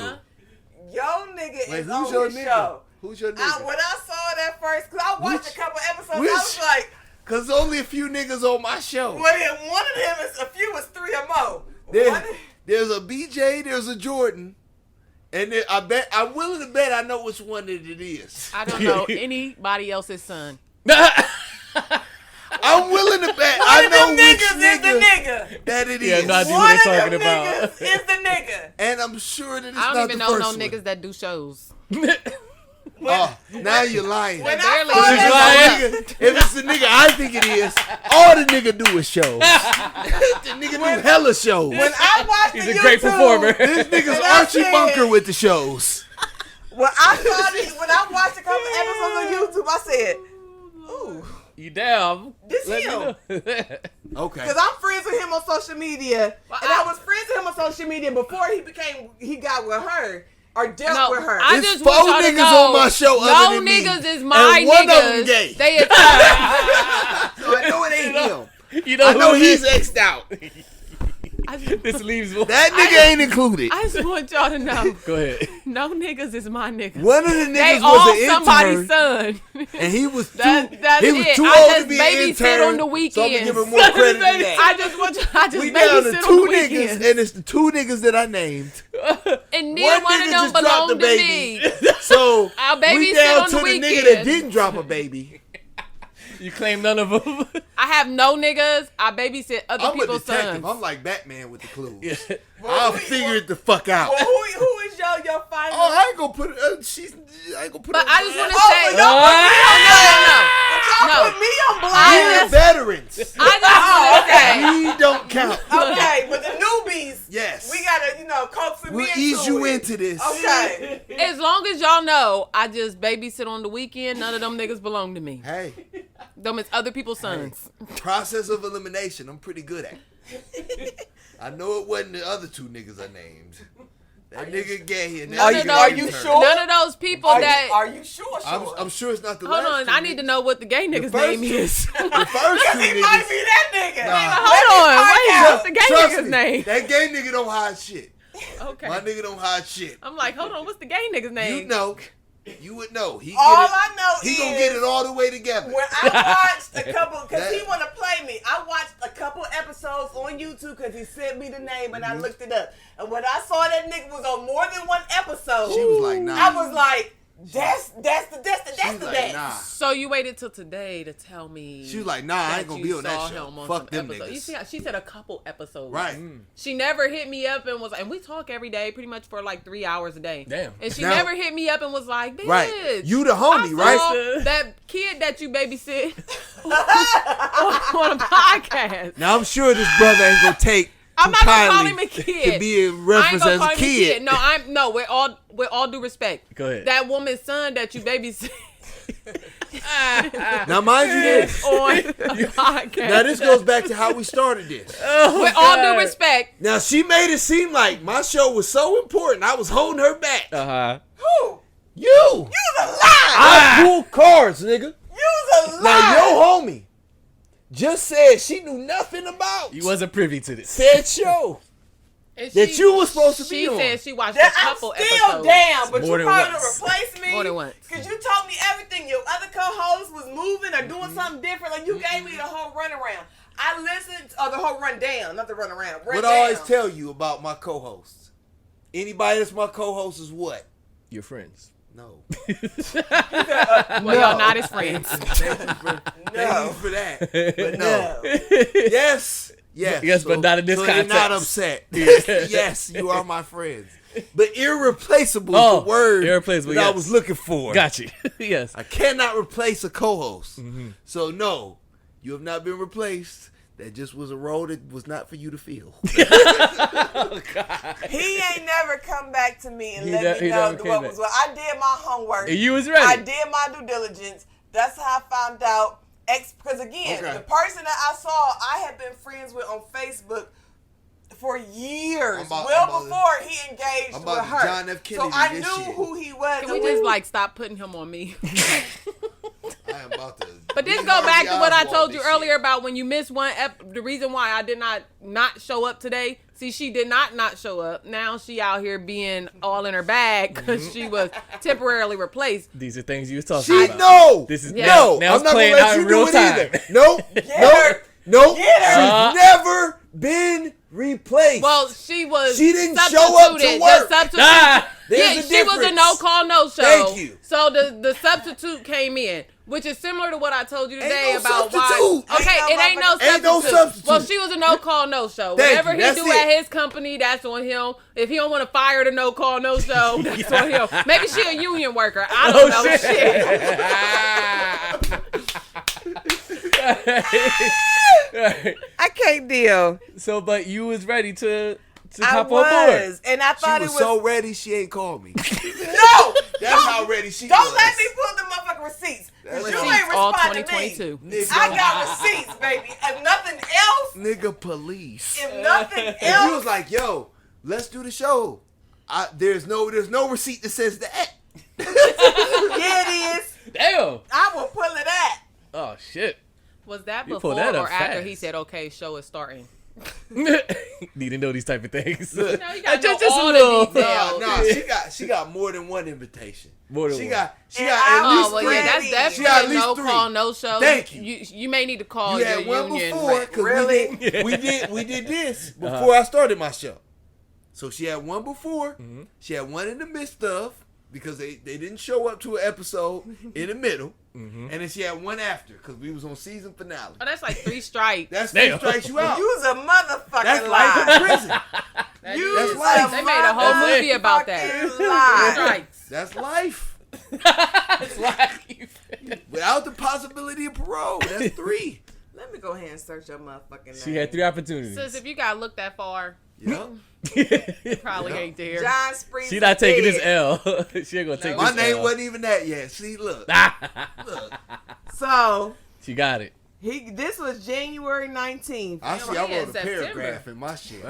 Yo, nigga Wait, is who's on your his nigga? show. Who's your nigga? When I saw that first, because I watched Which- a couple episodes, which- I was like, Cause only a few niggas on my show. well, then one of them is, a few is 3 or more. There's a BJ, there's a Jordan, and then I'm willing to bet I know which one that it is. I don't know anybody else's son. I'm willing to bet One I of know them which niggas is the nigga. that it Yeah, is. no, I do. One what of they them talking about. niggas is the nigga. And I'm sure that it's I not don't even the know no first one. niggas that do shows. Now you're lying. When If I barely saw do. that, it's the nigga I think it is, all the nigga do is shows. The nigga do hella shows. when I watched He's the a great YouTube, performer. This nigga's And I Archie said- Bunker with the shows. when I watched a couple episodes on YouTube, I said, ooh, You down? this Let me him. know. Okay. Because I'm friends with him on social media. And I was friends with him on social media before he got with her or dealt No, with her. I It's just 4 want y'all to niggas know, on my show no other than me. niggas is my And one of niggas. them gay. They attack. So I know it ain't him. You know I know who it he's is? X'd out. This leaves one. That nigga ain't included. I just want y'all to know. Go ahead. No niggas is my niggas. One of the They niggas all was an somebody's intern, son. and he was too. That's he was it. too I old just to be an babysit intern. on the So I'm gonna weekends. give him more credit than that. I just want you. I just We down to babysit on two the niggas, weekends. and it's the two niggas that I named. And neither one of nigga them just dropped the belong to baby. me. So I'll we babysit down on to the the nigga that weekends. didn't drop a baby. You claim none of them. I have no niggas. I babysit other I'm a people's detective. sons. I'm like Batman with the clues. Yeah. I'll figure it the fuck out. Well, who is your final? Oh, I ain't gonna put it. I ain't gonna put But it. I just want to Oh, say, but y'all no. put me on blast. We're veterans. I just want to say, We don't count. Okay, but the newbies, Yes. we gotta, coax them We'll into ease you it. into this. Okay. as long as y'all know, I just babysit on the weekend. None of them niggas belong to me. Hey, Them is other people's sons. process of elimination. I'm pretty good at. I know it wasn't the other two niggas I named. That nigga gay and that None nigga of those, Are you intern. sure? None of those people that. Are you sure? I'm sure it's not the Hold last on, two I need to niggas. know what the gay nigga's first name two- is. The first two It might niggas. be that nigga. Nah. Hold on, wait, out. what's the gay Trust nigga's me, name? that gay nigga don't hide shit. Okay. My nigga don't hide shit. I'm like, hold on, what's the gay nigga's name? You know. You would know. He All get it, I know he is gonna get it all the way together. when I watched a couple, because That- he want to play me, I watched a couple episodes on YouTube because he sent me the name and I looked it up. And when I saw that nigga was on more than one episode, She was like, nah. I was like, that's the She was that. like, nah. So you waited till today to tell me. She was like, nah, I that ain't gonna you be on that saw show. him on Fuck some them episode. niggas. You see how she said a couple episodes. Right. She never hit me up and was like, and we talk every day, pretty much for like 3 hours a day. Damn. And she Now- never hit me up and was like, bitch. Right. You the homie, I right? saw that kid that you babysit on a podcast. Now I'm sure this brother ain't gonna take I'm too not gonna call kindly him a kid. to be in I ain't reference gonna as call a him kid. No, with all due respect. Go ahead. That woman's son that you babysit Now mind you this. on a podcast. Now this goes back to how we started this. with all due respect. Now she made it seem like my show was so important. I was holding her back. Uh-huh. Who? You. You's a lie. I pull cards, nigga. You's a lie. Now your homie just said she knew nothing about You wasn't privy to this. said show. And That you was supposed to be She on. said she watched That a I'm couple still episodes. down, but More you than probably once. gonna replace me. More than once. Cause you told me everything. Your other co-host was moving or doing something different. Like you gave me the whole runaround. I listened, or the whole rundown, not the runaround. What I always tell you about my co-hosts. Anybody that's my co-host is what? Your friends. No. Well, y'all not his friends. Thank you for that. But no. No. Yes. Yes. Yes, but not in this so context. You're not upset. Yes, you are my friends. But irreplaceable is the word irreplaceable, that I yes. was looking for. Got you. Yes. I cannot replace a co-host. Mm-hmm. So no, you have not been replaced. That just was a role that was not for you to fill. He ain't never come back to me and He let me never know came what back. was what. I did my homework. And you was ready. I did my due diligence. That's how I found out. Because again, Okay. the person that I saw, I had been friends with on Facebook for years. Before he engaged I'm with about her. John F. So Kennedy I this knew shit. who he was. Can we just like stop putting him on me? I am about to. But this Lee go back Harvey to what I Oswald told you this earlier shit. about when you missed one. The reason why I did not show up today. See, she did not show up. Now she out here being all in her bag because she was temporarily replaced. These are things you was talking She about. no. This is Yeah. No, now I'm it's not gonna playing let out you in do real it time. either. Nope. her. Nope. Get her. She's never been replaced. Well, she was. She didn't show up to substituted. work. The substitute. Ah! There's Yeah, a she was a difference. no call, no show. Thank you. So the substitute came in, which is similar to what I told you today no about substitute. why. Okay, Ain't it ain't no Ain't no substitute. substitute. Well, she was a no call, no show. Thank Whatever you. he That's do it. at his company, that's on him. If he don't want to fire the no call, no show, that's on him. Maybe she a union worker. I don't know. Shit. I can't deal. So, but you was ready to I hop on board. was. And I She thought was it was. so ready she ain't called me. No! That's how ready she Don't was. let me pull the motherfucking receipts. That's You right. ain't All responding to me. 2022. Nigga, I got receipts, baby. If nothing else, nigga police. if nothing And he else, was like, yo, let's do the show. There's no receipt that says that. yeah, it is. Damn. I will pull it at. Oh shit. Was that You before pulled that or up after fast. he said, "Okay, show is starting"? Need to know these type of things. You know, you gotta Just know a all little. the details. No, she got more than one invitation. More than She one. got And at I least Oh, well, three. yeah, that's She got at definitely least no three. call, no show. Thank you. You may need to call You your had one union. before, because Really? we did this before I started my show. So she had one before. Mm-hmm. She had one in the midst of, because they didn't show up to an episode in the middle. Mm-hmm. And then she had one after, because we was on season finale. Oh, that's like 3 strikes. That's Damn. 3 strikes you out. You's a motherfucking That's lie. life in prison. You That's a life. They made a whole That's movie about that. motherfucking lie. Strikes. That's life. It's like Without the possibility of parole. That's 3. Let me go ahead and search your motherfucking name. she had 3 opportunities. Sis, if you gotta look that far, Yeah. you probably Yeah. ain't there. John Spreez. She not taking this dead. L. She ain't gonna take My this name L. wasn't even that yet. See, look. Look. So She got it. this was January 19th. I see. I yeah, wrote a September. paragraph in my shit.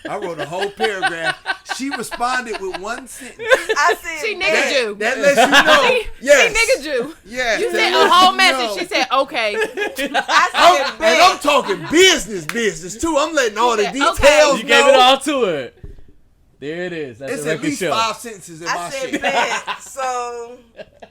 I wrote a whole paragraph. She responded with one sentence. I said She that- niggered you. That lets you know. Yes. She niggered you. Yes. You that sent a lets whole you message. know. She said, okay. I said And bet. I'm talking business too. I'm letting all the said, details okay. You gave it know. all to her. There it is. That's It's a at record least show. 5 sentences in I my said shit. bet.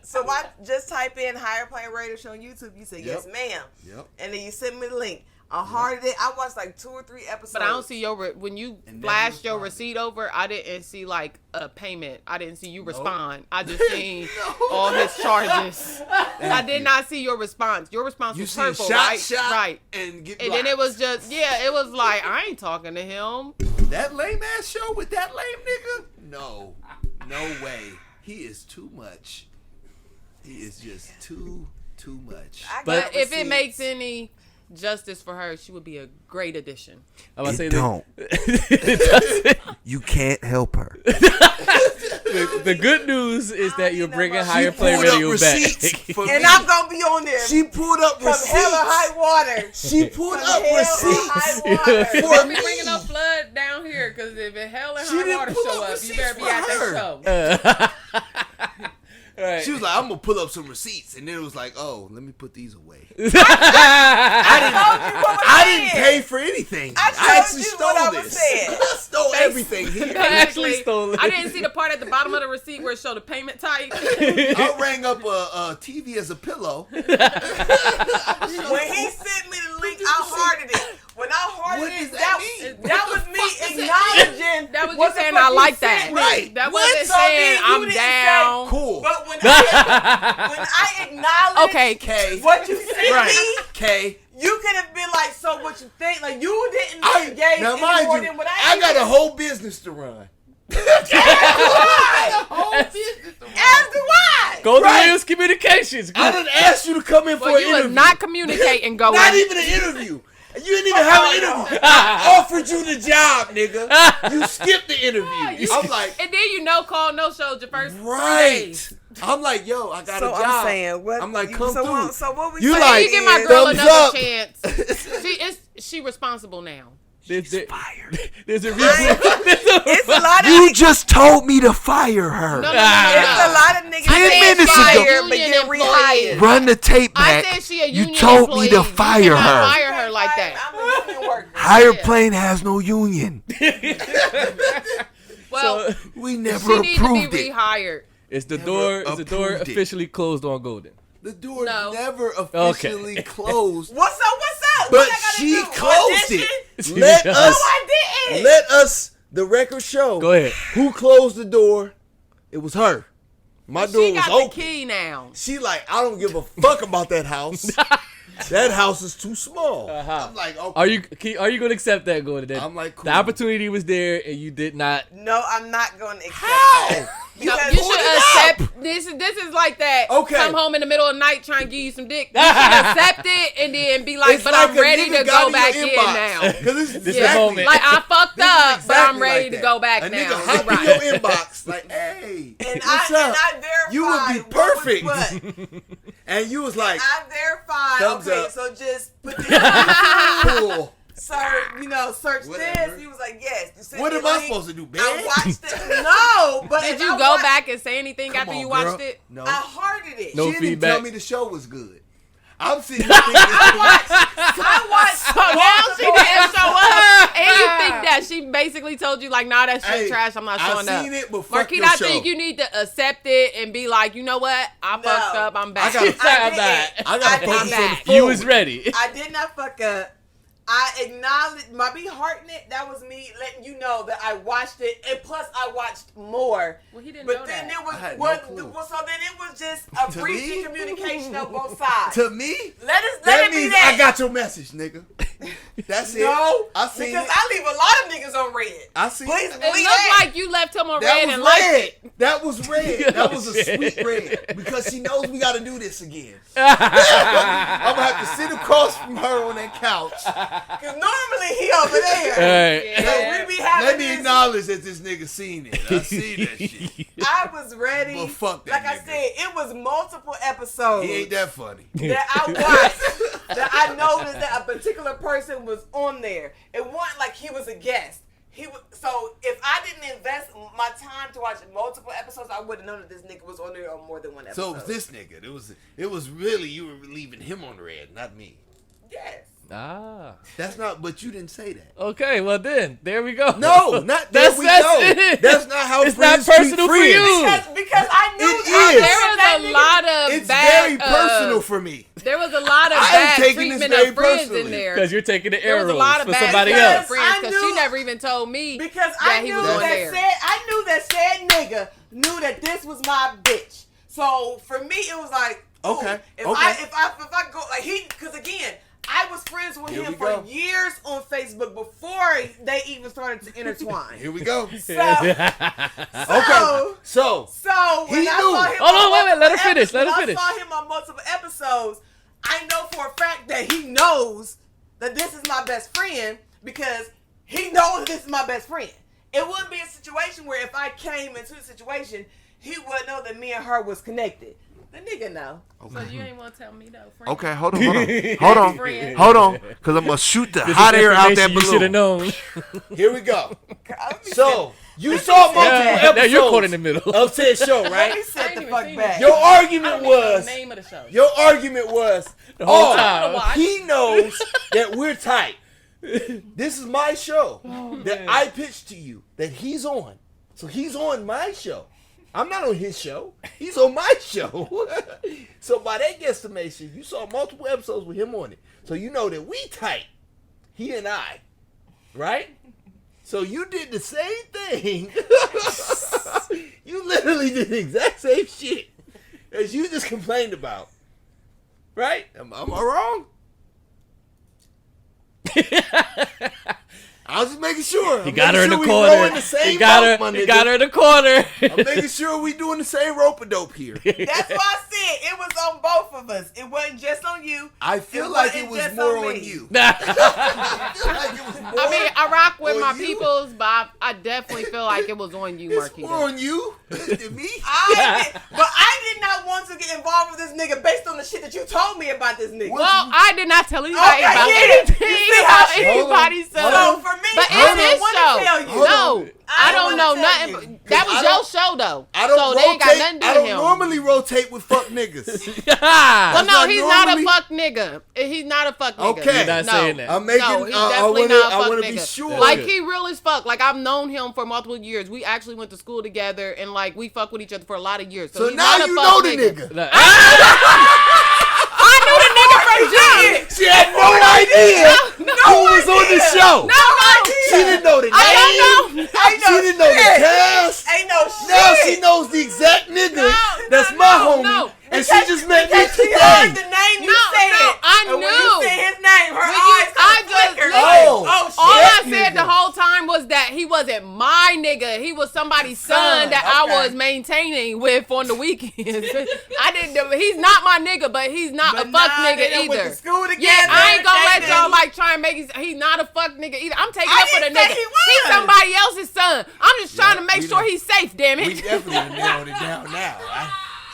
So I just type in Higher Plane Radio Show on YouTube. You said yes, Yep. ma'am. Yep. And then you send me the link. I hearted it. I watched like 2 or 3 episodes. But I don't see your when you And flashed never your responded. receipt over. I didn't see like a payment. I didn't see you respond. I just seen all his charges. I did not see your response. Your response You was see hurtful, shot, right? shot, Right. and get And then blocked. it was just it was like I ain't talking to him. That lame ass show with that lame nigga? No way. He is too much. He is just too much. I But got If it receipts. makes any justice for her, she would be a great addition. I'm about to say It You can't help her. the good news is that you're bringing She Higher Play pulled up Radio back. receipts for And me. I'm gonna be on there. She pulled up from hell or high receipts. water. She pulled From up hell or receipts high water. for Don't be me. bringing up flood down here, because if it hell and She high didn't water pull show up up, you receipts better be for at her. that show. Right. She was like, I'm gonna pull up some receipts, and then it was like, oh, let me put these away. I told you what was I didn't said. pay for anything. I told actually you stole what I was this. saying. I stole everything here. I actually stole it. I didn't see the part at the bottom of the receipt where it showed the payment type. I rang up a TV as a pillow. When he sent me the link, I hearted it. When I hearted What it, does that mean? that was me acknowledging. That was you what the saying fuck I you like that. sent me. Right. That What? wasn't So saying then you I'm didn't down. Cool. But when I acknowledge Okay. K. what you sent Right. me, K. you could have been like, so what you think? Like you didn't I, engage now any mind more you, than what I got a whole business to run. As do I. Golden Right. Wheels Communications. I done asked you to come in for Well, an you was interview. not communicating going. Not even an interview. You didn't even have an interview. I offered you the job, nigga. You skipped the interview. I'm like, And then you no call, no showed your first 3 right. days. I'm like, yo, I got So a job. I'm saying, what? I'm like, come so through. What, so what we You saying like, You give my is- girl thumbs another up. chance. She responsible now. There's a it's reason. a lot of You just told me to fire her. No. it's a lot of niggas 10 that minutes ago. fired but Union get employee. rehired. Run the tape I back. said she a You union told employee. me to You fire cannot her. fire her like that. I'm a union worker. Higher Yeah. Plane has no union. Well, We never she needs to approved be it. rehired. Is the door approved it. officially closed on Golden? The door No. never officially closed. What's up? But What I gotta she do? closed Audition? it. Let does. No, us, I didn't. let us, the record show. Go ahead. Who closed the door? It was her. My door She was got open. the key now. She like, I don't give a fuck about that house. That house is too small. I'm like, okay. Are you going to accept that, Golden? That I'm like, cool. the opportunity was there and you did not. No, I'm not going to accept How? that. No, Because you pull should it accept up. this. This is like that. Okay. Come home in the middle of the night trying to give you some dick. You should accept it and then be like, It's "But like I'm a ready nigga to got go in back your in inbox. now." 'Cause this is This is exactly, the moment. Like I fucked this is up, but exactly I'm ready like to that. go back a now. nigga You're hop in right. your inbox like, hey, And what's I up? verified. You would be what perfect. was what. And you was like, I verified. Thumbs Okay, up. so just put this. cool. Search Whatever. this. He was like, yes. You sent What me am a I link. supposed to do, man? I watched it. No, but Did if you I go watched- back and say anything Come after on, you watched girl. it? No. I hearted it. No She didn't feedback. tell me the show was good. I'm sitting here thinking. I watched. So now she didn't show up, and you think that she basically told you like, nah, that shit Hey, trash. I'm not showing up. I seen it, but fuck Marquita, your I show. think you need to accept it and be like, you know what? I fucked up. I'm back. I I gotta didn't. focus on the You forward. was ready. I did not fuck up. I acknowledge my be hearting it. That was me letting you know that I watched it, and plus I watched more. Well, he didn't but know then that. it was I had one. no clue. So then it was just a To breach me? in communication on both sides. To me, Let it that be means that. I got your message, nigga. That's it. No, I seen because it. I leave a lot of niggas on red. I seen Please it. It believe looked that. like you left him on That red was and liked red. it. That was red. That was a shit. sweet red because she knows we got to do this again. I'm gonna have to sit across from her on that couch. Because normally he over there. Hey. So we be having Let me this. acknowledge that this nigga seen it. I seen that shit. I was ready. Well, fuck that like I nigga. said, it was multiple episodes He ain't that funny. that I watched that I noticed that a particular person was on there. It wasn't like he was a guest. He was, so if I didn't invest my time to watch multiple episodes, I wouldn't know that this nigga was on there on more than one episode. So it was this nigga. It was really you were leaving him on red, not me. Yes. Ah. That's not. But you didn't say that. Okay, well then, there we go. No, not there. That's We go. it. That's not how It's not friends treat personal for friends. you. Because I knew It that is. There was that a nigga- lot of It's bad, very personal for me. There was a lot of I am bad taking this treatment very of friends personally. in there. Because you're taking the There was a arrows lot of for bad somebody treatment else. of friends because I she knew- never even told me Because that I he knew was on that there. said nigga knew that this was my bitch. So for me, it was like, ooh, Okay, If okay. I go like because again, I was friends with Here him we for go. years on Facebook before they even started to intertwine. Here we go. So, Okay. So so when He I knew. saw him, Hold on, on wait, let her multiple finish, let her when finish. I saw him on multiple episodes. I know for a fact that he knows that this is my best friend because he knows this is my best friend. It wouldn't be a situation where if I came into a situation, he would know that me and her was connected. The nigga know. So you ain't want to tell me though, friend. Okay, hold on, Friend. hold on, because I'm gonna shoot the This hot is air out that information you should have balloon. known. here we go. Let me So you saw multiple episodes Now you're caught in the middle. of said show, sit- right? let me I sit ain't the even fuck seen back. it. Your I argument don't even know the was. name of the show. Your argument was. The whole time. Watch. He knows that we're tight. This is my show that I pitched to you that he's on. So he's on my show. I'm not on his show. He's on my show. So by that guesstimation, you saw multiple episodes with him on it. So you know that we tight. He and I. Right? So you did the same thing. You literally did the exact same shit as you just complained about. Right? Am I wrong? I was just making sure. He got her in the corner. He got her in the corner. I'm making sure we doing the same rope a dope here. That's why I said it was on both of us. It wasn't just on you. I feel like it wasn't was just more on on me. you. Nah. I feel like it was more I mean, I rock with on my you. peoples, but I definitely feel like it was on you, It's more Marquita. on you than me. But I did not want to get involved with this nigga based on the shit that you told me about this nigga. Well, I did not tell anybody Okay, about yeah. anything You see how about she- anybody's Hold son. on. So for me, But I it's didn't his want show. to tell you. Hold No, on. I don't wanna know tell nothing. you. But that I was don't- your show, though. I don't So they ain't got rotate. nothing to I do don't with him. normally rotate with fuck niggas. Well, That's no, not he's not a normally- fuck nigga. He's not a fuck nigga. Okay. You're not no. saying that. I'm making. No, he's I definitely wanna, not a I fuck wanna nigga. be sure. Like, he real as fuck. Like, I've known him for multiple years. We actually went to school together, and, like, we fuck with each other for a lot of years. So, So he's now not a you fuck know the nigga. nigga. I knew the nigga from jump. She had no idea who was on the show. No. She didn't know the name. I don't know. She didn't know the cast. Ain't no shit. Now she knows the exact nigga that's my homie, no. and she just met me Because she heard the today. name you No, said. no, I and when knew. you said his name, her When you- eyes I kinda just flickered. listen. Oh, shit. All I That said the nigga. whole time was that he wasn't my nigga. He was somebody's son that I okay. was maintaining with on the weekends. I didn't. He's not my nigga, but he's not But a fuck now they nigga done went either. to school together. Yeah, I ain't gonna let They y'all done- like try and make he's not a fuck nigga either. I'm taking I up for the didn't say nigga. he was. He's somebody else's son. I'm just trying to make we sure done- he's safe. Damn We it. definitely narrowed it down now.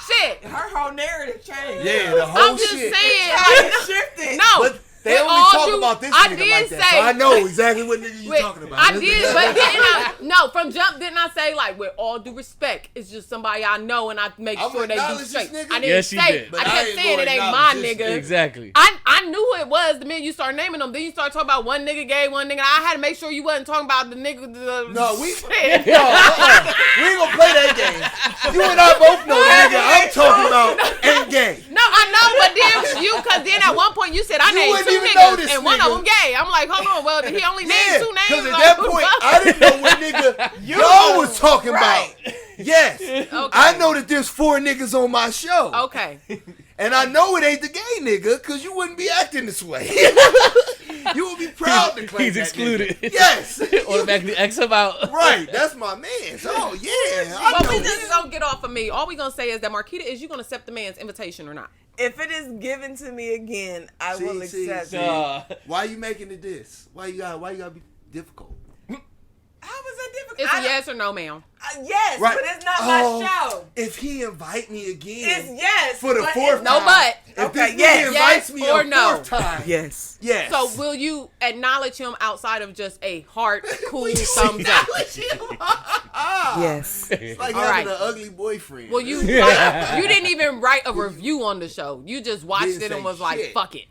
Shit. Her whole narrative changed. Yeah, the whole I'm just shit. saying. How you shifted. No. But They only talk about this nigga like that. So I know exactly what nigga you talking about. I did, but no, from jump didn't I say like with all due respect, it's just somebody I know and I make sure they do straight. I didn't say. I kept saying it ain't my nigga. Exactly. I knew who it was the minute you start naming them. Then you start talking about one nigga gay, one nigga. I had to make sure you wasn't talking about the nigga. No, we ain't gonna play that game. You and I both know the nigga I'm talking about ain't gay. No, I know, but then because then at one point you said I named two niggas and one of them gay. I'm like, hold on, well he only named two names. Because at that point I didn't know what nigga y'all was talking about. Yes, okay. I know that there's 4 niggas on my show. Okay, and I know it ain't the gay nigga because you wouldn't be acting this way. You would be proud to claim he's excluded. Nigga. Yes, automatically X him out. Right, that's my man. So yeah, but we just don't get off of me. All we gonna say is that Marquita, is you gonna accept the man's invitation or not? If it is given to me again, I will accept it. Why you making it this? Why you gotta be difficult? How was that difficult? It's a yes or no, ma'am. Yes, right. But it's not my show. If he invite me again, it's yes for the 4th time. No, but if this nigga invites me or a 4th time, yes. So will you acknowledge him outside of just a heart, cool thumbs up? Yes. It's like having an ugly boyfriend. Well, you didn't even write a review on the show. You just watched it and was like, "Fuck it."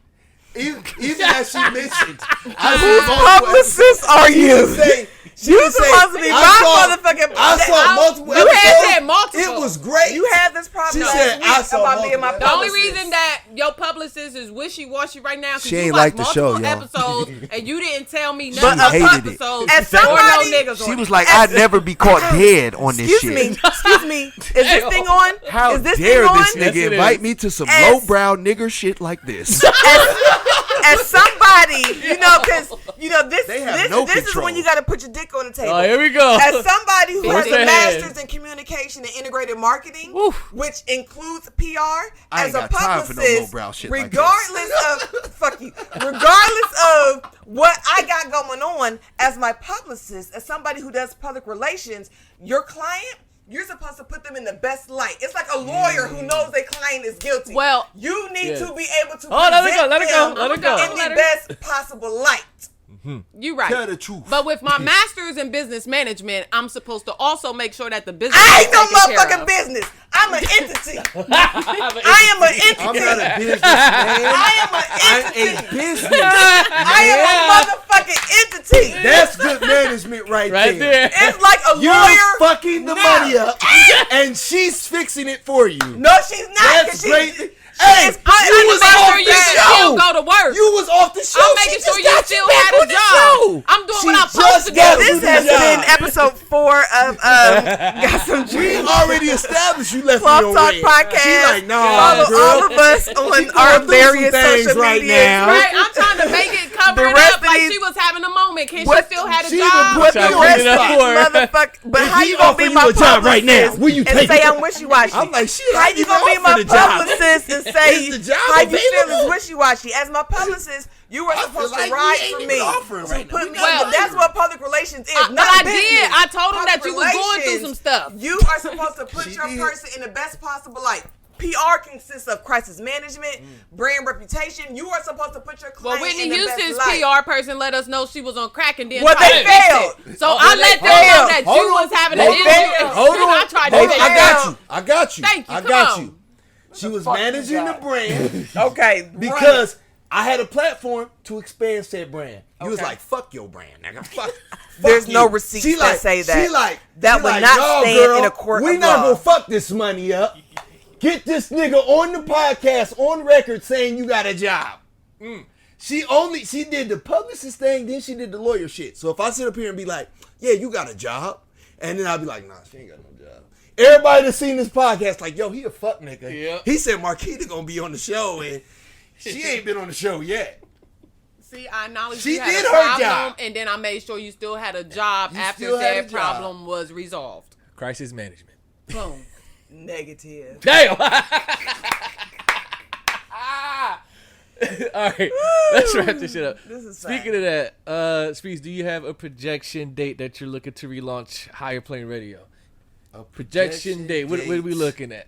Even as she mentioned, whose publicist are you? You supposed to be my motherfucking. I saw multiple episodes. You had multiple. It was great. You had this problem last week about being my publicist. The only reason that your publicist is wishy-washy right now because she you ain't like the show, y'all. episodes and you didn't tell me nothing about episodes. As somebody, no niggas she on was it. like, I'd never be caught dead on this shit. Excuse me. Is this thing on? How is this dare thing this on? nigga invite me to some lowbrow nigger shit like this? As somebody, because this is when you got to put your dick on the table. Oh, here we go. As somebody who has a master's in communication and integrated marketing, which includes PR, as a publicist, regardless of what I got going on, as my publicist, as somebody who does public relations, your client, you're supposed to put them in the best light. It's like a lawyer who knows their client is guilty. Well, you need to be able to let it go in the best possible light. You right. Tell the truth. But with my master's in business management, I'm supposed to also make sure that the business I ain't no motherfucking business. I'm an entity. I am an entity. I'm not a business man. I am an entity. I'm a business. I am a motherfucking entity. That's good management right there. It's like a You're lawyer fucking the money up, and she's fixing it for you. No, she's not. That's great. Hey, you was off the show. Still go to work. You was off the show. I'm making sure you still had a job. I'm doing what I'm supposed to do. This has been episode 4 of Got Some Dreams. We already established you left Club me on Talk red. Podcast. She like, nah, follow girl. all of us on our various social right media. now. Right, I'm trying to make it cover it up like she was having a moment. Can she still have a She job? even put the rest of Motherfucker, but how you gonna be you my a job right now? publicist Will you and take say it? I'm wishy-washy? I'm like, shit, how you gonna be my publicist and say Is the job how you feel available? is wishy-washy? As my publicist, you were supposed to ride for me. Well, That's what public relations is. But I did. I told him that you was going through some stuff. You are supposed to put your person in the best possible light. PR consists of crisis management, brand reputation. You are supposed to put your client Whitney in the Houston's best light. PR person let us know she was on crack and then Well, tried they to fix failed. it. So I let them know that you was having an issue. Hold on. I tried to fix it. I got you. Thank you. I Come got on. you. She was managing the brand. Okay, because I had a platform to expand said brand. You was like, fuck your brand, nigga. Fuck. There's you. no receipts She that say that. That would not stand in a court We of not law. gonna fuck this money up. Get this nigga on the podcast on record saying you got a job. She did the publicist thing, then she did the lawyer shit. So if I sit up here and be like, yeah, you got a job, and then I'll be like, nah, she ain't got no job. Everybody that's seen this podcast like, yo, he a fuck nigga. Yep. He said Marquita gonna be on the show, and she ain't been on the show yet. See, I acknowledge She you had did a her problem, job. and then I made sure you still had a job You after still had that a job. problem was resolved. Crisis management. Boom. Negative. Damn. All right, let's wrap this shit up. Speaking of that, Spreez, do you have a projection date that you're looking to relaunch Higher Plane Radio? A Projection date. What are we looking at?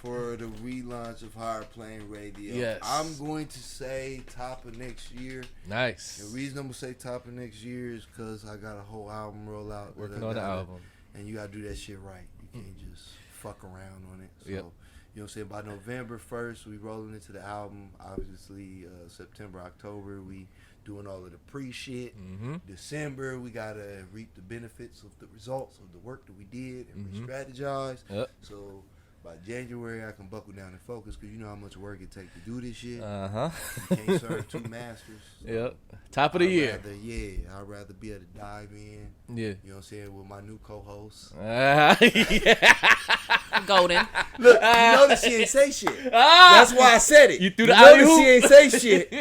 for the relaunch of Higher Plane Radio. Yes. I'm going to say top of next year. Nice. The reason I'm going to say top of next year is because I got a whole album roll out. Working on the album. And you got to do that shit right. You can't just fuck around on it. So, Yep. you know what I'm saying? By November 1st, we rolling into the album. Obviously, September, October, we doing all of the pre-shit. Mm-hmm. December, we got to reap the benefits of the results of the work that we did and re-strategize. Yep. So by January, I can buckle down and focus because you know how much work it takes to do this shit. Uh-huh. You can't serve two masters. So Yep. Top of the year. I'd rather be able to dive in. Yeah. You know what I'm saying? With my new co-host. Yeah. Goldn. Look, you notice she ain't say shit. Ah! That's why I said it. You threw the notice alley-oop. she ain't say shit.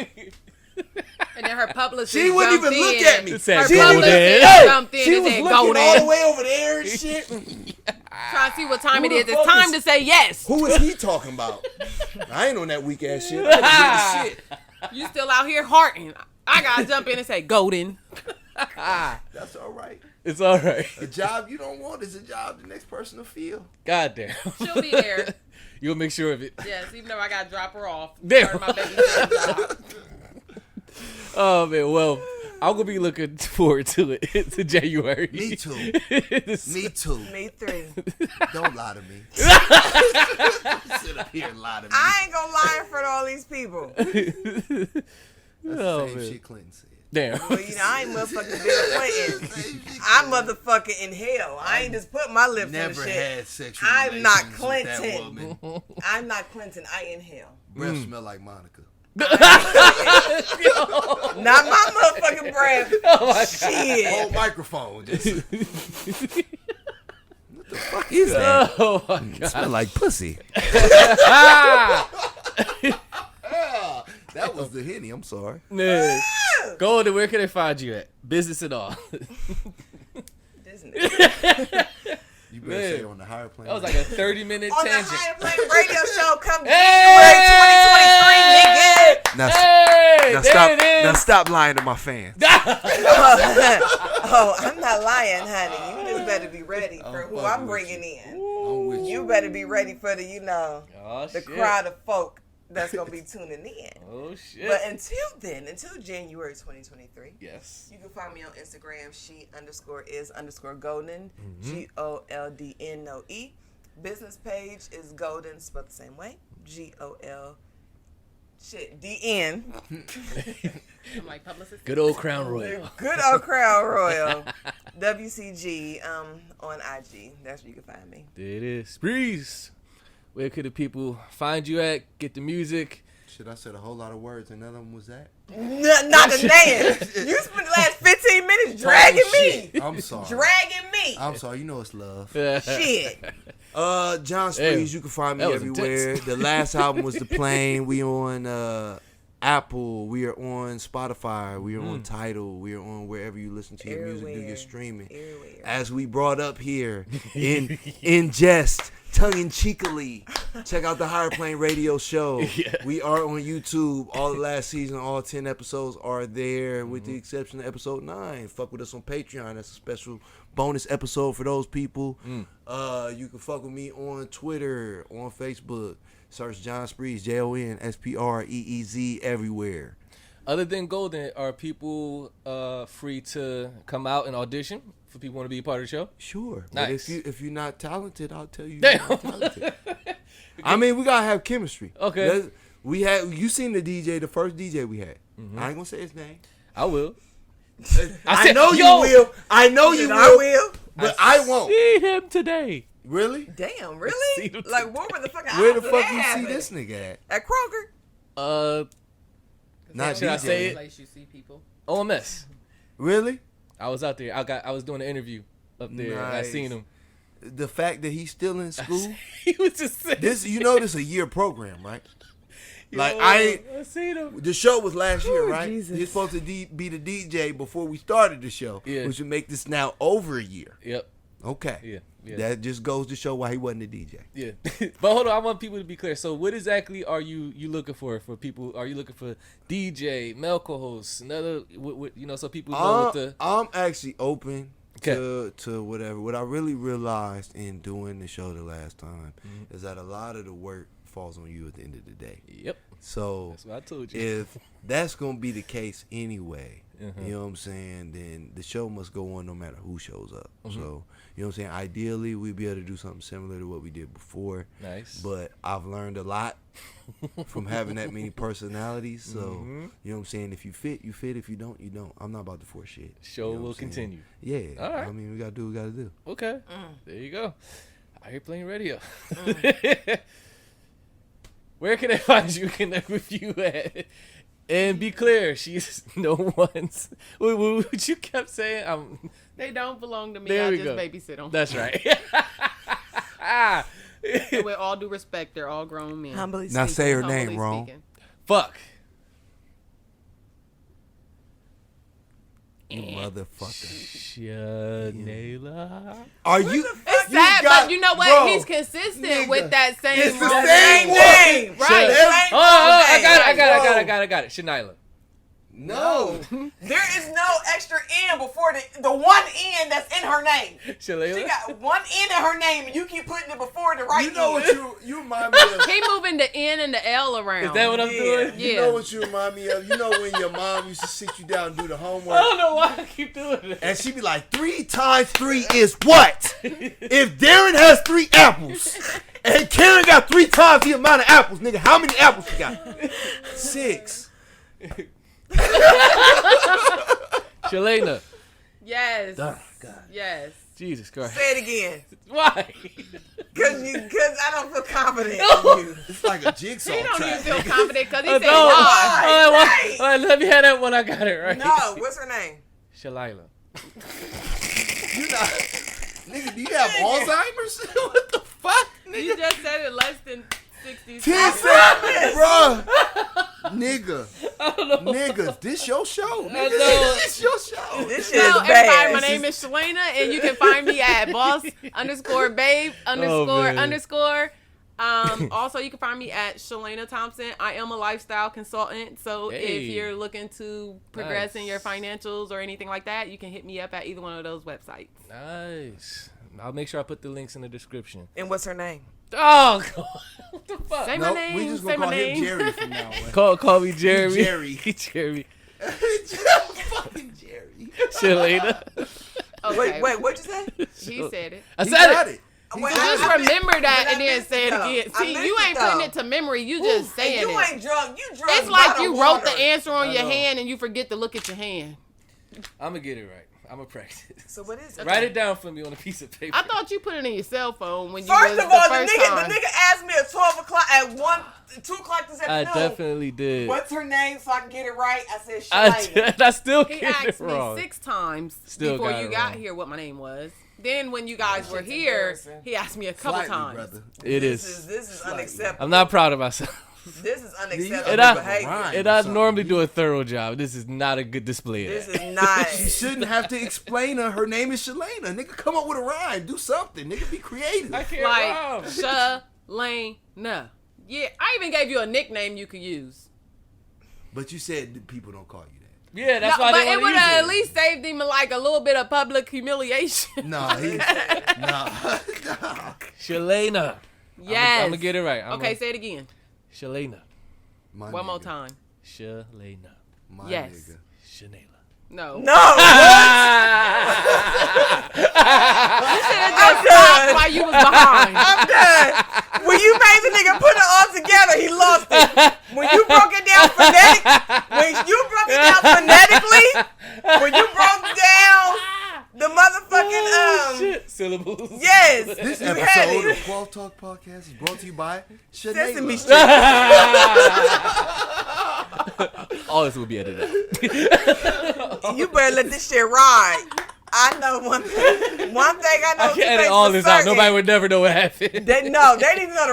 And then her publicist She wouldn't jumped even look in. at me. Her Said publicist Goldn. jumped in She and was said looking all the Goldn. way over there and shit. Trying to see what time Who it is. the It's fuck time is- to say yes. Who is he talking about? I ain't on that weak ass shit. I had to hear the shit. You still out here hearting. I gotta jump in and say Goldn. That's all right. It's all right. A job you don't want is a job the next person will feel. God damn. She'll be there. You'll make sure of it. Yes, even though I gotta drop her off. Damn. Start my babysitting job. Oh man, well, I'm gonna be looking forward to it to January. Me too. Me too. Me three. Don't lie to me. Sit up here and lie to me. I ain't gonna lie in front of all these people. That's Oh, the same man. shit Clinton said. Damn. Well, you know, I ain't motherfucking Bill Clinton. I'm motherfucking in hell. I ain't just put my lips in the Never shit. had sexual I'm not relations with that Clinton. woman. I'm not Clinton. I inhale. Breath smell like Monica. Not my motherfucking breath. Oh my God. Shit. Whole microphone. Just, what the fuck is that? Oh my God. Smell like pussy. That was the Henny. I'm sorry. Man. Goldn, where can they find you at? Business and all. This nigga. You better Man. say on the higher plane. That was like a 30-minute On the tangent. Higher Plane Radio Show come Hey! January 2023, nigga. Now, Hey, now there stop. it is. Now stop lying to my fans. Oh, I'm not lying, honey. You just better be ready for who I'm bringing in. I'm with You better be ready for the, Oh, the shit. crowd of folk that's gonna be tuning in. Oh shit. But until then, until January 2023, Yes. you can find me on Instagram. She_is_Goldn. Goldn, no E. Business page is Goldn, spelled the same way. GOL. DN. I'm like publicist. Good old Crown Royal. Good old Crown Royal. WCG on IG. That's where you can find me. There it is. Spreez. Where could the people find you at? Get the music. Shit, I said a whole lot of words, and none of them was that. Not a name. You spent the last 15 minutes dragging me. I'm sorry. Dragging me. I'm sorry. You know it's love. Shit. John Spreez, Damn. you can find me That was everywhere. intense. The last album was The Plane. We on Apple. We are on Spotify. We are on Tidal. We are on wherever you listen to your music, do your streaming. Everywhere. As we brought up here in jest, tongue-in-cheekily, check out the Higher Plane Radio Show. Yeah. We are on YouTube. All the last season, all 10 episodes are there, with the exception of episode 9. Fuck with us on Patreon. That's a special bonus episode for those people. You can fuck with me on Twitter, on Facebook. Search Jon Spreez, JONSPREEZ everywhere. Other than Goldn, are people free to come out and audition for people who want to be a part of the show? Sure. Nice. But if you're not talented, I'll tell you. Damn. You're not talented. I mean, we gotta have chemistry. Okay. You seen the DJ, the first DJ we had. I ain't gonna say his name. I will. I know you yo, will. I know you I will. will. But I won't. See him today. Really? Damn, See really? them Like, what were the fucking Where the odds of fuck that you see happening? this nigga at? At Kroger. Not Should I DJ. say it? Place you see people. OMS. Really? I was out there. I was doing an interview up there. And I Nice. seen him. The fact that he's still in school. He was just saying. This, you know, this a year program, right? Like Yo, I seen him. the show was last year, Ooh, right? Jesus. You're supposed to be the DJ before we started the show, Yeah. which would make this now over a year. Yep. Okay. Yeah. Yeah. That just goes to show why he wasn't a DJ. Yeah. But hold on, I want people to be clear. So what exactly are you looking for people? Are you looking for DJ, male co-hosts, another, so people know what the... I'm actually open to whatever. What I really realized in doing the show the last time is that a lot of the work falls on you at the end of the day. Yep. So that's what I told you. If that's gonna be the case anyway, you know what I'm saying, then the show must go on no matter who shows up. So, you know what I'm saying? Ideally, we'd be able to do something similar to what we did before. Nice. But I've learned a lot from having that many personalities. So, you know what I'm saying? If you fit, you fit. If you don't, you don't. I'm not about to force shit. Show you know will continue. Yeah. All right. I mean, we got to do what we got to do. Okay. There you go. I hear playing radio. Where can I find you? Connect with you at? And be clear, she's no one's. What you kept saying? They don't belong to me. There I we just go. babysit them. That's right. And with all due respect, they're all grown men. Humbly Now speaking. say her Humbly name wrong. speaking. Fuck. You motherfucker. Shanela. Are you? It's sad, but you know what? Bro, He's consistent with that same It's the word. same name. Right. Oh, I got it. Shanila. No. There is no extra N before the one N that's in her name. She Shalala. got one N in her name, and you keep putting it before the right You know N. what you remind me of? He moving the N and the L around. Is that what I'm doing? You Yeah. know what you remind me of? You know when your mom used to sit you down and do the homework? I don't know why I keep doing it. And she'd be like, 3 times 3 is what? If Darren has 3 apples and Karen got 3 times the amount of apples, nigga, how many apples you got? 6. Shalana. Yes. God. Yes. Jesus Christ. Say it again. Why? Because I don't feel confident in you. It's like a jigsaw He don't track. even feel confident because he Oh, said no. why. All right, let me have that one. I got it right. No, what's her name? Shalila. You not, nigga, do you have Alzheimer's? What the fuck, nigga? You just said it less than 60 10 seconds. seconds, bro. Nigga, this your show. Nigga. This your show. This shit Hello, is everybody. bad. My name is Shalana, and you can find me at boss_babe___. Also, you can find me at Shalana Thompson. I am a lifestyle consultant, so if you're looking to progress in your financials or anything like that, you can hit me up at either one of those websites. Nice. I'll make sure I put the links in the description. And what's her name? Oh, God. What the fuck? Say my Nope, name. we just Say gonna my call him name. Jerry from now on. Call me Jeremy. Jerry. Jeremy. Fucking Jerry. Shalana. Okay. Wait, what'd you say? He said it. I He said got it. Wait, Just I remember that but and I then missed say it it, though. again. I See, missed you it, ain't putting though. it to memory. You just saying you it. ain't drunk. You drunk. It's like bottled you wrote water. the answer on your know. hand and you forget to look at your hand. I'm going to get it right. I'm going to practice. So what is it? Write it down for me on a piece of paper. I thought you put it in your cell phone when you First was of all, the first the time. nigga asked me at 12 o'clock, at 2 o'clock this I afternoon. definitely did. What's her name so I can get it right? I said I Shalana. did. I still He get it asked me wrong. 6 times Still before got you it got wrong. here what my name was. Then when you guys were shit's here, embarrassing. he asked me a couple Slightly, times. brother. It This is. is unacceptable. I'm not proud of myself. This is unacceptable And I- behavior. Rhyme. And I normally do a thorough job. This is not a good display of This that. is not. She shouldn't have to explain her name is Shalana. Nigga, come up with a rhyme. Do something. Nigga, be creative. I can't Like rhyme. Shalana. Yeah, I even gave you a nickname you could use. But you said that people don't call you that. Yeah, that's No, why but they it want would to use have it. at least saved him like a little bit of public humiliation. Nah, nah. Shalana. Yes. I'm going to get it right. Okay, say it again. Shalana. My One more nigga. time. Shalana. My Yes. nigga. Shanela. No. No. I'm done. While you was behind. I'm done. When you made the nigga put it all together, he lost it. When you broke it down phonetically, when you broke down the motherfucking Shit. Syllables. yes, This you had episode it. of Qual Talk Podcast is brought to you by Sesame Shanela. Street. All this will be edited out. You better let this shit ride. I know one thing. One thing I know. I can edit all this out. Nobody would never know what happened. They didn't even know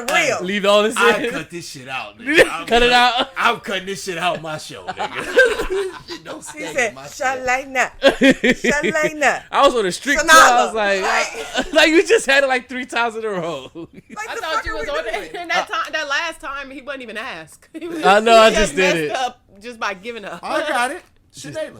the real. Leave all this I in. cut this shit out, nigga. Cut it out. I'm cutting this shit out my show, nigga. Shit don't She stay said, in my shit. Shalana. Shalana. I was on a streak too. I was like, like you just had it like 3 times in a row. Like, I the thought fuck you are was we on doing? it. And that last time, he wouldn't even ask. He was, I know, I he just did messed it. up just by giving up. I got it. Shanela.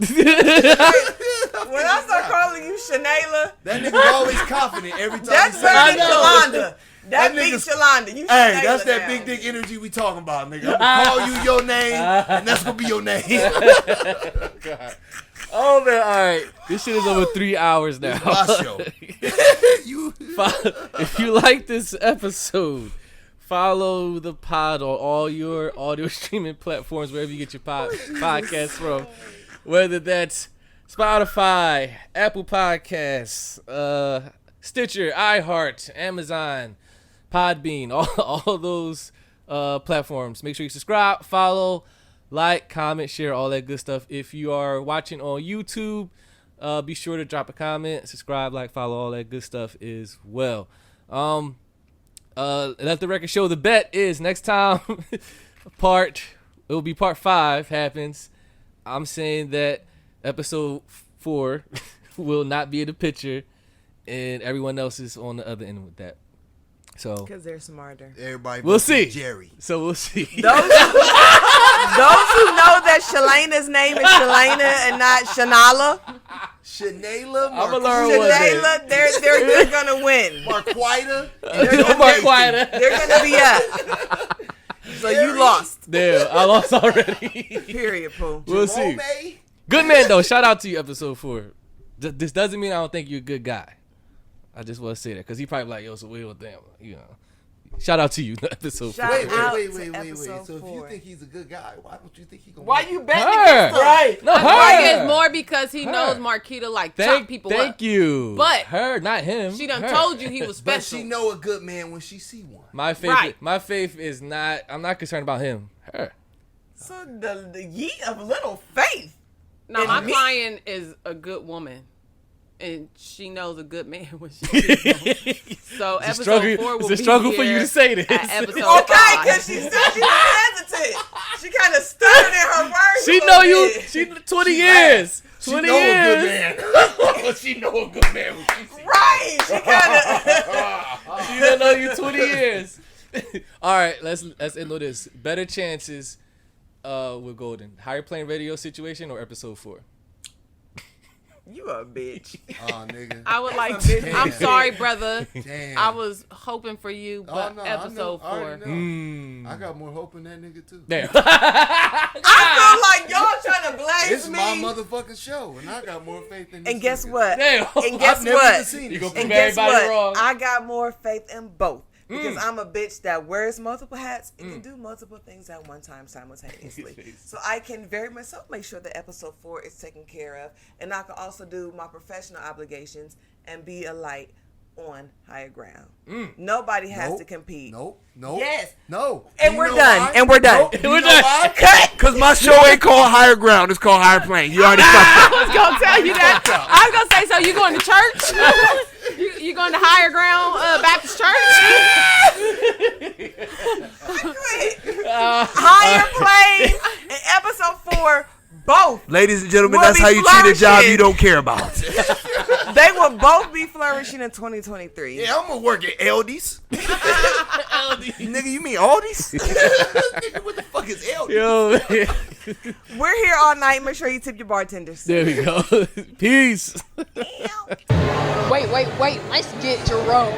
When I start calling you Shanayla, that nigga's always confident every time. that's better than Shalana. That beat Shalana. You Hey, that's that now. big dick energy we talking about, nigga. I'm gonna call you your name, and that's gonna be your name. God. Oh man, all right. This shit is over 3 hours now. My show. If you like this episode, follow the pod on all your audio streaming platforms, wherever you get your podcasts from. Whether that's Spotify, Apple Podcasts, Stitcher, iHeart, Amazon, Podbean, all those platforms. Make sure you subscribe, follow, like, comment, share, all that good stuff. If you are watching on YouTube, be sure to drop a comment, subscribe, like, follow, all that good stuff as well. Let the record show. The bet is next time it will be part 5 happens. I'm saying that episode 4 will not be in the picture, and everyone else is on the other end with that. So because they're smarter. Everybody, we'll see. Jerry. So we'll see. Those who know that Shalana's name is Shalana and not Shanala, Shanayla, I'm gonna learn one day. Shanayla, they're gonna win. Marquita, They're gonna be up. So you lost. Damn, I lost already. Period, Pooh. We'll see. Good man though. Shout out to you, episode 4. This doesn't mean I don't think you're a good guy. I just want to say that because he probably like, yo, so we don't damn, you know. Shout out to you, episode 4. Wait. out So to if episode you 4. think he's a good guy, why don't you think he gonna? Why win? you betting Her. against him? Right. No, I her. think it's more because he knows Marquita chop people up. Thank you. But her, not him. She done her. told you he was But special. she know a good man when she see one. My faith. Right. My faith is not. I'm not concerned about him. Her. So the ye of little faith. No, my client is a good woman. And she knows a good man when she sees him. So episode 4 will be It's a struggle for you here to say this. at episode Okay, 5. because she said she was hesitant. She kind of stuttered in her words. She a know little you. bit. She 20 years. She 20 know years. a good man. She know a good man when she see Right. She kind of. She don't know you 20 years. All right, let's end on this. Better chances with Goldn. Higher plane radio situation or episode 4? You a bitch. Oh, nigga. I would like to. I'm sorry, brother. Damn. I was hoping for you, but no, episode I 4. I got more hope in that nigga too. Damn. I feel like y'all trying to blaze It's me. my motherfucking show, and I got more faith in this. And guess nigga. what? Damn. And guess I've never even what? seen You this gonna shit. And prove guess everybody what? wrong. I got more faith in both. Because I'm a bitch that wears multiple hats and can do multiple things at one time simultaneously. So I can very much so make sure that episode 4 is taken care of. And I can also do my professional obligations and be a light on higher ground. Nobody has to compete. Nope. Yes. No. And You we're know done. why? And we're done. Nope. You We're know done. why? Cut. Cause my show ain't called Higher Ground, it's called Higher Plane. You already fucked I was gonna tell you that. I was gonna say, so you going to church? you going to Higher Ground Baptist Church? Higher plane and episode 4, both. Ladies and gentlemen, We'll that's be how you treat a job flourishing. you don't care about. They will both be flourishing in 2023. Yeah, I'm gonna work at Aldi's. Nigga, you mean Aldi's? Nigga, what the fuck is Aldi's? Yo. We're here all night. Make sure you tip your bartenders. There we go. Peace. Wait, let's get Jerome.